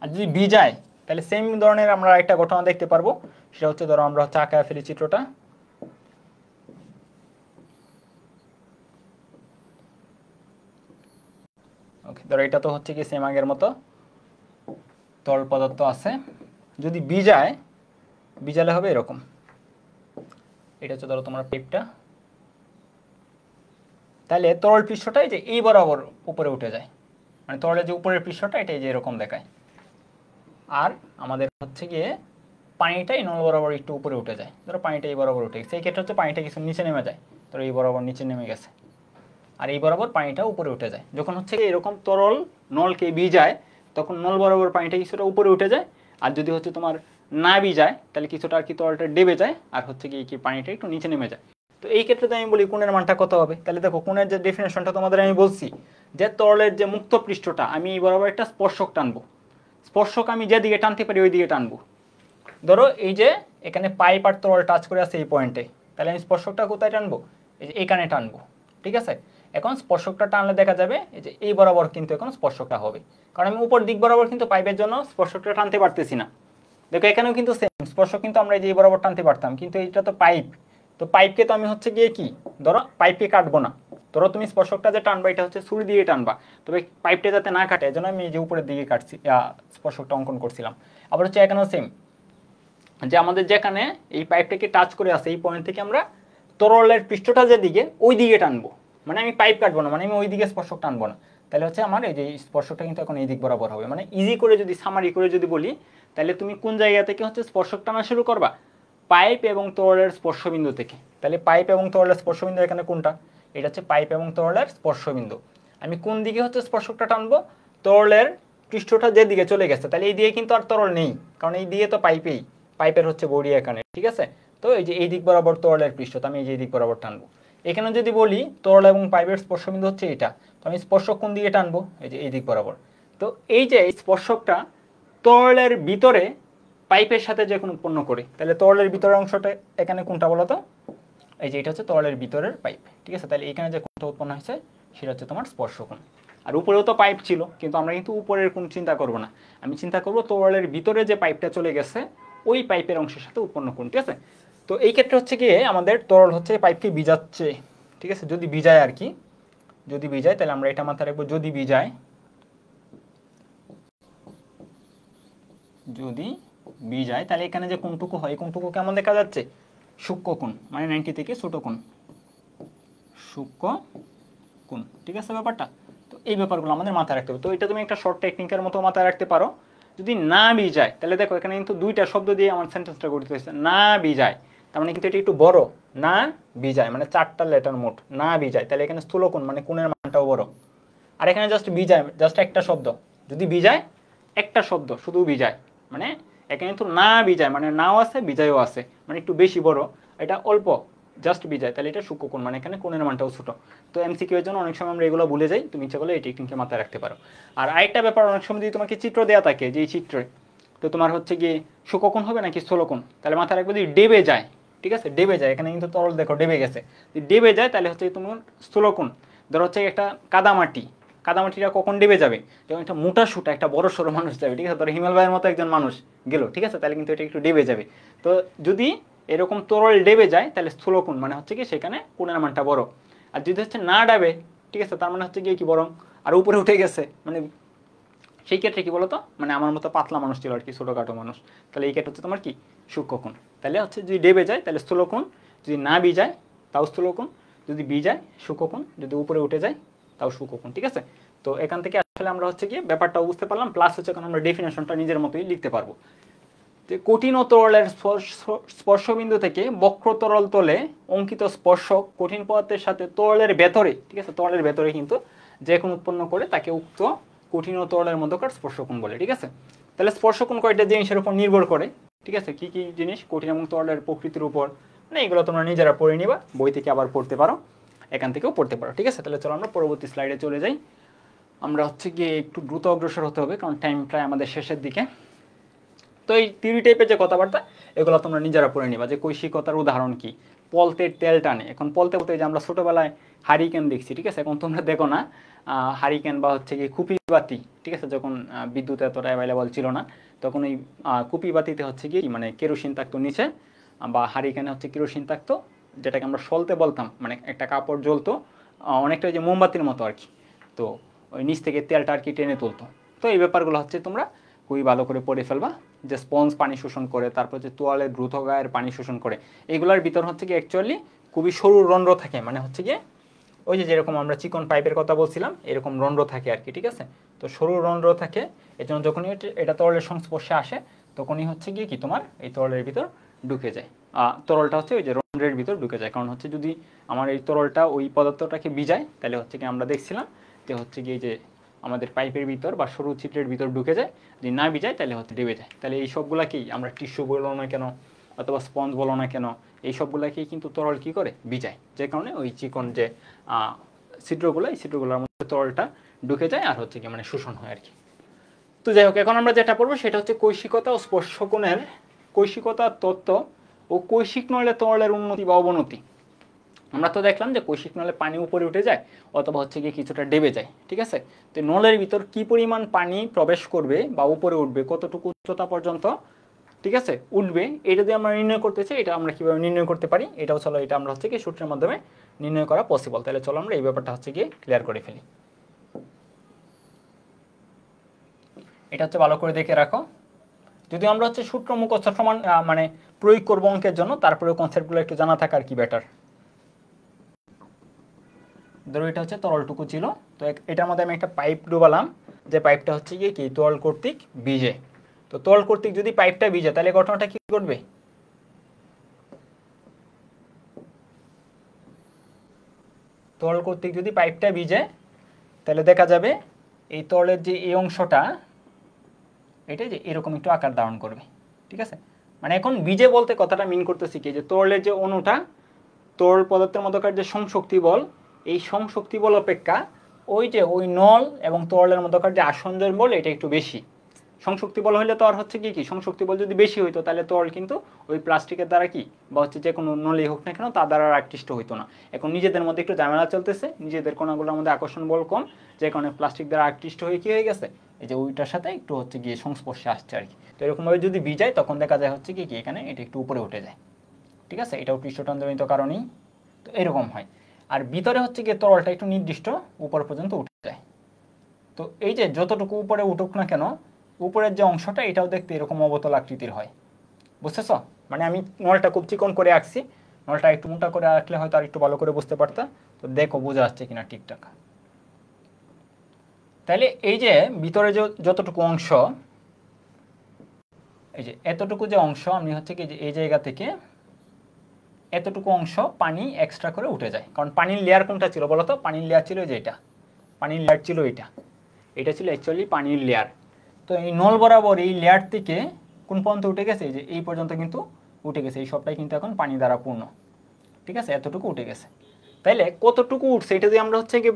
আর যদি ভিজায় তাহলে সেম ধরনের আমরা একটা ঘটনা দেখতে পারবো, সেটা হচ্ছে ধরো আমরা হচ্ছে আঁকায় ফেলি চিত্রটা। ওকে, ধরো এটা তো হচ্ছে কি সেম আগের মতো তরল পদার্থ আছে, যদি ভিজায়, ভিজালে হবে এরকম, এটা হচ্ছে ধরো তোমার পাইপটা, তাহলে তরল পৃষ্ঠটাই যে এই বরাবর উপরে উঠে যায়, মানে তরলের যে উপরের পৃষ্ঠটা এটাই যে এরকম দেখায়, আর আমাদের হচ্ছে গিয়ে পানিটাই নল বরাবর একটু উপরে উঠে যায়, ধরো পানিটা এই বরাবর উঠে গেছে, এই ক্ষেত্রে হচ্ছে পানিটা কিছু নিচে নেমে যায়, ধরো এই বরাবর নিচে নেমে গেছে, আর এই বরাবর পানিটা উপরে উঠে যায়। যখন হচ্ছে এরকম তরল নলকে ভিজায় তখন নল বরাবর পানিটা কিছুটা উপরে উঠে যায়, আর যদি হচ্ছে তোমার না ভিজায় তাহলে কিছুটা আর কি তরলটা ডেবে যায়, আর হচ্ছে কি পানিটা একটু নিচে নেমে যায়। তো এই ক্ষেত্রে আমি বলি কোণের মানটা কত হবে, তাহলে দেখো কোণের যে ডেফিনেশনটা তোমাদের আমি বলছি, যে তরলের যে মুক্ত পৃষ্ঠটা আমি এই বরাবর একটা স্পর্শক টানবো, স্পর্শক আমি যেদিকে টানতে পারি ওই দিকে টানবো। ধরো এই যে এখানে পাইপ আর তরল টাচ করে আছে এই পয়েন্টে, তাহলে আমি স্পর্শকটা কোথায় টানবো? এই যে এইখানে টানবো, ঠিক আছে। এখন স্পর্শকটা টানলে দেখা যাবে এই যে এই বরাবর কিন্তু এখন স্পর্শকটা হবে, কারণ আমি উপর দিক বরাবর কিন্তু পাইপের জন্য স্পর্শকটা টানতে পারতেছি না। দেখো এখানেও কিন্তু সেম স্পর্শক কিন্তু আমরা এই যে এই বরাবর টানতে পারতাম, কিন্তু এইটা তো পাইপ, তো পাইপকে তো আমি হচ্ছে গিয়ে কি ধরো পাইপকে কাটবো না, ধরো তুমি স্পর্শকটা যে টানবা এটা হচ্ছে ছুরি দিয়ে টানবা, তবে পাইপটা যাতে না কাটে এজন্য আমি এই যে উপরের দিকে কাটছি, স্পর্শকটা অঙ্কন করছিলাম। আবার হচ্ছে এখানেও সেম, যে আমাদের যেখানে এই পাইপটাকে টাচ করে আছে এই পয়েন্ট থেকে আমরা তরলের পৃষ্ঠটা যেদিকে ওই দিকে টানবো, মানে আমি পাইপ কাটবো না, মানে আমি ওই দিকে স্পর্শক টানবো না, তাহলে হচ্ছে আমার এই যে স্পর্শকটা কিন্তু এখন এই দিক বরাবর হবে। মানে ইজি করে যদি সামারি করে যদি বলি, তাহলে তুমি কোন জায়গা থেকে হচ্ছে স্পর্শক টানা শুরু করবা? পাইপ এবং তরলের স্পর্শবিন্দু থেকে। তাহলে পাইপ এবং তরলের স্পর্শবিন্দু এখানে কোনটা? এটা হচ্ছে পাইপ এবং তরলের স্পর্শবিন্দু। আমি কোন দিকে হচ্ছে স্পর্শকটা টানবো? তরলের পৃষ্ঠটা যেদিকে চলে গেছে, তাহলে এই দিকে কিন্তু আর তরল নেই, কারণ এই দিকে তো পাইপেই, পাইপের হচ্ছে বডি এখানে, ঠিক আছে। তো এই যে এই দিক বরাবর তরলের পৃষ্ঠ, তো আমি এই যে এই দিক বরাবর টানবো। এখানে যদি বলি তরল এবং পাইপের স্পর্শবিন্দু হচ্ছে এটা, তো আমি স্পর্শক কোন দিকে টানবো? এই যে এই দিক বরাবর। তো এই যে স্পর্শকটা তরলের ভিতরে পাইপের সাথে যখন উৎপন্ন করে, তাহলে তরলের ভিতরের অংশটা এখানে কোনটা বলো তো? এই যে এটা হচ্ছে তরলের ভিতরের পাইপ, ঠিক আছে। তাহলে এখানে যে কোনটা উৎপন্ন হয়েছে সেটা হচ্ছে তোমার স্পর্শকোণ। আর উপরেও তো পাইপ ছিল, কিন্তু আমরা কিন্তু উপরের কোন চিন্তা করব না, আমি চিন্তা করব তরলের ভিতরে যে পাইপটা চলে গেছে ওই পাইপের অংশের সাথে উৎপন্ন কোণ, ঠিক আছে। তো এই ক্ষেত্রে হচ্ছে গিয়ে আমাদের তরল হচ্ছে পাইপকে ভিজাচ্ছে, ঠিক আছে, যদি ভিজায় আর কি, যদি ভিজায় তাহলে আমরা এটা মাথায় রাখবো, যদি ভিজায়, যদি ভিজায় তাহলে এখানে যে কোণটুকু হয় কোণটুকু কেমন দেখা যাচ্ছে? সূক্ষ্ম কোণ, মানে 90 থেকে ছোট কোণ, সূক্ষ্ম কোণ, ঠিক আছে ব্যাপারটা। তো এই ব্যাপারগুলো আমাদের মাথায় রাখতে হবে। তো এটা তুমি একটা শর্ট টেকনিকের মতো মাথায় রাখতে পারো। যদি না ভিজায় তাহলে দেখো এখানে কিন্তু দুইটা শব্দ দিয়ে আমার সেন্টেন্সটা গঠিত হয়েছে, না ভিজায়, তার মানে কিন্তু এটা একটু বড়, না ভিজায় মানে 4টা লেটার মোট, না ভিজায়, তাহলে এখানে স্থূল কোণ মানে কোণের মানটাও বড়। আর এখানে জাস্ট ভিজায়, জাস্ট একটা শব্দ, যদি ভিজায় একটা শব্দ শুধু ভিজায়, মানে এখানে কিন্তু না ভিজায় মানে নাও আছে ভিজায়ও আছে, মানে একটু বেশি বড়, এটা অল্প জাস্ট ভিজায়, তাহলে এটা সূক্ষ্ম কোণ মানে এখানে কোণের মানটাও ছোট। তো এমসিকিউ এর জন্য অনেক সময় আমরা এগুলো ভুলে যাই, তুমি ইচ্ছা করলে এই টেকনিককে মাথায় রাখতে পারো। আর আরেকটা ব্যাপার, অনেক সময় যদি তোমাকে চিত্র দেওয়া থাকে যে এই চিত্রে, তো তোমার হচ্ছে গিয়ে সূক্ষ্ম কোণ হবে নাকি স্থূল কোণ, তাহলে মাথায় রাখবে যদি ডেবে যায়, ঠিক আছে, ডেবে যায়, এখানে কিন্তু তরল দেখো ডেবে গেছে, যদি ডেবে যায় তাহলে হচ্ছে তোমার স্থূল কোণ। ধরো হচ্ছে একটা কাদামাটি, কাদামাটিটা কখন ডেবে যাবে? যখন একটা মোটা সুটা একটা বড় সড়ো মানুষ যাবে, ঠিক আছে, ধরো হিমালয়ের মতো একজন মানুষ গেল, ঠিক আছে, তাহলে কিন্তু এটা একটু ডেবে যাবে। তো যদি এরকম তরল ডেবে যায় তাহলে স্থূল কোণ মানে হচ্ছে কি সেখানে কোণের মানটা বড়। আর যদি হচ্ছে না ডাবে, ঠিক আছে, তার মানে হচ্ছে গিয়ে কি বরং আর উপরে উঠে গেছে, মানে সেই ক্ষেত্রে কি বলতো, মানে আমার মতো পাতলা মানুষ ছিল আর কি, ছোটোখাটো মানুষ, তাহলে এই ক্ষেত্রে হচ্ছে তোমার কি সূক্ষ্ম কোণ। তাহলে হচ্ছে যদি ডেবে যায় তাহলে স্থূল কোণ, যদি না ভিজায় তাও স্থূল কোণ, যদি ভিজায় সূক্ষ্ম কোণ, যদি উপরে উঠে যায় তাও সূক্ষ্ম কোণ, ঠিক আছে। তো এখান থেকে আসলে আমরা হচ্ছে কি ব্যাপারটা বুঝতে পারলাম, প্লাস হচ্ছে এখন আমরা ডেফিনেশনটা নিজের মতোই লিখতে পারবো। যে কঠিন ও তরলের স্পর্শবিন্দু থেকে বক্র তরল তলে অঙ্কিত স্পর্শক কঠিন পদার্থের সাথে তরলের ভেতরে, ঠিক আছে, তরলের ভেতরে কিন্তু যে কোণ উৎপন্ন করে তাকে উক্ত কঠিন ও তরলের মধ্যকার স্পর্শকোণ বলে। ঠিক আছে, তাহলে স্পর্শকোণ কয়টা জিনিসের উপর নির্ভর করে, ঠিক আছে, কি কি জিনিস, কঠিন এবং তরলের প্রকৃতির উপর, মানে এগুলো তোমরা নিজেরা পড়ে নিবা, বই থেকে আবার পড়তে পারো, এখান থেকেও পড়তে পারো। ঠিক আছে, তাহলে চলো আমরা পরবর্তী স্লাইডে চলে যাই। আমরা হচ্ছে গিয়ে একটু দ্রুত অগ্রসর হতে হবে, কারণ টাইম প্রায় আমাদের শেষের দিকে। তো এই থিওরি টাইপের যে কথাবার্তা এগুলো তোমরা নিজেরা পড়ে নিবা, যে কৈশিকতার উদাহরণ কি, পলতের তেল টানে। এখন পলতে বলতে যে আমরা ছোটোবেলায় হারিকেন দেখছি, ঠিক আছে, এখন তোমরা দেখো না হারিকেন বা হচ্ছে কি কুপি বাতি, ঠিক আছে, যখন বিদ্যুৎ এতটা অ্যাভেলেবল ছিল না তখন ওই কুপি বাতিতে হচ্ছে কি মানে কেরোসিন থাকতো নিচে, বা হারিকেনে হচ্ছে কেরোসিন থাকতো, যেটাকে আমরা সলতে বলতাম, মানে একটা কাপড় জ্বলতো অনেকটা যে মোমবাতির মতো আর কি, তো ওই নিচ থেকে তেলটা আর কি টেনে তুলতো। তো এই ব্যাপারগুলো হচ্ছে তোমরা খুবই ভালো করে পড়ে ফেলবা, যে স্পঞ্জ পানি শোষণ করে, তারপর যে তোয়ালে দ্রুত গায়ের পানি শোষণ করে, এগুলোর ভিতর হচ্ছে কি অ্যাকচুয়ালি খুবই সরু রন্ধ্র থাকে, মানে হচ্ছে গিয়ে ওই যে যেরকম আমরা চিকন পাইপের কথা বলছিলাম এরকম রন্ধ্র থাকে আর কি। ঠিক আছে, তো সরু রন্ধ্র থাকে, এই জন্য যখনই এটা তরলের সংস্পর্শে আসে তখনই হচ্ছে গিয়ে কি তোমার এই তরলের ভিতর ঢুকে যায়, তরলটা হচ্ছে ওই যে রন্ধ্রের ভিতর ঢুকে যায়। কারণ হচ্ছে যদি আমার এই তরলটা ওই পদার্থটাকে ভিজায় তাহলে হচ্ছে কি আমরা দেখছিলাম যে হচ্ছে গিয়ে যে আমাদের পাইপের ভিতর বা সরু ছিদ্রের ভিতর ঢুকে যায়, যদি না ভিজায় তাহলে হচ্ছে ডেবে যায়। তাহলে এই সবগুলাকেই আমরা টিস্যু বলো না কেন অথবা স্পঞ্জ বলো না কেন, এই সবগুলাকেই কিন্তু তরল কী করে ভিজায়, যে কারণে ওই চিকন যে ছিদ্রগুলো, এই ছিদ্রগুলোর মধ্যে তরলটা ঢুকে যায় আর হচ্ছে কি মানে শোষণ হয় আর কি। তো যাই হোক, এখন আমরা যেটা পড়বো সেটা হচ্ছে কৈশিকতা ও স্পর্শকোণের কৈশিকতার তত্ত্ব ও কৈশিক নলে তরলের উন্নতি বা অবনতি। আমরা তো দেখলাম যে কৈশিক নলে পানি উপরে উঠে যায় অথবা হচ্ছে গিয়ে কিছুটা ডেবে যায়, ঠিক আছে। তো নলের ভিতর কি পরিমাণ পানি প্রবেশ করবে বা উপরে উঠবে, কতটুকু উচ্চতা পর্যন্ত, ঠিক আছে, উঠবে, এটা যদি আমরা নির্ণয় করতে চাই, এটা আমরা কীভাবে নির্ণয় করতে পারি, এটাও চলো এটা আমরা হচ্ছে কি সূত্রের মাধ্যমে নির্ণয় করা পসিবল। তাহলে চলো আমরা এই ব্যাপারটা হচ্ছে গিয়ে ক্লিয়ার করে ফেলি। এটা হচ্ছে ভালো করে দেখে রাখো, যদি আমরা হচ্ছে সূত্র মুখস্থ সমান মানে প্রয়োগ করবো অঙ্কের জন্য, তারপরে কনসেপ্টগুলো একটু জানা থাকা আর কি বেটার। ধরো এটা হচ্ছে তরলটুকু ছিল, তো এটার মধ্যে আমি একটা পাইপ ডুবালাম, যে পাইপটা হচ্ছে গিয়ে কি তরল কর্তৃক ভিজে। তো তরল কর্তৃক যদি পাইপটা ভিজে তাহলে ঘটনাটা কি করবে, তরল কর্তৃক যদি পাইপটা ভিজে তাহলে দেখা যাবে এই তরলের যে এই অংশটা এটা যে এরকম একটু আকার ধারণ করবে, ঠিক আছে। মানে এখন ভিজে বলতে কথাটা মিন করতেছি কি, যে তরলের যে অণুটা তরল পদার্থের মধ্যকার যে সংশক্তি বল, এই সংশক্তি বল অপেক্ষা ওই যে ওই নল এবং তরলের মধ্যকার যে আসঞ্জন বল এটা একটু বেশি। সংশক্তি বল হলে তো আর হচ্ছে কি সংশক্তি বল যদি বেশি হইতো তাহলে তরল কিন্তু ওই প্লাস্টিকের দ্বারা কি বা হচ্ছে যে কোনো নলেই হোক না কেন তার দ্বারা আকৃষ্ট হইতো না। এখন নিজেদের মধ্যে একটু ঝামেলা চলতেছে, নিজেদের কণাগুলোর মধ্যে আকর্ষণ বল কম, যে কারণে প্লাস্টিক দ্বারা আকৃষ্ট হয়ে কি হয়ে গেছে, এই যে ওইটার সাথে একটু হচ্ছে গিয়ে সংস্পর্শে আসছে আর কি। তো এরকমভাবে যদি ভিজায় তখন দেখা যায় হচ্ছে কি এখানে এটা একটু উপরে উঠে যায়, ঠিক আছে, এটাও পৃষ্ঠটানজনিত কারণেই তো এরকম হয়। আর ভিতরে হচ্ছে গিয়ে তরলটা একটু নির্দিষ্ট উপর পর্যন্ত উঠে যায়। তো এই যে যতটুকু উপরে উঠুক না কেন উপরের যে অংশটা এটাও দেখতে এরকম অবতল আকৃতির হয়, বুঝতেছ। মানে আমি নলটা খুব চিকন করে আঁকছি, নলটা একটু মোটা করে আঁকলে হয়তো আর একটু ভালো করে বুঝতে পারতাম। তো দেখো বোঝা যাচ্ছে কিনা ঠিকঠাক। তাহলে এই যে ভিতরে যতটুকু অংশ, এই যে এতটুকু যে অংশ আমি হচ্ছে কি এই জায়গা থেকে এতটুকু অংশ পানি এক্সট্রা করে উঠে যায়। কারণ পানির লেয়ার কোনটা ছিল বলো তো, পানির লেয়ার ছিল যে এটা, পানির লেয়ার ছিল এটা ছিল অ্যাকচুয়ালি পানির লেয়ার। তো এই নল বরাবর এই লেয়ার থেকে কোন পর্যন্ত উঠে গেছে, যে এই পর্যন্ত কিন্তু উঠে গেছে, এই সবটাই কিন্তু এখন পানি দ্বারা পূর্ণ, ঠিক আছে, এতটুকু উঠে গেছে। তাইলে কতটুকু উঠছে এটা যদি আমরা হচ্ছে গিয়ে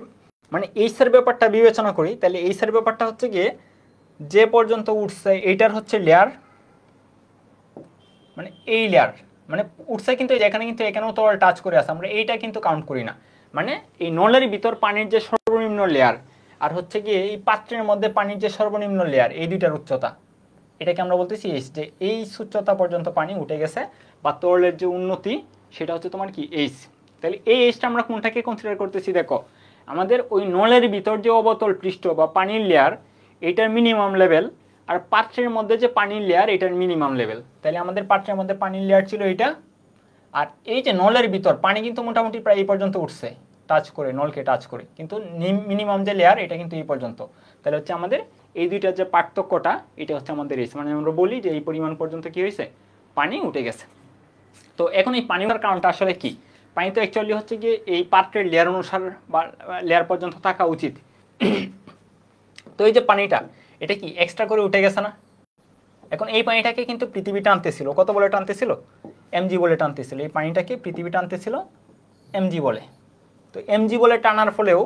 মানে এইসের ব্যাপারটা বিবেচনা করি, তাহলে এইসের ব্যাপারটা হচ্ছে গিয়ে যে পর্যন্ত উঠছে এইটার হচ্ছে লেয়ার, মানে এই লেয়ার মানে উঠছে, কিন্তু এখানে কিন্তু এখানেও তো টাচ করে আছে, আমরা এইটা কিন্তু কাউন্ট করি না। মানে এই নলের ভিতর পানির যে সর্বনিম্ন লেয়ার আর হচ্ছে গিয়ে এই পাত্রের মধ্যে পানির যে সর্বনিম্ন লেয়ার, এই দুইটার উচ্চতা, এটাকে আমরা বলতেছি এইচ, যে এই উচ্চতা পর্যন্ত পানি উঠে গেছে বা তরলের যে উন্নতি সেটা হচ্ছে তোমার কি এইচ। তাহলে এই এইচটা আমরা কোনটাকে কনসিডার করতেছি, দেখো আমাদের ওই নলের ভিতর যে অবতল পৃষ্ঠ বা পানির লেয়ার এটার মিনিমাম লেভেল, আর পাত্রের মধ্যে যে পানির লেয়ার এটার মিনিমাম লেভেল। তাহলে আমাদের পাত্রের মধ্যে পানির লেয়ার ছিল এটা, আর এই যে নলের ভিতর পানি কিন্তু মোটামুটি প্রায় এই পর্যন্ত উঠছে, টাচ করে, নলকে টাচ করে, কিন্তু মিনিমাম যে লেয়ার এটা কিন্তু এই পর্যন্ত। তাহলে হচ্ছে আমাদের এই দুইটার যে পার্থক্যটা এটা হচ্ছে আমাদের এসে, মানে আমরা বলি যে এই পরিমাণ পর্যন্ত কি হয়েছে, পানি উঠে গেছে। তো এখন এই পানি ওঠার কারণটা আসলে কি? পানি তো অ্যাকচুয়ালি হচ্ছে গিয়ে এই পাত্রের লেয়ার অনুসার বা লেয়ার পর্যন্ত থাকা উচিত। তো এই যে পানিটা এটা কি এক্সট্রা করে উঠে গেছে না? এখন এই পানিটাকে কিন্তু পৃথিবী টানতেছিল, কত বলে টানতেছিল? এমজি বলে টানতেছিল। এই পানিটাকে পৃথিবী টানতেছিল এমজি বলে। তো এমজি বলে টানার ফলেও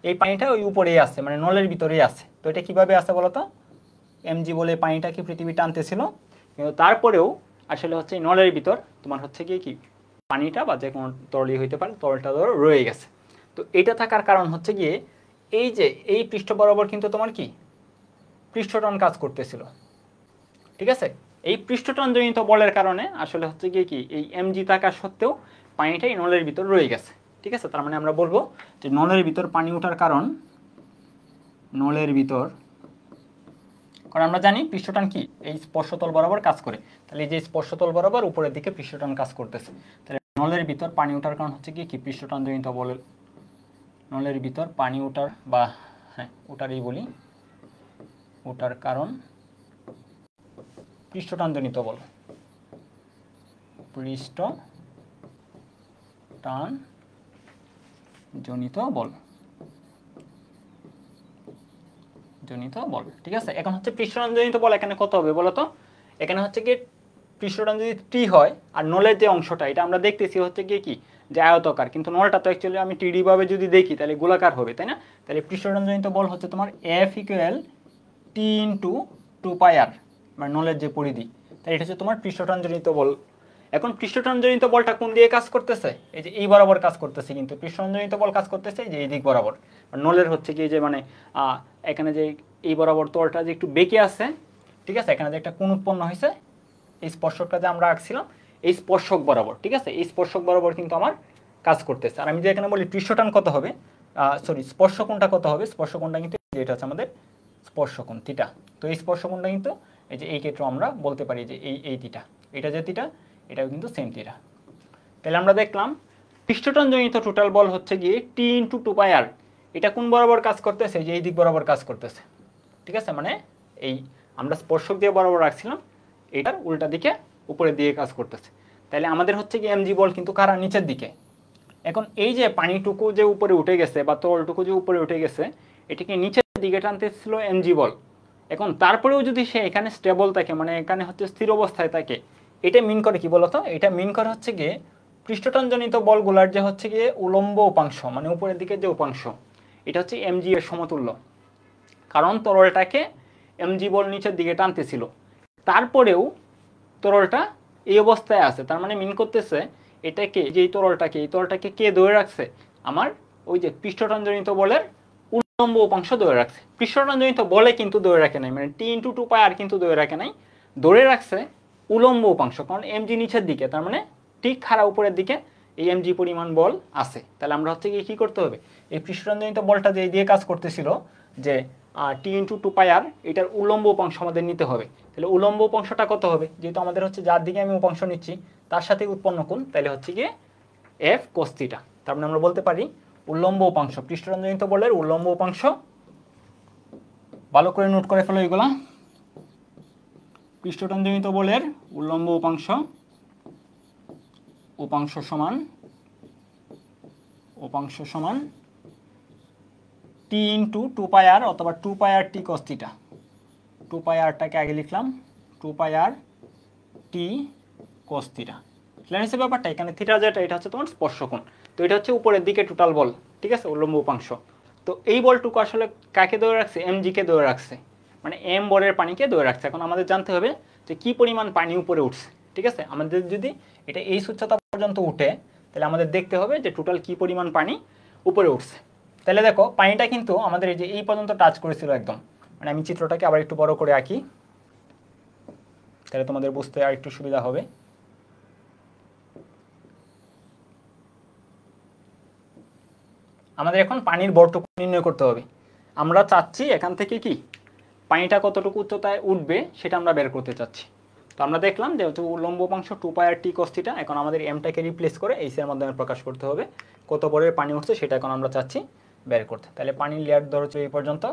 এই পানিটা ওই উপরেই আছে, মানে নলের ভিতরেই আছে। তো এটা কিভাবে আছে বলতো? এমজি বলে পানিটাকে পৃথিবী টানতেছিল, কিন্তু তারপরেও আসলে হচ্ছে নলের ভিতর তোমার হচ্ছে গিয়ে কি পানিটা বা যে কোনো তরলই হইতে পারে, তরলটা ধরো রয়ে গেছে। তো এটা থাকার কারণ হচ্ছে গিয়ে এই যে এই পৃষ্ঠ বরাবর কিন্তু তোমার কি পৃষ্ঠটান কাজ করতেছিল, ঠিক আছে? এই পৃষ্ঠটানজনিত বলের কারণে আসলে হচ্ছে গিয়ে কি এই এমজি থাকা সত্ত্বেও পানিটা এই নলের ভিতর রয়ে গেছে, ঠিক আছে? তার মানে আমরা বলবো যে নলের ভিতর পানি ওঠার কারণ, নলের ভিতর, কারণ আমরা জানি পৃষ্ঠটান কি এই স্পর্শতল বরাবর কাজ করে, তাহলে এই যে স্পর্শতল বরাবর উপরের দিকে পৃষ্ঠটান কাজ করতেছে, তাহলে নলের ভিতর পানি ওঠার কারণ হচ্ছে কি পৃষ্ঠটানজনিত বলের, নলের ভিতর পানি ওঠার বা হ্যাঁ ওটারই বলি, ওটার কারণ পৃষ্ঠটানজনিত বল, পৃষ্ঠটানজনিত বল, জনিত বল, ঠিক আছে? এখন হচ্ছে পৃষ্ঠটানজনিত বল এখানে কত হবে বলো তো? এখানে হচ্ছে কি পৃষ্ঠটান যদি টি হয় আর নলের যে অংশটা এটা আমরা দেখতেছি হচ্ছে গিয়ে কি যে আয়তাকার, কিন্তু নলটা তো অ্যাকচুয়ালি আমি টিডি ভাবে যদি দেখি তাহলে গোলাকার হবে, তাই না? তাহলে পৃষ্ঠটানজনিত বল হচ্ছে তোমার F ইকুয়াল টি ইন্টু 2πr, মানে নলের যে পরিধি, তাই এটা হচ্ছে তোমার পৃষ্ঠটানজনিত বল। এখন পৃষ্ঠটানজনিত বলটা কোন দিয়ে কাজ করতেছে? এই যে এই বরাবর কাজ করতেছে, কিন্তু পৃষ্ঠটানজনিত বল কাজ করতেছে যে এই দিক বরাবর। আর নলের হচ্ছে কি যে মানে এখানে যে এই বরাবর তলটা যে একটু বেঁকে আছে, ঠিক আছে? এখানে যে একটা কোণ উৎপন্ন হয়েছে, এই স্পর্শকটা যে আমরা আঁকছিলাম এই স্পর্শক বরাবর, ঠিক আছে? এই স্পর্শক বরাবর কিন্তু আমার কাজ করতেছে। আর আমি যে এখানে বলি পৃষ্ঠটান কত হবে, সরি স্পর্শকোণটা কত হবে, স্পর্শকোণটা কিন্তু এটা হচ্ছে আমাদের স্পর্শকোণ থিটা। তো এই স্পর্শকোণটা কিন্তু এই যে এই ক্ষেত্রে আমরা বলতে পারি যে এই থিটা, এটা যে থিটা এটাও কিন্তু সেম থিটা। তাহলে আমরা দেখলাম পৃষ্ঠটানজনিত টোটাল বল হচ্ছে গিয়ে টি ইন্টু 2πr, এটা কোন বরাবর কাজ করতেছে, যে এই দিক বরাবর কাজ করতেছে, ঠিক আছে? মানে এই আমরা স্পর্শক দিয়ে বরাবর রাখছিলাম এটার উল্টা দিকে উপরের দিকে কাজ করতেছে। তাহলে আমাদের হচ্ছে কি এমজি বল কিন্তু কারা নিচের দিকে। এখন এই যে পানিটুকু যে উপরে উঠে গেছে বা তরলটুকু যে উপরে উঠে গেছে এটাকে নিচের দিকে টানতেছিল এমজি বল। এখন তারপরেও যদি সে এখানে স্টেবল থাকে, মানে এখানে হচ্ছে স্থির অবস্থায় থাকে, এটা মিন করে কি বলতো? এটা মিন করে হচ্ছে গিয়ে পৃষ্ঠটানজনিত বলগুলার যে হচ্ছে গিয়ে উলম্ব উপাংশ, মানে উপরের দিকে যে উপাংশ, এটা হচ্ছে এমজি এর সমতুল্য। কারণ তরলটাকে এমজি বল নিচের দিকে টানতেছিল, তারপরেও তরলটা এই অবস্থায় আছে, তার মানে মিন করতেছে এটাকে যে এই তরলটাকে কে ধরে রাখছে? আমার ওই যে পৃষ্ঠটানজনিত বলের উলম্ব উপাংশ ধরে রাখছে। পৃষ্ঠটানজনিত বলে কিন্তু ধরে রাখে নাই, মানে টি ইন্টু 2πr কিন্তু ধরে রাখে নাই, ধরে রাখছে উলম্ব উপাংশ, কারণ এমজি নিচের দিকে, তার মানে ঠিক খাড়া উপরের দিকে এই এমজি পরিমাণ বল আছে। তাহলে আমরা হচ্ছে কি করতে হবে, এই পৃষ্ঠটানজনিত বলটা যে দিয়ে কাজ করতেছিল যে টি ইন্টু 2πr, এটার উলম্ব উপাংশ আমাদের নিতে হবে। তাহলে উলম্ব উপাংশটা কত হবে? যেহেতু আমাদের হচ্ছে যার দিকে আমি উপাংশ নিচ্ছি তার সাথে উৎপন্ন কোণ, তাহলে হচ্ছে গিয়ে এফ cos θ। তার মানে আমরা বলতে পারি উল্লম্ব উপাংশ, পৃষ্ঠটানজনিত বলের উল্লম্ব উপাংশ, ভালো করে নোট করে ফেলো এগুলা, পৃষ্ঠটানজনিত বলের উল্লম্ব উপাংশ, উপাংশ সমান টি ইন্টু 2πr অথবা 2πr t cos θ। 2πrটাকে আগে লিখলাম 2πr t cos θ। ক্লিয়ার হয়েছে ব্যাপারটা? এখানে থিটা যেটা এটা হচ্ছে তোমার স্পর্শকোণ, তো এটা হচ্ছে উপরের দিকে টোটাল বল, ঠিক আছে, উল্লম্ব উপাংশ। তো এই বলটুকু আসলে কাকে ধরে রাখছে? এমজি কে ধরে রাখছে, মানে এম বলের পানিকে ধরে রাখছে। এখন আমাদের জানতে হবে যে কি পরিমাণ পানি উপরে উঠছে, ঠিক আছে? আমাদের যদি এটা এই উচ্চতা পর্যন্ত উঠে তাহলে আমাদের দেখতে হবে যে টোটাল কি পরিমাণ পানি উপরে উঠছে। তাহলে দেখো পানিটা কিন্তু আমাদের এই যে এই পর্যন্ত টাচ করেছিল একদম, মানে আমি চিত্রটাকে আবার একটু বড় করে আঁকি তাহলে তোমাদের বুঝতে আর একটু সুবিধা হবে। আমাদের এখন পানির ভরটুকু নির্ণয় করতে হবে। আমরা চাচ্ছি এখান থেকে কি পানিটা কতটুকু উচ্চতায় উঠবে সেটা আমরা বের করতে চাচ্ছি। তো আমরা দেখলাম যেহেতু উল্লম্ব উপাংশ 2 পাই আর টি cos থিটা, এখন আমাদের এমটাকে রিপ্লেস করে এইচ এর মাধ্যমে প্রকাশ করতে হবে। কত বরের পানি উঠছে সেটা এখন আমরা চাচ্ছি বের করতে। তাহলে পানির লেয়ার ধরো এই পর্যন্ত।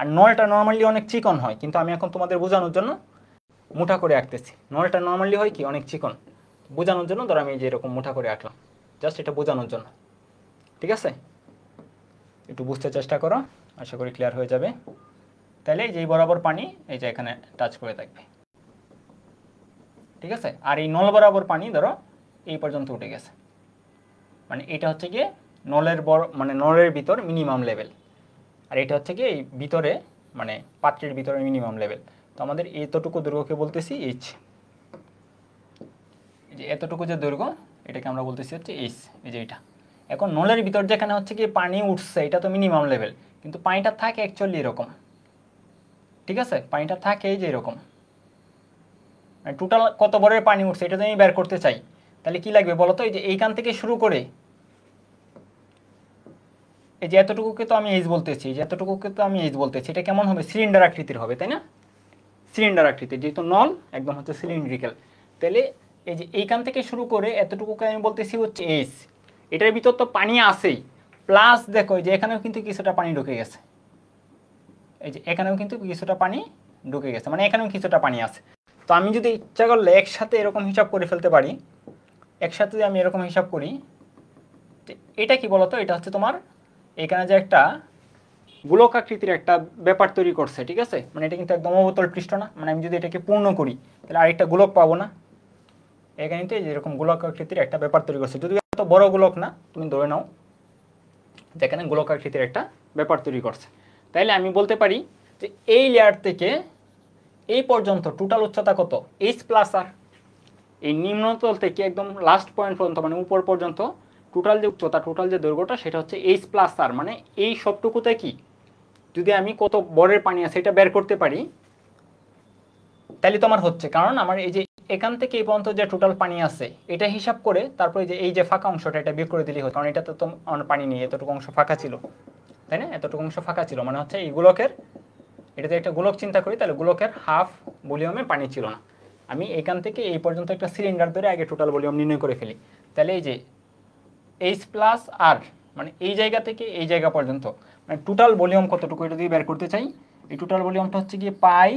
আর নলটা নর্মালি অনেক চিকন হয়, কিন্তু আমি এখন তোমাদের বোঝানোর জন্য মোটা করে আঁকতেছি। নলটা নর্মালি হয় কি অনেক চিকন, বোঝানোর জন্য ধরো আমি যে এরকম মোটা করে আঁকলাম, জাস্ট এটা বোঝানোর জন্য। ঠিক আছে, একটু বুঝতে চেষ্টা করো, আশা করি ক্লিয়ার হয়ে যাবে। তাহলে যেই বরাবর পানি এই যে এখানে টাচ করে থাকবে। ঠিক আছে, আর এই নল বরাবর পানি ধরো এই পর্যন্ত উঠে গেছে, মানে এটা হচ্ছে গিয়ে নলের মানে নলের ভিতর মিনিমাম লেভেল, আর এটা হচ্ছে গিয়ে এই ভিতরে মানে পাত্রের ভিতরে মিনিমাম লেভেল। তো আমাদের এতটুকু দৈর্ঘ্যকে বলতেছি এইচ, এই যে এতটুকু যে দৈর্ঘ্য এটাকে আমরা বলতেছি হচ্ছে এইচ, এই যে এটা। এখন নলের ভিতর যেখানে হচ্ছে কি পানি উঠছে এটা তো মিনিমাম লেভেল, কিন্তু পানিটা থাকে অ্যাকচুয়ালি এরকম। ঠিক আছে, পানিটা থাকে এই যে এরকম, টোটাল কত ভরের পানি উঠছে এটা যদি আমি বের করতে চাই তাহলে কি লাগবে বলো তো? এই যে এইখান থেকে শুরু করে এই যে এতটুকুকে তো আমি এইচ বলতেছি, যে এতটুকুকে তো আমি এইচ বলতেছি, এটা কেমন হবে? সিলিন্ডার আকৃতির হবে, তাই না? সিলিন্ডার আকৃতির, যেহেতু নল একদম হচ্ছে সিলিন্ড্রিক্যাল। তাহলে এই যে এইখান থেকে শুরু করে এতটুকুকে আমি বলতেছি হচ্ছে এইচ। এটার ভিতর তো পানি আছেই, প্লাস দেখো যে এখানেও কিন্তু কিছুটা পানি ঢুকে গেছে, এই যে এখানেও কিন্তু কিছুটা পানি ঢুকে গেছে, মানে এখানেও কিছুটা পানি আছে। তো আমি যদি ইচ্ছা করলে একসাথে এরকম হিসাব করে ফেলতে পারি, একসাথে যদি আমি এরকম হিসাব করি, এটা কি বলতো? এটা হচ্ছে তোমার এখানে যে একটা গোলক আকৃতির একটা ব্যাপার তৈরি করছে। ঠিক আছে, মানে এটা কিন্তু একদম অবতল পৃষ্ঠ না, মানে আমি যদি এটাকে পূর্ণ করি তাহলে আরেকটা গোলক পাবো না। এখানে তো এরকম গোলক আকৃতির একটা ব্যাপার তৈরি করছে, যদি এত বড় গোলক না, তুমি ধরে নাও যেখানে গোলক আকৃতির একটা ব্যাপার তৈরি করছে। তাইলে আমি বলতে পারি যে এই লেয়ার থেকে এই পর্যন্ত টোটাল উচ্চতা কত? এইচ প্লাস আর। এই নিম্নতল থেকে একদম লাস্ট পয়েন্ট পর্যন্ত মানে উপর পর্যন্ত টোটাল যে উচ্চতা, টোটাল যে দৈর্ঘ্যটা সেটা হচ্ছে এইচ প্লাস আর। মানে এই সবটুকুতে কি যদি আমি কত বরের পানি আছে এটা বের করতে পারি তাহলে তোমার হচ্ছে, কারণ আমার এই যে এখান থেকে এই পর্যন্ত যে টোটাল পানি আছে এটা হিসাব করে তারপরে যে এই যে ফাঁকা অংশটা এটা বিয়োগ করে দিলেই হয়, কারণ এটাতে তো আমার পানি নেই, এতটুকু অংশ ফাঁকা ছিল, তাই না? এতটুকু অংশ ফাঁকা ছিল, মানে হচ্ছে এই গোলকের, এটাতে একটা গোলক চিন্তা করি তাহলে গোলকের হাফ ভলিউমে পানি ছিল না। আমি এখান থেকে এই পর্যন্ত একটা সিলিন্ডার ধরে আগে টোটাল ভলিউম নির্ণয় করে ফেলি, তাহলে এই যে এইচ প্লাস আর মানে এই জায়গা থেকে এই জায়গা পর্যন্ত মানে টোটাল ভলিউম কতটুকু এটা যদি বের করতে চাই, এই টোটাল ভলিউমটা হচ্ছে গিয়ে পাই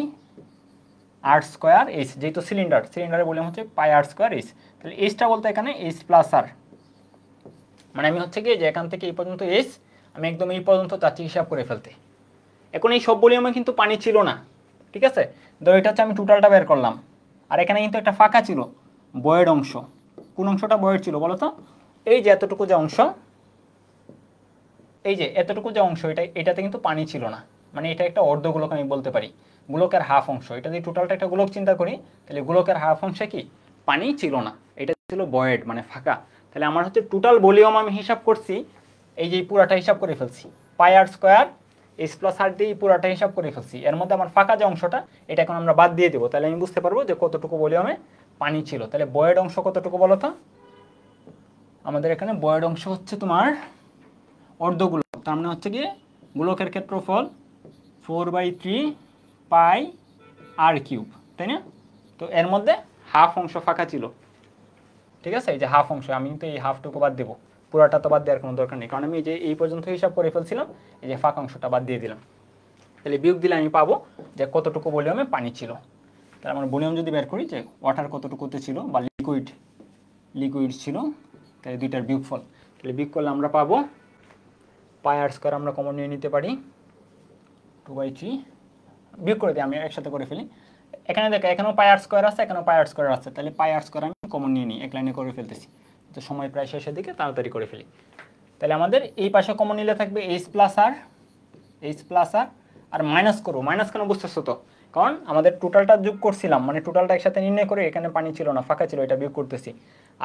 আর স্কোয়ার এইচ, যেহেতু সিলিন্ডারের ভলিউম হচ্ছে পাই আর স্কোয়ার এইচ। তাহলে এইচটা বলতে এখানে এইচ প্লাস আর, মানে আমি হচ্ছে গিয়ে যে এখান থেকে এই পর্যন্ত এইচ আমি একদম এই পর্যন্ত চাচ্ছি হিসাব করে ফেলতে। এখন এই সব ভলিউমে কিন্তু পানি ছিল না, ঠিক আছে? ধরো এটা হচ্ছে আমি টোটালটা বের করলাম, আর এখানে কিন্তু একটা ফাঁকা ছিল বয়েড অংশ। কোন অংশটা বয়েড ছিল বলো তো? এই যে এতটুকু যে অংশ, এই যে এতটুকু যে অংশ এটাতে কিন্তু পানি ছিল না, মানে এটা একটা অর্ধ গোলক আমি বলতে পারি, গোলকের হাফ অংশ। এটা যদি টোটালটা একটা গোলক চিন্তা করি তাহলে গোলকের হাফ অংশে কি পানি ছিল না, এটা ছিল বয়েড মানে ফাঁকা। তাহলে আমার হচ্ছে টোটাল ভলিউম আমি হিসাব করছি, এই যে পুরাটা হিসাব করে ফেলছি, পাই আর স্কোয়ার এইচ প্লাস আর দিয়ে পুরাটা হিসাব করে ফেলছি। এর মধ্যে আমার ফাঁকা যে অংশটা এটা এখন আমরা বাদ দিয়ে দেবো, তাহলে আমি বুঝতে পারবো যে কতটুকু ভলিউমে পানি ছিল। তাহলে বয়েড অংশ কতটুকু বলো তো? আমাদের এখানে বয়েড অংশ হচ্ছে তোমার অর্ধ গোলক, তার মানে হচ্ছে গিয়ে গোলকের ক্ষেত্রফল 4/3 পাই আর কিউব, তাই না? তো এর মধ্যে হাফ অংশ ফাঁকা ছিল, ঠিক আছে? এই যে হাফ অংশ, আমি কিন্তু এই হাফটুকু বাদ দেবো, পুরাটা তো বাদ দেওয়ার কোনো দরকার নেই, কারণ আমি এই যে এই পর্যন্ত হিসাব করে ফেলছিলাম, এই যে ফাঁকা অংশটা বাদ দিয়ে দিলাম। তাহলে বিয়োগ দিলে আমি পাবো যে কতটুকু ভলিউমে পানি ছিল। তাহলে আমার ভলিউম যদি বের করি যে ওয়াটার কতটুকুতে ছিল বা লিকুইড ছিল, তাহলে দুইটার বিয়োগফল, তাহলে বিয়োগ করলে আমরা পাবো পাই আর স্কোয়ার আমরা কমন নিয়ে নিতে পারি 2/3, বিয়োগ করে দিই, আমি একসাথে করে ফেলি। এখানে দেখো এখানেও পাই আর স্কোয়ার আছে, এখানেও পাই আর স্কোয়ার আছে, তাহলে পাই আর স্কোয়ার আমি কমন নিয়ে নিই, এক লাইনে করে ফেলতেছি, তো সময় প্রায় শেষের দিকে তাড়াতাড়ি করে ফেলি। তাহলে আমাদের এই পাশে কমন নিলে থাকবে এইচ প্লাস আর, আর মাইনাস করবো। মাইনাস কেন বুঝতেছো তো? কারণ আমাদের টোটালটা যোগ করছিলাম, মানে টোটালটা একসাথে নির্ণয় করে এখানে পানি ছিল না, ফাঁকা ছিল, এটা বিয়োগ করতেছি।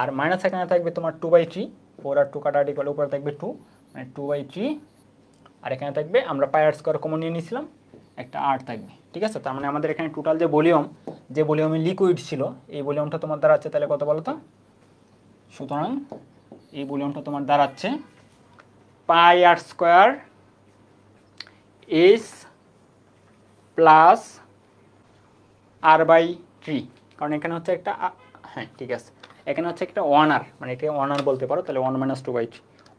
আর মাইনাস এখানে থাকবে তোমার 2/3, 4 আর 2 কাটাকাটি করলে উপরে থাকবে 2, মানে 2/3, আর এখানে থাকবে আমরা পাই আর স্কোয়ার কমন নিয়ে নিয়েছিলাম, একটা আর থাকবে, ঠিক আছে? তার মানে আমাদের এখানে টোটাল যে ভলিউমে লিকুইড ছিল এই ভলিউমটা তোমার দাঁড়াচ্ছে তাহলে কত বলো তো? সুতরাং এই ভলিউমটা তোমার দাঁড়াচ্ছে pi R square H plus R by three, কারণ এখানে হচ্ছে একটা হ্যাঁ ঠিক আছে, এখানে হচ্ছে একটা 1r, মানে এটাকে 1r বলতে পারো, তাহলে 1 - 2/3,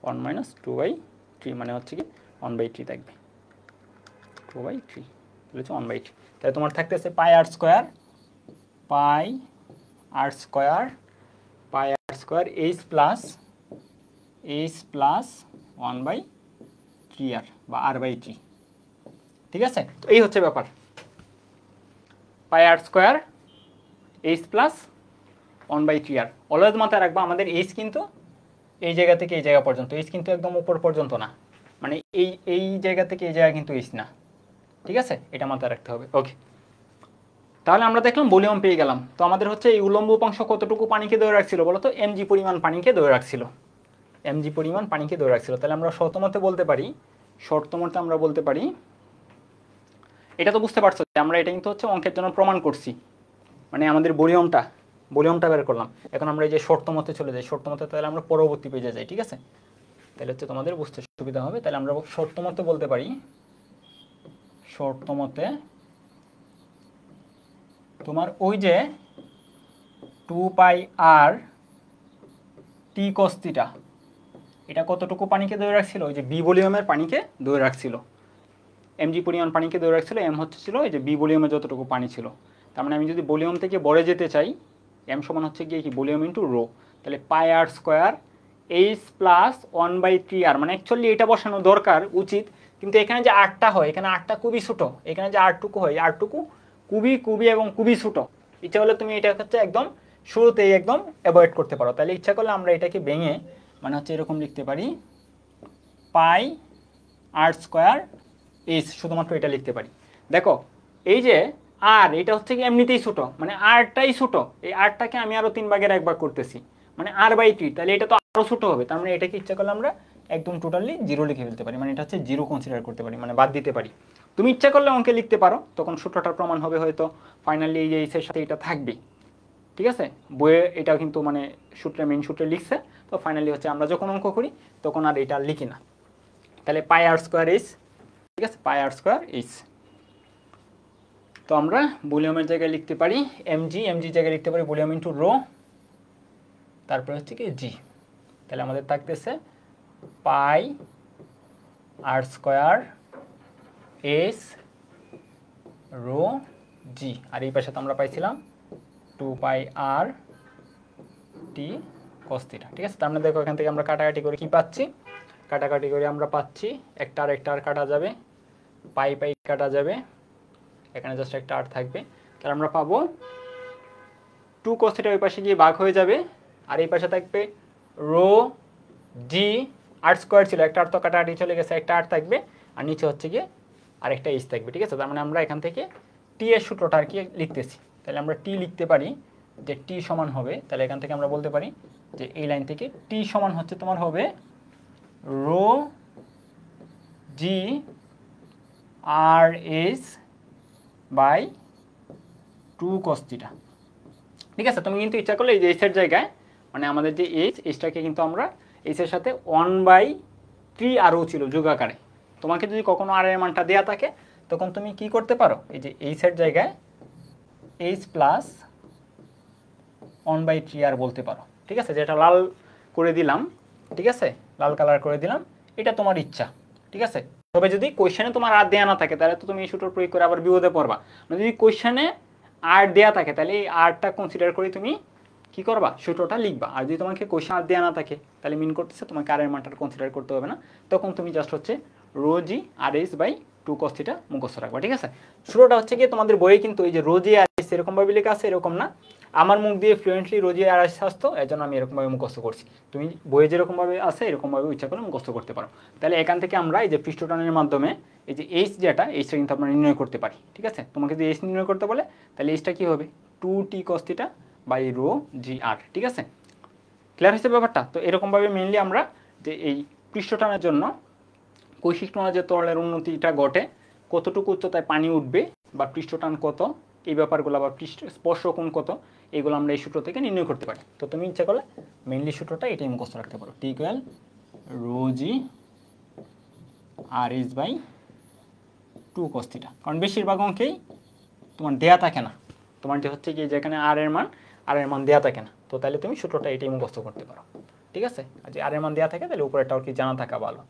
1 - 2/3 মানে হচ্ছে কি 1/3 থাকবে, 2/3 তাহলে হচ্ছে 1/3। তাহলে তোমার থাকতেছে pi R square, pi R square, pi R square H plus 1/3r বা r/t, ঠিক আছে। তো এই হচ্ছে ব্যাপার, pi R square H plus 1/3r। Always মাথায় রাখবা আমাদের এইচ কিন্তু এই জায়গা থেকে এই জায়গা পর্যন্ত, এইচ কিন্তু একদম উপর পর্যন্ত না, মানে এই জায়গা থেকে এই জায়গা কিন্তু এইচ না, ঠিক আছে, এটা মাথায় রাখতে হবে। ওকে, তাহলে আমরা দেখলাম ভলিউম পেয়ে গেলাম। তো আমাদের হচ্ছে এই উলম্ব উপাংশ কতটুকু পানিকে ধরে রাখছিল বলো তো, mg পরিমাণ পানিকে ধরে রাখছিল, mg পরিমাণ পানিকে ধরে রাখছিল। তাহলে আমরা শর্তমতে বলতে পারি, শর্তমতে আমরা বলতে পারি, এটা তো বুঝতে পারছো যে আমরা এটা কিন্তু হচ্ছে অঙ্কের জন্য প্রমাণ করছি, মানে আমাদের ভলিউমটা বের করলাম। এখন আমরা এই যে শর্তমতে চলে যাই, শর্তমতে তাহলে আমরা পরবর্তী পেজে যাই, ঠিক আছে, তাহলে হচ্ছে তোমাদের বুঝতে সুবিধা হবে। তাহলে আমরা শর্তমতে বলতে পারি, শর্তমতে তোমার ওই যে 2πr t cos θ, এটা কতটুকু পানিকে ধরে রাখছিল, ওই যে বি ভলিউমের পানিকে ধরে রাখছিল, mg পরিমাণ পানিকে ধরে রাখছিল, m হচ্ছে ছিল এই যে বি ভলিউমে যতটুকু পানি ছিল। তার মানে আমি যদি ভলিউম থেকে বড়ে যেতে চাই, m সমান হচ্ছে গিয়ে কি ভলিউম ইন্টু রো, তাহলে পাই R square H plus 1/3r, মানে অ্যাকচুয়ালি এটা বসানো দরকার উচিত, কিন্তু এখানে যে আরটা হয়, এখানে আরটা খুবই ছোটো, এখানে যে আরটুকু হয়, আরটুকু খুবই এবং খুবই ছোটো। ইচ্ছা করলে তুমি এটা হচ্ছে একদম শুরুতেই একদম অ্যাভয়েড করতে পারো। তাহলে ইচ্ছা করলে আমরা এটাকে ভেঙে মানে হচ্ছে এরকম লিখতে পারি, পাই আর স্কোয়ার এইচ, শুধুমাত্র এটা লিখতে পারি। দেখো এই যে আর, এটা হচ্ছে কি এমনিতেই ছোটো, মানে আরটাই ছোটো, এই আরটাকে আমি আরও 3/1 করতেছি, মানে r/t, তাহলে এটা তো আরও ছোটো হবে। তার মানে এটাকে ইচ্ছা করলে আমরা একদম টোটালি 0 লিখে ফেলতে পারি, মানে এটা হচ্ছে 0 কনসিডার করতে পারি, মানে বাদ দিতে পারি। তুমি ইচ্ছা করলে অঙ্কে লিখতে পারো, তখন সূত্রটার প্রমাণ হবে হয়তো ফাইনালি এই যে এইচের সাথে এটা থাকবে, ঠিক আছে, বইয়ে এটা কিন্তু মানে মেইন সূত্রে লিখছে, তো ফাইনালি হচ্ছে আমরা যখন অঙ্ক করি তখন আর এটা লিখি না। তাহলে পাই আর স্কোয়ার এইচ, ঠিক আছে, পাই আর স্কোয়ার এইচ। তো আমরা ভলিউমের জায়গায় লিখতে পারি mg জায়গায় লিখতে পারি ভলিউম ইন্টু রো, তারপরে হচ্ছে কি জি। তাহলে আমাদের থাকতেছে pi R square H rho জি, আর এই পাশে তো আমরা পাইছিলাম 2πr t cos θ, ঠিক আছে। তার মানে দেখো এখান থেকে আমরা কাটাকাটি করে কি পাচ্ছি, কাটাকাটি করে আমরা পাচ্ছি একটা আর কাটা যাবে, পাই কাটা যাবে, এখানে জাস্ট একটা আর থাকবে, তাহলে আমরা পাবো 2 cos θ ওই পাশে গিয়ে ভাগ হয়ে যাবে, আর এই পাশে থাকবে রো জি, আর স্কোয়ার ছিল, একটা আর তো কাটাকাটি চলে গেছে, একটা আর থাকবে, আর নিচে হচ্ছে গিয়ে আরেকটা এইচ থাকবে, ঠিক আছে। তার মানে আমরা এখান থেকে টি এর সূত্রটা আর কি লিখতেছি, তাহলে আমরা টি লিখতে পারি যে টি সমান হবে, তাহলে এখান থেকে আমরা বলতে পারি যে এই লাইন থেকে টি সমান হচ্ছে তোমার হবে rho G R H by 2 cos θ, ঠিক আছে। তুমি কিন্তু ইচ্ছা করলে এই যে এইচের জায়গায় মানে আমাদের যে এইচটাকে কিন্তু আমরা এইচের সাথে 1/3 ছিল যোগ আকারে, তোমাকে যদি কখনো আর এর মানটা দেওয়া থাকে তখন তুমি কি করতে পারো, এই যে এইচের জায়গায় এইচ প্লাস 1/3r বলতে পারো, ঠিক আছে, যেটা লাল করে দিলাম, ঠিক আছে, লাল কালার করে দিলাম, এটা তোমার ইচ্ছা, ঠিক আছে। তবে যদি কোয়েশ্চেনে তোমার আর দেওয়া না থাকে তাহলে তো তুমি এই সূত্র প্রয়োগ করে আবার বিপদে পড়বা, মানে যদি কোয়েশ্চেনে আর দেওয়া থাকে তাহলে এই আরটা কনসিডার করে তুমি কি করবা, সূত্রটা লিখবা। আর যদি তোমাকে কোয়েশ্চেন আর দেওয়া না থাকে তাহলে মিন করতেছে তোমাকে আর এর মানটা কনসিডার করতে হবে না, তখন তুমি জাস্ট হচ্ছে rho G R H by 2 cos θ মুখস্থ রাখবা, ঠিক আছে। সূত্রটা হচ্ছে কি তোমাদের বইয়ে কিন্তু এই যে রো জি আর এইচ এরকমভাবে লেখা আছে, এরকম না, আমার মুখ দিয়ে ফ্লুয়েন্টলি রো জি আর এইচ আসতো, এর জন্য আমি এরকমভাবে মুখস্থ করছি। তুমি বইয়ে যেরকমভাবে আছে এরকমভাবে ইচ্ছা করে মুখস্থ করতে পারো। তাহলে এখান থেকে আমরা এই যে পৃষ্ঠটানের মাধ্যমে এই যে এইচ যেটা, এইচটা কিন্তু আমরা নির্ণয় করতে পারি, ঠিক আছে। তোমাকে যদি এইচ নির্ণয় করতে বলে তাহলে এইচটা কি হবে 2t cos θ বাই রো জি আর, ঠিক আছে। ক্লিয়ার হয়েছে ব্যাপারটা? তো এরকমভাবে মেনলি আমরা যে এই পৃষ্ঠটানের জন্য কৈশিষ্ট্য যে তরলের উন্নতিটা ঘটে, কতটুকু উচ্চতায় পানি উঠবে বা পৃষ্ঠটান কত, এই ব্যাপারগুলো বা স্পর্শ কোণ কত, এগুলো আমরা এই সূত্র থেকে নির্ণয় করতে পারি। তো তুমি ইচ্ছা করলে মেইনলি সূত্রটা এটাই মুখস্থ রাখতে পারো, T equal rho G R H by 2 cos θ, কারণ বেশিরভাগ অঙ্কেই তোমার দেয়া থাকে না, তোমার যে হচ্ছে কি যেখানে আর এর মান দেওয়া থাকে না, তো তাহলে তুমি সূত্রটা এটাই মুখস্থ করতে পারো, ঠিক আছে। আর যে আর এর মান দেওয়া থাকে তাহলে উপরেটাও কি জানা থাকা ভালো।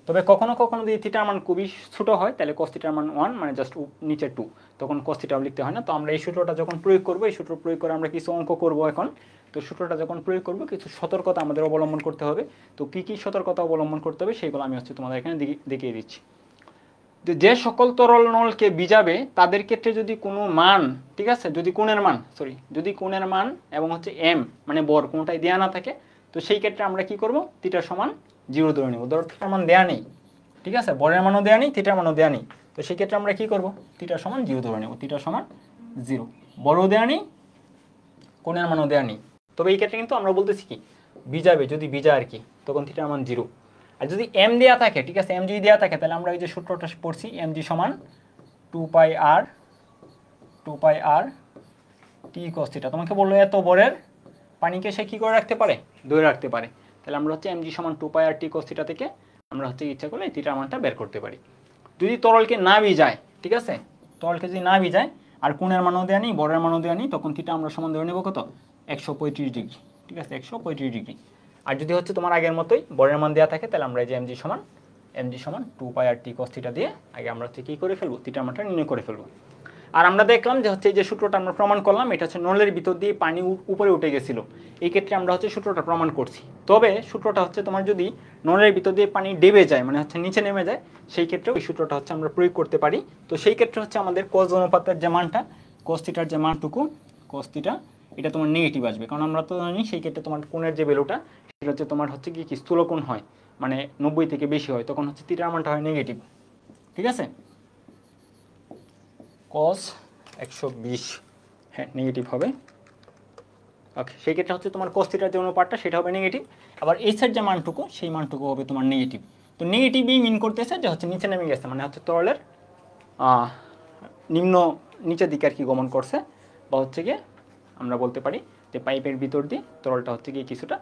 তবে কখনো কখনো যদি থিটার মান খুবই ছোট হয় তাহলে cos থিটার মান 1 মানে জাস্ট নিচে 2, তখন cos থিটাও লিখতে হয় না। তো আমরা এই সূত্রটা যখন প্রয়োগ করব, এই সূত্র প্রয়োগ করে আমরা কিছু অঙ্ক করব এখন। তো সূত্রটা যখন প্রয়োগ করব কিছু সতর্কতা আমাদের অবলম্বন করতে হবে। তো কী কী সতর্কতা অবলম্বন করতে হবে সেগুলো আমি হচ্ছে তোমাদের এখানে দেখিয়ে দিচ্ছি। যে সকল তরল নলকে ভিজাবে তাদের ক্ষেত্রে যদি কোনো মান, ঠিক আছে, যদি কোণের মান এবং হচ্ছে এম মানে বর কোনটাই দেওয়া না থাকে, তো সেই ক্ষেত্রে আমরা কি করব, থিটার সমান 0 ধরে নেব। ধরো থিটার মান দেওয়া নেই, ঠিক আছে, বরের মানও দেওয়া নেই, থিটার মানও দেওয়া নেই, তো সেই ক্ষেত্রে আমরা কি করব, থিটার সমান 0 ধরে নেব। থিটার সমান 0, বড়ও দেওয়া নেই, কোণের মানও দেওয়া নেই। তবে এই ক্ষেত্রে কিন্তু আমরা বলতেছি কি ভিজাবে, যদি ভিজা আর কি, তখন থিটার মান 0। আর যদি এম দেওয়া থাকে, ঠিক আছে, এম যদি দেওয়া থাকে তাহলে আমরা এই যে সূত্রটা পড়ছি এম জি সমান 2 পাই আর টি cos থিটা। তোমাকে বললো এত বরের পানিকে সে কি করে রাখতে পারে, ধরে রাখতে পারে। তাহলে আমরা হচ্ছে এম জি সমান 2 পাই আর টি cos থিটা থেকে আমরা হচ্ছে ইচ্ছা করলে এই থিটার মানটা বের করতে পারি। যদি তরলকে না ভিজায়, ঠিক আছে, তরলকে যদি না ভিজায় আর কোণের মানও দেওয়া নেই, বরের মানও দেওয়া নেই, তখন থিটা আমরা সমান ধরে নেব কত, 135 ডিগ্রি, ঠিক আছে, 135 ডিগ্রি। আর যদি হচ্ছে তোমার আগের মতোই বরের মান দেওয়া থাকে তাহলে আমরা এই যে এম জি সমান 2 পাই আর টি cos থিটা দিয়ে আগে আমরা হচ্ছে কী করে ফেলবো, থিটার মানটা নির্ণয় করে ফেলবো। আর আমরা দেখলাম যে হচ্ছে এই যে সূত্রটা আমরা প্রমাণ করলাম, এটা হচ্ছে নলের ভিতর দিয়ে পানি উপরে উঠে গেছিল, এই ক্ষেত্রে আমরা হচ্ছে সূত্রটা প্রমাণ করছি। তবে সূত্রটা হচ্ছে তোমার যদি নলের ভিতর দিয়ে পানি ডেবে যায়, মানে হচ্ছে নিচে নেমে যায়, সেই ক্ষেত্রে ওই সূত্রটা হচ্ছে আমরা প্রয়োগ করতে পারি। তো সেই ক্ষেত্রে হচ্ছে আমাদের cos অনুপাতের যে মানটা, cos থিটার যে মানটুকু, cos থিটা এটা তোমার নেগেটিভ আসবে, কারণ আমরা তো জানি সেই ক্ষেত্রে তোমার কোণের যে ভ্যালুটা সেটা হচ্ছে তোমার হচ্ছে কি স্থূলকোণ হয়, মানে 90 থেকে বেশি হয়, তখন হচ্ছে থিটার মানটা হয় নেগেটিভ, ঠিক আছে, cos 120, হ্যাঁ নেগেটিভ হবে। ওকে, সেই ক্ষেত্রে হচ্ছে তোমার cos থিটার যে অনুপাতটা সেটা হবে নেগেটিভ, আবার এই সাইড যে মানটুকু সেই মানটুকু হবে তোমার নেগেটিভ। তো নেগেটিভই মিন করতেছে যে হচ্ছে নিচে নেমে গেছে, মানে হচ্ছে তরলের নিচের দিকে আর কি গমন করছে, বা হচ্ছে গিয়ে আমরা বলতে পারি যে পাইপের ভিতর দিয়ে তরলটা হচ্ছে গিয়ে কিছুটা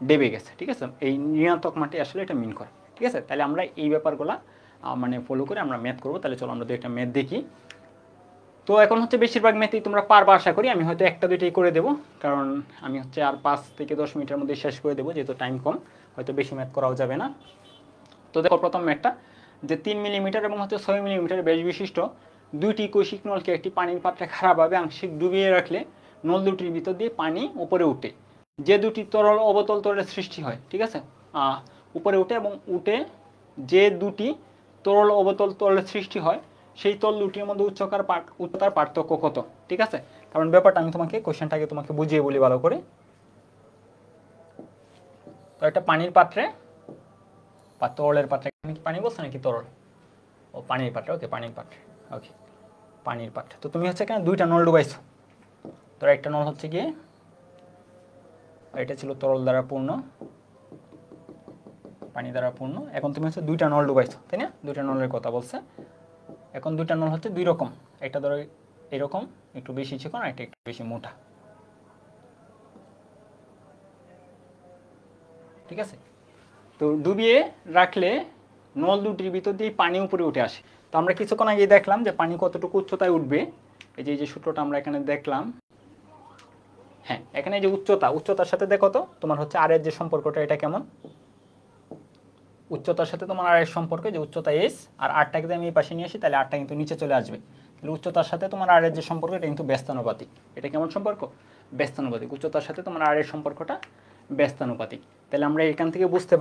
ডেবে গেছে, ঠিক আছে, এই ঋণাত্মক মানটি আসলে এটা মিন করে, ঠিক আছে। তাহলে আমরা এই ব্যাপারগুলো মানে ফলো করে আমরা ম্যাথ করবো। তাহলে চলো আমরা একটা ম্যাথ দেখি। তো এখন হচ্ছে বেশিরভাগ ম্যাথই তোমরা পারবা আশা করি, আমি হয়তো একটা দুইটাই করে দেবো, কারণ আমি হচ্ছে আর 5 থেকে 10 মিনিটের মধ্যে শেষ করে দেবো, যেহেতু টাইম কম, হয়তো বেশি ম্যাথ করাও যাবে না। তো দেখো প্রথম ম্যাথটা, যে 3 মিলিমিটার এবং হচ্ছে 6 মিলিমিটার ব্যাস বিশিষ্ট দুইটি কৈশিক নলকে একটি পানির পাত্রে খারাপভাবে আংশিক ডুবিয়ে রাখলে নল দুটির ভিতর দিয়ে পানি উপরে উঠে যে দুটি তরল অবতল তরলের সৃষ্টি হয়, ঠিক আছে, উপরে উঠে এবং যে দুটি তরল অবতল তরলের সৃষ্টি হয় সেই তল দুটির মধ্যে উচ্চতার পার্থক্য কত, ঠিক আছে। কারণ ব্যাপারটা আমি তোমাকে কোশ্চেনটাকে তোমাকে বুঝিয়ে বলি ভালো করে। তো একটা পানির পাত্রে বা তরলের পাত্রে, কি পানি বলছে নাকি তরল, ও পানির পাত্রে, ওকে পানির পাত্রে, ওকে পানির পাত্রে। তো তুমি হচ্ছে এখানে দুইটা নল ডুবাইছো, তো একটা নল হচ্ছে গিয়ে এটা ছিল তরল দ্বারা পূর্ণ, পানি দ্বারা পূর্ণ। এখন তুমি হচ্ছে দুইটা নল ডুবাইছো, তাই না, দুইটা নলের কথা বলছে। এখন দুইটা নল হচ্ছে দুই রকম, একটা ধরো এরকম একটু বেশি চিকন, একটা একটু বেশি মোটা, ঠিক আছে। তো ডুবিয়ে রাখলে নল দুটির ভিতর দিয়ে পানি উপরে উঠে আসে। তো আমরা কিছুক্ষণ আগে দেখলাম যে পানি কতটুকু উচ্চতায় উঠবে, এই যে সূত্রটা আমরা এখানে দেখলাম। হ্যাঁ, এখানে যে উচ্চতার সাথে দেখো তো তোমার হচ্ছে আর এর যে সম্পর্কটা এটা কেমন, উচ্চতার সাথে তোমার আর এর সম্পর্ক, যে উচ্চতা এস আর আরটাকে যদি আমি এই পাশে নিয়ে আসি তাহলে আরটা কিন্তু নিচে চলে আসবে। তাহলে উচ্চতার সাথে তোমার আর এর যে সম্পর্ক এটা কিন্তু ব্যস্তানুপাতিক। এটা কেমন সম্পর্ক, ব্যস্তানুপাতিক। উচ্চতার সাথে তোমার আর এর সম্পর্কটা ব্যস্তানুপাতিক। তাহলে আমরা এখান থেকে বুঝতে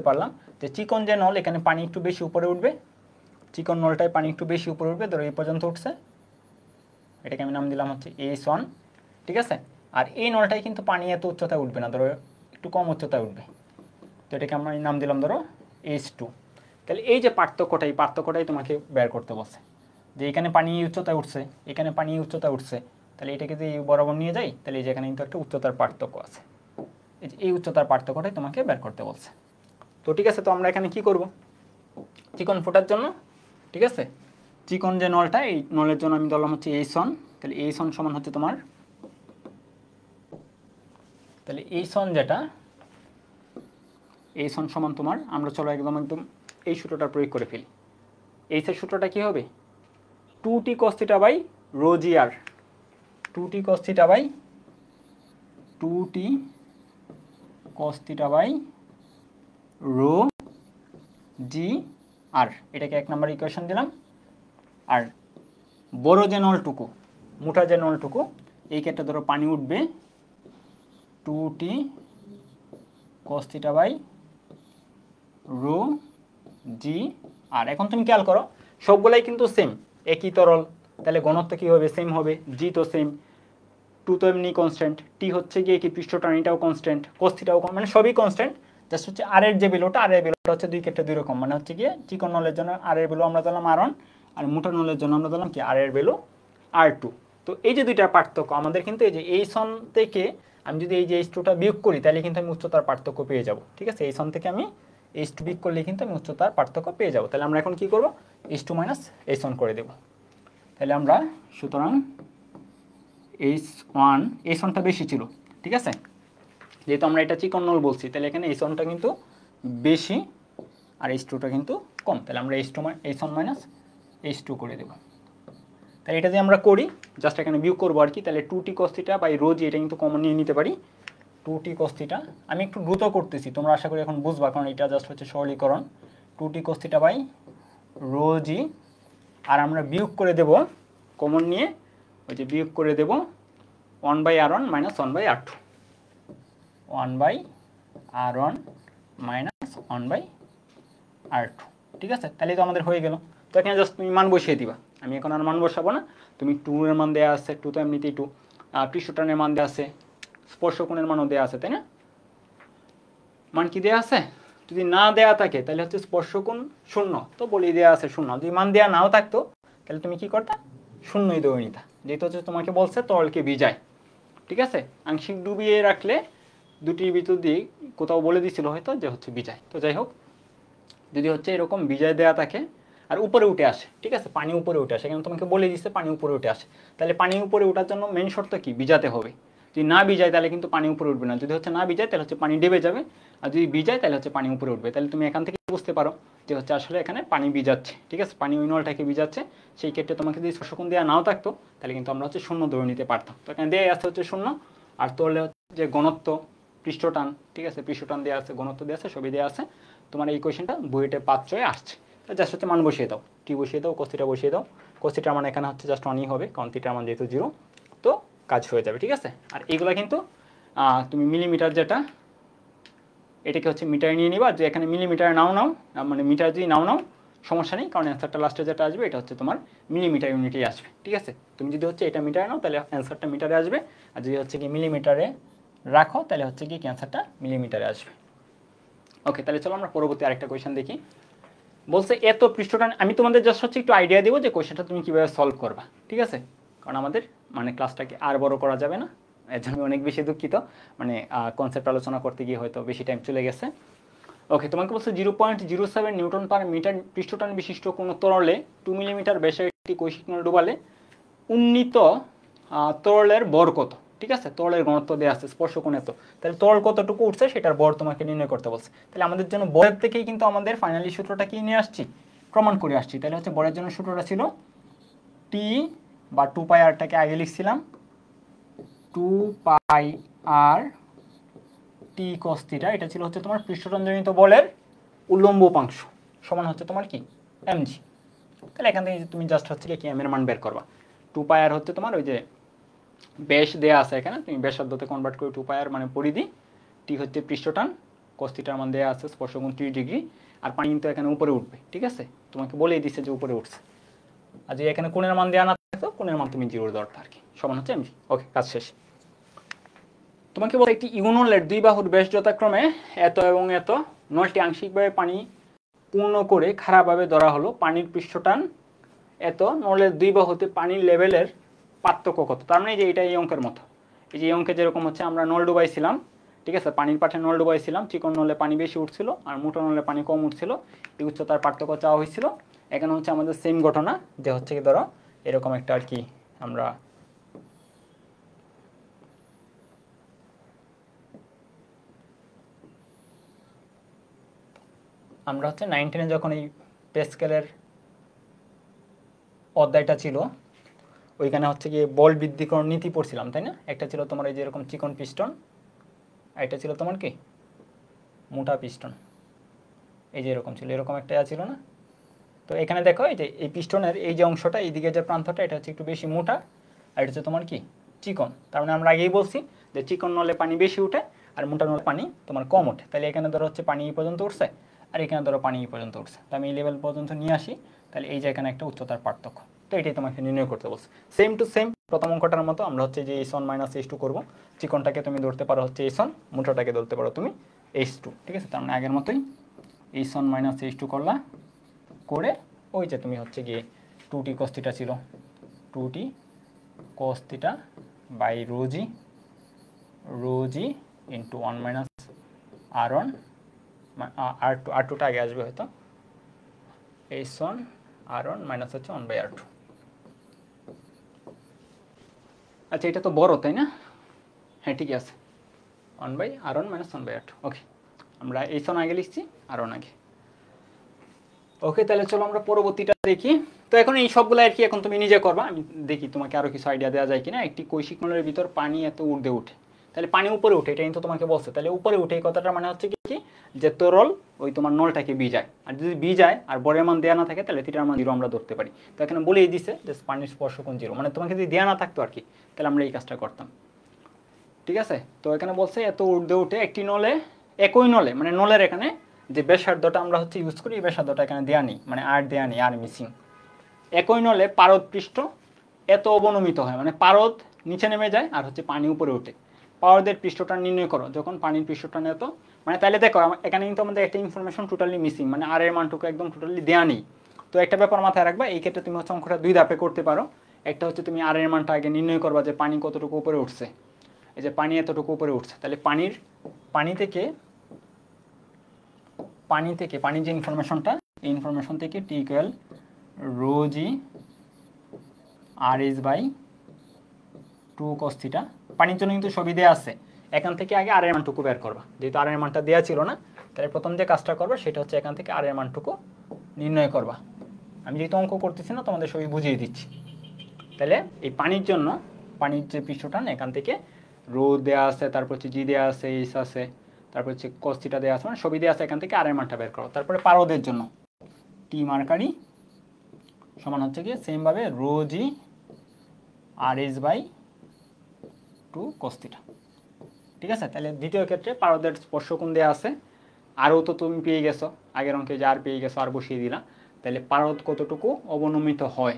পারলাম যে চিকন যে নল এখানে পানি একটু বেশি উপরে উঠবে, চিকন নলটায় পানি একটু বেশি উপরে উঠবে, ধরো এই পর্যন্ত উঠছে, এটাকে আমি নাম দিলাম হচ্ছে S1, ঠিক আছে। আর এই নলটায় কিন্তু পানি এত উচ্চতায় উঠবে না, ধরো একটু কম উচ্চতায় উঠবে, তো এটাকে আমরা নাম দিলাম ধরো H2। তাহলে এই যে পার্থক্যটাই তোমাকে বের করতে বলছে, যে এখানে পানি উচ্চতায় উঠছে, এখানে পানি উচ্চতায় উঠছে, তাহলে এটাকে যদি বরাবর নিয়ে যাই তাহলে এই যে এখানে কিন্তু একটা উচ্চতার পার্থক্য আছে, এই উচ্চতার পার্থক্যটাই তোমাকে বের করতে বলছে। তো ঠিক আছে, তো আমরা এখানে কি করব, চিকন ফোটার জন্য, ঠিক আছে, চিকন যে নলটা এই নলের জন্য আমি ধরলাম হচ্ছে H1। তাহলে H1 সমান হচ্ছে তোমার, তাহলে H1 যেটা H1 সমান তোমার, আমরা চলো একদম এই সূত্রটা প্রয়োগ করে ফেলি। এই সূত্রটা কি হবে, 2t cos θ by rho g r, 2t cos theta by 2t cos theta by rho G R, এটাকে 1 নম্বর ইকুয়েশন দিলাম। আর বড় যে নলটুকু, মোটা যে নলটুকু, এই ক্ষেত্রে ধরো পানি উঠবে 2t cos theta by rho G R. এখন তুমি খেয়াল করো সবগুলাই কিন্তু সেম, একই তরল, তাহলে ঘনত্ব কি হবে? সেম হবে। জি তো সেম, 2 তো এমনি কনস্ট্যান্ট, টি হচ্ছে গিয়ে কি পৃষ্ঠটান, এটাও কনস্ট্যান্ট, cos থিটাও মানে সবই কনস্ট্যান্ট। জাস্ট হচ্ছে আর এর যে ভ্যালুটা, আর এর ভ্যালুটা হচ্ছে দুই ক্ষেত্রে দুই রকম, মানে হচ্ছে গিয়ে চিকন নলের জন্য আর এর ভ্যালু আমরা দিলাম R1, আর মোটা নলের জন্য আমরা দিলাম কি আর এর ভ্যালু R2। তো এই যে দুইটা পার্থক্য আমাদের কিন্তু এই যে এই সন থেকে আমি যদি এই যে H2টা বিয়োগ করি তাহলে কিন্তু আমি উচ্চতার পার্থক্য পেয়ে যাব। ঠিক আছে, এই সন থেকে আমি H2 বিয়োগ করলে কিন্তু আমি উচ্চতার পার্থক্য পেয়ে যাব। তাহলে আমরা এখন কি করব? H2 মাইনাস H1 করে দেব। তাহলে আমরা সুতরাং H1টা বেশি ছিল, ঠিক আছে, যেহেতু আমরা এটা চিকন নল বলছি, তাহলে এখানে H1টা কিন্তু বেশি আর H2টা কিন্তু কম, তাহলে আমরা H1 মাইনাস H2 করে দেব। তাহলে এটা দিয়ে আমরা করি, জাস্ট এখানে বিয়োগ করবো আর কি। তাহলে 2t cos theta by rho G, এটা কিন্তু কমন নিয়ে নিতে পারি। 2t cos theta, আমি একটু দ্রুত করতেছি, তোমরা আশা করি এখন বুঝবা, কারণ এটা জাস্ট হচ্ছে সরলীকরণ। 2t cos theta by rho জি, আর আমরা বিয়োগ করে দেব কমন নিয়ে, ওই যে বিয়োগ করে দেব 1/r1 minus 1/r2, 1/r1 minus 1/r2, ঠিক আছে। তাহলে তো আমাদের হয়ে গেল। তো এখানে জাস্ট তুমি মান বসিয়ে দিবা, আমি এখন আর মান বসাবো না। তুমি 2 এর মান দেওয়া আছে, 2 তো এমনিতেই 2, পৃষ্ঠটানের মান দেওয়া আছে, স্পর্শকোণের মানও দেওয়া আছে, তাই না? মান কি দেওয়া আছে? যদি না দেওয়া থাকে তাহলে হচ্ছে স্পর্শকোণ 0, তো বলি দেওয়া আছে 0। যদি মান দেওয়া নাও থাকতো তাহলে তুমি কি করতা? 0ই ধরে নিতা, যেহেতু হচ্ছে তোমাকে বলছে তরলকে ভিজায়, ঠিক আছে। আংশিক ডুবিয়ে রাখলে দুটির ভিতর দিয়ে কোথাও বলে দিছিল হয়তো যে হচ্ছে ভিজায়। তো যাই হোক, যদি হচ্ছে এরকম ভিজায় দেওয়া থাকে আর উপরে উঠে আসে, ঠিক আছে, পানি উপরে উঠে আসে, এখানে তোমাকে বলে দিচ্ছে পানি উপরে উঠে আসে, তাহলে পানি উপরে ওঠার জন্য মেন শর্ত কি? ভিজাতে হবে। যদি না ভিজায় তাহলে কিন্তু পানি উপরে উঠবে না, যদি হচ্ছে না ভিজায় তাহলে হচ্ছে পানি ডেবে যাবে, আর যদি ভিজায় তাহলে হচ্ছে পানি উপরে উঠবে। তাহলে তুমি এখান থেকে বুঝতে পারো যে হচ্ছে আসলে এখানে পানি ভিজাচ্ছে, ঠিক আছে, পানি ওই নলটাকে ভিজাচ্ছে। সেই ক্ষেত্রে তোমাকে যদি স্পর্শকোণ দেওয়া নাও থাকতো তাহলে কিন্তু আমরা হচ্ছে 0 ধরে নিতে পারতাম। তো এখানে দেওয়া আছে হচ্ছে 0, আর তোলে যে ঘনত্ব, পৃষ্ঠটান, ঠিক আছে, পৃষ্ঠটান দেওয়া আছে, ঘনত্ব দেওয়া আছে, সবই দেওয়া আছে। তোমার এই কোয়েশনটা বইতে 5 আসছে। তো জাস্ট হচ্ছে মান বসিয়ে দাও, টি বসিয়ে দাও, cos থিটা বসিয়ে দাও। cos থিটার মান এখানে হচ্ছে জাস্ট 1ই হবে, কারণ থিটার মান যেহেতু 0, তো কাজ হয়ে যাবে, ঠিক আছে। আর এইগুলা কিন্তু তুমি মিলিমিটার যেটা, এটাকে হচ্ছে মিটারে নিয়ে নিবা। যে এখানে মিলিমিটারে নাও মানে মিটার যদি নাও সমস্যা নেই, কারণ অ্যান্সারটা লাস্টে যেটা আসবে এটা হচ্ছে তোমার মিলিমিটার ইউনিটেই আসবে, ঠিক আছে। তুমি যদি হচ্ছে এটা মিটারে নাও তাহলে অ্যান্সারটা মিটারে আসবে, আর যদি হচ্ছে কি মিলিমিটারে রাখো তাহলে হচ্ছে কি অ্যান্সারটা মিলিমিটারে আসবে। ওকে, তাহলে চলো আমরা পরবর্তী আরেকটা কোয়েশন দেখি। বলছে এত পৃষ্ঠটান, আমি তোমাদের জাস্ট হচ্ছে একটু আইডিয়া দেবো যে কোয়েশনটা তুমি কীভাবে সলভ করবা, ঠিক আছে, কারণ আমাদের মানে ক্লাসটাকে আর বড় করা যাবে না, এর জন্য অনেক বেশি দুঃখিত, মানে কনসেপ্ট আলোচনা করতে গিয়ে হয়তো বেশি টাইম চলে গেছে। ওকে, তোমাকে বলছে 0.07 নিউটন পার মিটার পৃষ্ঠটান বিশিষ্ট কোনো তরলে 2 মিলিমিটার ব্যাসের একটি কৈশিক নল ডুবালে উন্নীত তরলের ভর কত, ঠিক আছে, তরলের ঘনত্ব দেওয়া আছে, স্পর্শকোণ এত, তাহলে তরল কতটুকু উঠছে সেটার ভর তোমাকে নির্ণয় করতে বলছে। তাহলে আমাদের জন্য বরের থেকেই কিন্তু আমাদের ফাইনালি সূত্রটা কি নিয়ে আসছি? প্রমাণ করে আসছি। তাহলে হচ্ছে বরের জন্য সূত্রটা ছিল টি বা 2πrটাকে আগে লিখছিলাম 2πr টি cos থিটা, এটা ছিল হচ্ছে তোমার পৃষ্ঠটানজনিত বলের উল্লম্ব উপাংশ, সমান হচ্ছে তোমার কি mg। তাহলে এখান থেকে তুমি জাস্ট হচ্ছে কি m এর মান বের করবা। 2πr হচ্ছে তোমার ওই যে ব্যাস দেয়া আছে এখানে, তুমি ব্যাসার্ধতে কনভার্ট করে 2πr মানে পরিধি, টি হচ্ছে পৃষ্ঠটান, cos থিটার মান দেয়া আছে স্পর্শকোণ 30 ডিগ্রি, আর পানি কিন্তু এখানে উপরে উঠবে, ঠিক আছে, তোমাকে বলেই দিচ্ছে যে উপরে উঠছে। আর যদি এখানে কোণের মান দেওয়া না থাকতো, কোণের মান তুমি 0 ধরতে আর কি, সমান হচ্ছে mg। ওকে, কাজ শেষ। তোমাকে বলতে একটি ইউনলের দুই বাহুর ব্যাস যথাক্রমে এত এবং এত, নলটি আংশিকভাবে পানি পূর্ণ করে খারাপভাবে ধরা হলো, পানির পৃষ্ঠটান এত, নলের দুই বাহুতে পানির লেভেলের পার্থক্য কত। তার মানে যে এটা এই অঙ্কের মতো, এই যে এই অঙ্কে যেরকম হচ্ছে আমরা নল ডুবাইছিলাম, ঠিক আছে, পানির পাঠে নল ডুবাইছিলাম, চিকন নলে পানি বেশি উঠছিল আর মোটা নলে পানি কম উঠছিল, এই উচ্চতার পার্থক্য চাওয়া হয়েছিল। এখানে হচ্ছে আমাদের সেম ঘটনা, যে হচ্ছে কি ধরো এরকম একটা আর কি, আমরা হচ্ছে 9 10 যখন এই পে স্কেলের অধ্যায়টা ছিল, ওইখানে হচ্ছে গিয়ে বল বৃদ্ধিকরণ নীতি পড়ছিলাম, তাই না? একটা ছিল তোমার এই যে এরকম চিকন পিস্টন, এটা ছিল তোমার কি মোটা পিস্টন, এই যে এরকম ছিল, এরকম একটা ছিল না? তো এখানে দেখো এই যে এই পিস্টনের এই যে অংশটা, এইদিকে যে প্রান্তটা, এটা হচ্ছে একটু বেশি মোটা, আর এটা হচ্ছে তোমার কি চিকন। তার মানে আমরা আগেই বলছি যে চিকন নলে পানি বেশি উঠে আর মোটা নলে পানি তোমার কম ওঠে। তাহলে এখানে ধরো হচ্ছে পানি এই পর্যন্ত উঠছে, আর এখানে ধরো পানি এই পর্যন্ত উঠছে। তো আমি এই লেভেল পর্যন্ত নিয়ে আসি, তাহলে এই যে এখানে একটা উচ্চতার পার্থক্য। তো এটাই তোমাকে নির্ণয় করতে বলছে। সেম টু সেম প্রথম অঙ্কটার মতো আমরা হচ্ছে যে H1 মাইনাস H2 করবো। চিকনটাকে তুমি ধরতে পারো হচ্ছে H1, মোটাটাকে ধরতে পারো তুমি H2, ঠিক আছে? তার মানে আগের মতোই H1 মাইনাস H2 করলা, করে ওই যে তুমি হচ্ছে গিয়ে 2t cos θ ছিল, 2t cos θ by rho G into 1 minus r1, r2টা আগে আসবে হয়তো, H1 r1 মাইনাস হচ্ছে 1 বাই r2। আচ্ছা এটা তো বড়, তাই না? হ্যাঁ ঠিকই আছে, 1 by r1 minus 1 by r2। ওকে, আমরা H1 আগে লিখছি, r1 আগে। ওকে, তাহলে চলো আমরা পরবর্তীটা দেখি। তো এখন এই সবগুলো আর কি এখন তুমি নিজে করবা, আমি দেখি তোমাকে আরও কিছু আইডিয়া দেওয়া যায় কিনা। একটি কৈশিক নলের ভিতর পানি এত ঊর্ধ্বে উঠে, তাহলে পানি উপরে উঠে, এটা কিন্তু তোমাকে বলছে। তাহলে উপরে উঠে এই কথাটা মানে হচ্ছে কি যে তরল ওই তোমার নলটাকে ভিজায়, আর যদি ভিজায় আর বরের মান দেওয়া না থাকে তাহলে থিটার মান 0 আমরা ধরতে পারি। তো এখানে বলেই দিছে যে পানির স্পর্শকোণ 0, মানে তোমাকে যদি দেওয়া না থাকতো আর কি, তাহলে আমরা এই কাজটা করতাম, ঠিক আছে? তো এখানে বলছে এত ঊর্ধ্বে উঠে একটি নলে, একই নলে মানে নলের এখানে যে ব্যাসার্ধটা আমরা হচ্ছে ইউজ করি, এই ব্যাসার্ধটা এখানে দেওয়া নেই, মানে আর দেওয়া নেই, আর মিসিং। একই নলে পারদ পৃষ্ঠ এত অবনমিত হয়, মানে পারদ নিচে নেমে যায় আর হচ্ছে পানি উপরে ওঠে। পারদের পৃষ্ঠটা নির্ণয় করো যখন পানির পৃষ্ঠটা এত, মানে তাহলে দেখো এখানে কিন্তু আমাদের একটা ইনফরমেশন টোটালি মিসিং, মানে আর এর মানটুকু একদম টোটালি দেওয়া নেই। তো একটা ব্যাপার মাথায় রাখবা, এই ক্ষেত্রে তুমি হচ্ছে অঙ্কটা 2 ধাপে করতে পারো। একটা হচ্ছে তুমি আর এর মানটা আগে নির্ণয় করবা যে পানি কতটুকু উপরে উঠছে, এই যে পানি এতটুকু উপরে উঠছে, তাহলে পানি থেকে পানির যে ইনফরমেশনটা, এই ইনফরমেশন থেকে T equal rho G R S by 2 cos θ। পানির জন্য কিন্তু সবই দেওয়া আছে, এখান থেকে আগে আর এর মানটুকু বের করবা। যেহেতু আর এর মানটা দেওয়া ছিল না, তাহলে প্রথম যে কাজটা করবা সেটা হচ্ছে এখান থেকে আর এর মানটুকু নির্ণয় করবা। আমি যেহেতু অঙ্ক করতেছি না, তোমাদের সবই বুঝিয়ে দিচ্ছি। তাহলে এই পানির জন্য পানির যে পৃষ্ঠটান, এখান থেকে রো দেওয়া আছে, তারপর হচ্ছে জি দেওয়া আছে, এস আছে, তারপর হচ্ছে cos θ দেওয়া আছে, মানে সবই দেওয়া আছে, এখান থেকে আর এর মানটা বের করো। তারপরে পারদের জন্য টি মার্কারি সমান হচ্ছে কি সেমভাবে rho G R S by 2 cos θ, ঠিক আছে? তাহলে দ্বিতীয় ক্ষেত্রে পারদের স্পর্শকোণ দেওয়া আছে, আরও তো তুমি পেয়ে গেছো, আগের অঙ্কে যে আর পেয়ে গেছো, আর বসিয়ে দিলা। তাহলে পারদ কতটুকু অবনমিত হয়,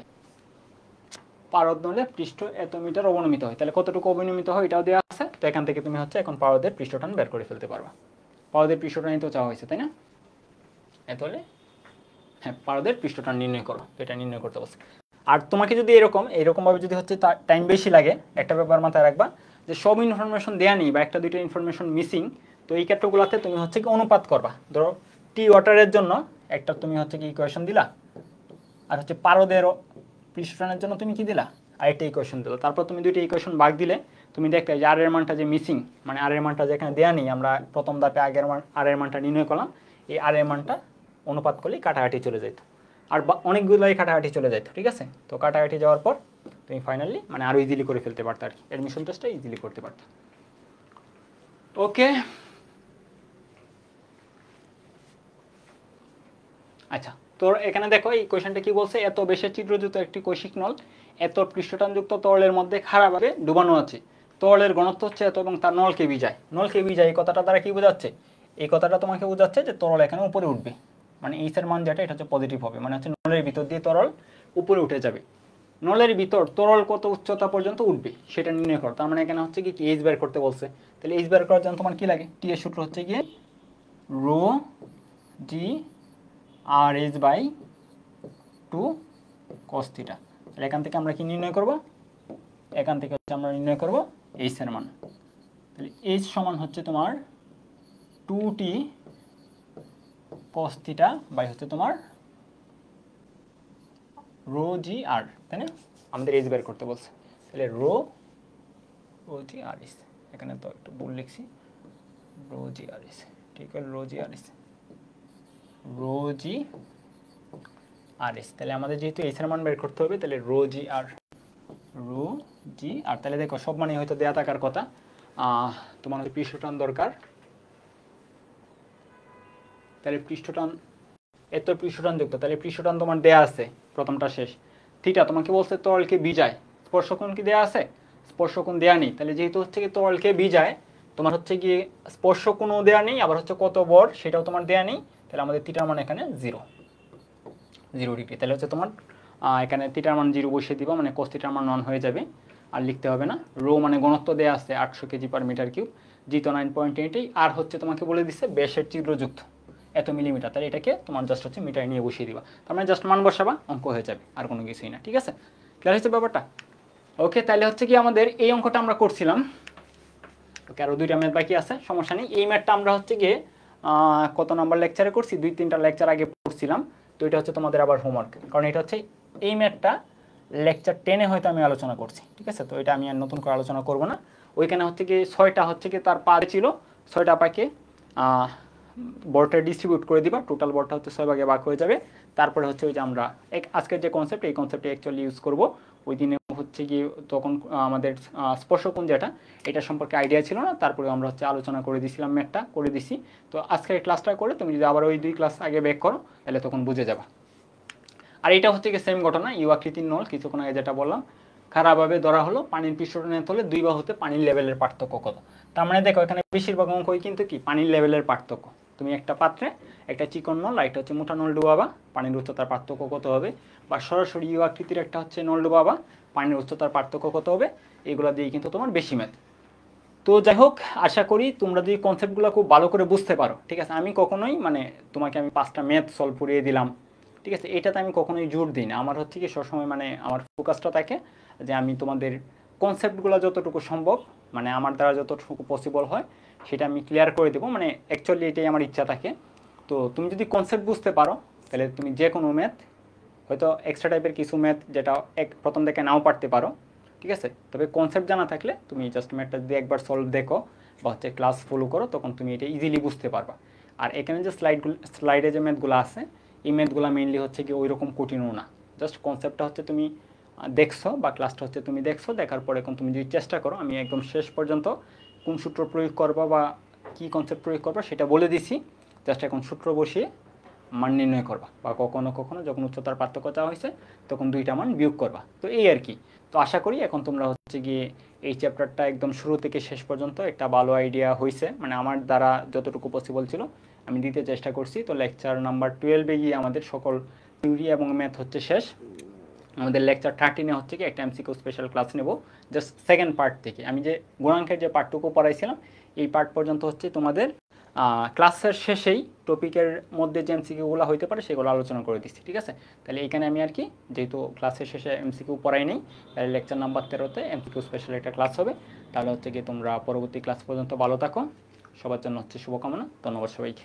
পারদ নলে পৃষ্ঠ এত মিটার অবনমিত হয়, তাহলে কতটুকু অবনমিত হয় এটাও দেওয়া আছে। তো এখান থেকে তুমি হচ্ছে এখন পারদের পৃষ্ঠটান বের করে ফেলতে পারবা। পারদের পৃষ্ঠটানই তো চাওয়া হয়েছে, তাই না? এত হলে হ্যাঁ, পারদের পৃষ্ঠটান নির্ণয় করো, তো এটা নির্ণয় করতে বলছে। আর তোমাকে যদি এরকমভাবে যদি হচ্ছে টাইম বেশি লাগে, একটা ব্যাপার মাথায় রাখবা যে সব ইনফরমেশন দেওয়া নেই বা একটা দুইটা ইনফরমেশন মিসিং। তো এই ক্ষেত্রগুলোতে তুমি হচ্ছে কি অনুপাত করবা। ধরো টি ওয়াটারের জন্য একটা তুমি হচ্ছে কি ইকুয়েশন দিলা, আর হচ্ছে পারদের পৃষ্ঠটানের জন্য তুমি কি দিলা, আরেকটা ইকুয়েশন দিলা। তারপর তুমি দুইটা ইকুয়েশন ভাগ দিলে তুমি দেখতে যে আর এর মানটা যে মিসিং, মানে আর এর মানটা যেখানে দেওয়া নেই, আমরা প্রথম ধাপে আগের আর এর মানটা নির্ণয় করলাম, এই আর এর মানটা অনুপাত করলেই কাটাকাটি চলে যেত, আর অনেকগুলোই কাটাকাটি চলে যেত, ঠিক আছে? তো কাটাকাটি যাওয়ার পর তুমি ফাইনালি মানে আরও ইজিলি করে ফেলতে পারতো, আর কি অ্যাডমিশন টেস্টটা ইজিলি করতে পারতো। ওকে, আচ্ছা তো এখানে দেখো এই কোয়েশনটা কি বলছে, এত বেশি ছিদ্রযুক্ত একটি কৈশিক নল এত পৃষ্ঠটানযুক্ত তরলের মধ্যে খারাপভাবে ডুবানো আছে, তরলের ঘনত্ব হচ্ছে এত এবং তার নলকে ভিজায়। এই কথাটা দ্বারা কি বোঝাচ্ছে? এই কথাটা তোমাকে বোঝাচ্ছে যে তরল এখানে উপরে উঠবে, মানে এইচ এর মান যেটা এটা হচ্ছে পজিটিভ হবে, মানে হচ্ছে নলের ভিতর দিয়ে তরল উপরে উঠে যাবে। নলের ভিতর তরল কত উচ্চতা পর্যন্ত উঠবে সেটা নির্ণয় করো। তার মানে এখানে হচ্ছে কি এইচ বের করতে বলছে। তাহলে এইচ বের করার জন্য তোমার কি লাগে, টি এর সূত্র হচ্ছে গিয়ে rho G R S by 2 cos θ। তাহলে এখান থেকে আমরা কি নির্ণয় করব, এখান থেকে হচ্ছে আমরা নির্ণয় করব এইচ এর মান। তাহলে এইচ সমান হচ্ছে তোমার 2t cos θ বাই হচ্ছে তোমার রো জি আর, তাই না? আমাদের এইচ বের করতে বলছে, তাহলে রো জি আর এস, এখানে তো একটু ভুল লিখছি, রো জি আর এস, ঠিক আছে? রো জি আর এস, রো জি আর এস। তাহলে আমাদের যেহেতু এইচ এর মান বের করতে হবে, তাহলে রো জি আর রো জি আর। তাহলে দেখো সব মানে হয়তো দেয়া থাকার কথা। তোমার হচ্ছে পৃষ্ঠটান দরকার, তাহলে পৃষ্ঠটান এত পৃষ্ঠটান যুক্ত, তাহলে পৃষ্ঠটান তোমার দেয়া আছে, প্রথমটা শেষ। থিটা তোমাকে বলছে তরলকে ভিজায়, স্পর্শকোণ কি দেয়া আছে? স্পর্শকোণ দেয়া নেই। তাহলে যেহেতু হচ্ছে কি তরলকে ভিজায়, তোমার হচ্ছে কি স্পর্শকোণও দেয়া নেই, আবার হচ্ছে কত বর সেটাও তোমার দেয়া নেই। তাহলে আমাদের থিটার মান এখানে 0 ডিগ্রি। তাহলে হচ্ছে তোমার এখানে থিটার মান 0 বসিয়ে দিবা, মানে cos থিটার মান 1 হয়ে যাবে, আর লিখতে হবে না। রো মানে ঘনত্ব দেয়া আছে 800 কেজি পার মিটার কিউব, জি তো 9.8, আর হচ্ছে তোমাকে বলে দিচ্ছে ব্যাসের ছিদ্রযুক্ত এত মিলিমিটার। তাহলে এটাকে তোমার জাস্ট হচ্ছে মিটার নিয়ে বসিয়ে দিবা, তার মানে জাস্ট মান বসাবা, অঙ্ক হয়ে যাবে, আর কোনো কিছুই না। ঠিক আছে, ক্লিয়ার হচ্ছে ব্যাপারটা? ওকে, তাহলে হচ্ছে কি আমাদের এই অঙ্কটা আমরা করছিলাম। ওকে, আরও 2টা ম্যাথ বাকি আছে, সমস্যা নেই। এই ম্যাথটা আমরা হচ্ছে গিয়ে কত নাম্বার লেকচারে করছি, 2-3টা লেকচার আগে পড়ছিলাম। তো এটা হচ্ছে তোমাদের আবার হোমওয়ার্ক, কারণ এটা হচ্ছে এই ম্যাথটা লেকচার 10-এ হয়তো আমি আলোচনা করছি। ঠিক আছে, তো এটা আমি আর নতুন করে আলোচনা করব না। ওইখানে হচ্ছে কি 6টা হচ্ছে কি তার পা ছিল, 6টা পাকে বলটা ডিস্ট্রিবিউট করে দিবা, টোটাল বলটা হচ্ছে 6 ভাগে ভাগ হয়ে যাবে। তারপরে হচ্ছে ওই যে আমরা আজকের যে কনসেপ্ট, এই কনসেপ্টে অ্যাকচুয়ালি ইউজ করব। ওই দিনে হচ্ছে কি তখন আমাদের স্পর্শকোণ যেটা, এটা সম্পর্কে আইডিয়া ছিল না, তারপরে আমরা হচ্ছে আলোচনা করে দিয়েছিলাম, ম্যাথটা করে দিছি। তো আজকের ক্লাসটা করে তুমি যদি আবার ওই 2 ক্লাস আগে ব্যাক করো, তাহলে তখন বুঝে যাবা। আর এটা হচ্ছে কি সেম ঘটনা, ইউ আকৃতির নল, কিছুক্ষণ আগে যেটা বললাম, খারাপভাবে ধরা হলো, পানির পৃষ্ঠটানের তলে 2 বাহুতে পানির লেভেলের পার্থক্য কত। তার মানে দেখো এখানে বেশিরভাগ অঙ্কই কিন্তু কি পানির লেভেলের পার্থক্য। তুমি একটা পাত্রে একটা চিকন নল আর একটা হচ্ছে মোটা নল ডুবাবা, পানির উচ্চতার পার্থক্য কত হবে, বা সরাসরি ইউ আকৃতির একটা হচ্ছে নল ডুবাবা, পানির উচ্চতার পার্থক্য কত হবে, এগুলো দিয়ে কিন্তু তোমার বেশি ম্যাথ। তো যাই হোক, আশা করি তোমরা যদি কনসেপ্টগুলো খুব ভালো করে বুঝতে পারো। ঠিক আছে, আমি কখনোই মানে তোমাকে আমি 5টা ম্যাথ সলভ করিয়ে দিলাম, ঠিক আছে, এটাতে আমি কখনোই জোর দিই না। আমার হচ্ছে কি সবসময় মানে আমার ফোকাসটা থাকে যে আমি তোমাদের কনসেপ্টগুলো যতটুকু সম্ভব, মানে আমার দ্বারা যতটুকু পসিবল হয় সেটা আমি ক্লিয়ার করে দেবো, মানে অ্যাকচুয়ালি এটাই আমার ইচ্ছা থাকে। তো তুমি যদি কনসেপ্ট বুঝতে পারো, তাহলে তুমি যে কোনো ম্যাথ, হয়তো এক্সট্রা টাইপের কিছু ম্যাথ যেটা প্রথম থেকে নাও পারতে পারো, ঠিক আছে, তবে কনসেপ্ট জানা থাকলে তুমি জাস্ট ম্যাথটা যদি একবার সলভ দেখো বা হচ্ছে ক্লাস ফলো করো, তখন তুমি এটা ইজিলি বুঝতে পারবা। আর এখানে যে স্লাইডে যে ম্যাথগুলো আছে, এই ম্যাথগুলো মেইনলি হচ্ছে কি ওই রকম কঠিনও না, জাস্ট কনসেপ্টটা হচ্ছে তুমি দেখছো, বা ক্লাসটা হচ্ছে তুমি দেখছো, দেখার পরে এখন তুমি যদি চেষ্টা করো, আমি একদম শেষ পর্যন্ত কোন সূত্র প্রয়োগ করবা বা কী কনসেপ্ট প্রয়োগ করবা সেটা বলে দিছি, জাস্ট এখন সূত্র বসিয়ে মান নির্ণয় করবা, বা কখনো কখনো যখন উচ্চতার পার্থক্য চাওয়া হয়েছে তখন 2টা মান বিয়োগ করবা। তো এই আর কি। তো আশা করি এখন তোমরা হচ্ছে গিয়ে এই চ্যাপ্টারটা একদম শুরু থেকে শেষ পর্যন্ত একটা ভালো আইডিয়া হয়েছে, মানে আমার দ্বারা যতটুকু পসিবল ছিল আমি দিতে চেষ্টা করছি। তো লেকচার নাম্বার 12-এ গিয়ে আমাদের সকল থিওরি এবং ম্যাথ হচ্ছে শেষ। আমাদের লেকচার 13-এ হচ্ছে কি একটা এমসিকিউ স্পেশাল ক্লাস নেব, জাস্ট সেকেন্ড পার্ট থেকে। আমি যে গুণাঙ্কের যে পার্টটুকু পড়াইছিলাম এই পার্ট পর্যন্ত হচ্ছে তোমাদের ক্লাসের শেষেই টপিকের মধ্যে যে এমসিকিউগুলো হইতে পারে সেগুলো আলোচনা করে দিচ্ছি। ঠিক আছে, তাহলে এখানে আমি আর কি যেহেতু ক্লাসের শেষে এমসিকিউ পড়াই নেই, তাহলে লেকচার নাম্বার 13-তে এমসিকিউ স্পেশাল একটা ক্লাস হবে। তাহলে হচ্ছে কি তোমরা পরবর্তী ক্লাস পর্যন্ত ভালো থাকো, সবার জন্য হচ্ছে শুভকামনা, ধন্যবাদ সবাইকে।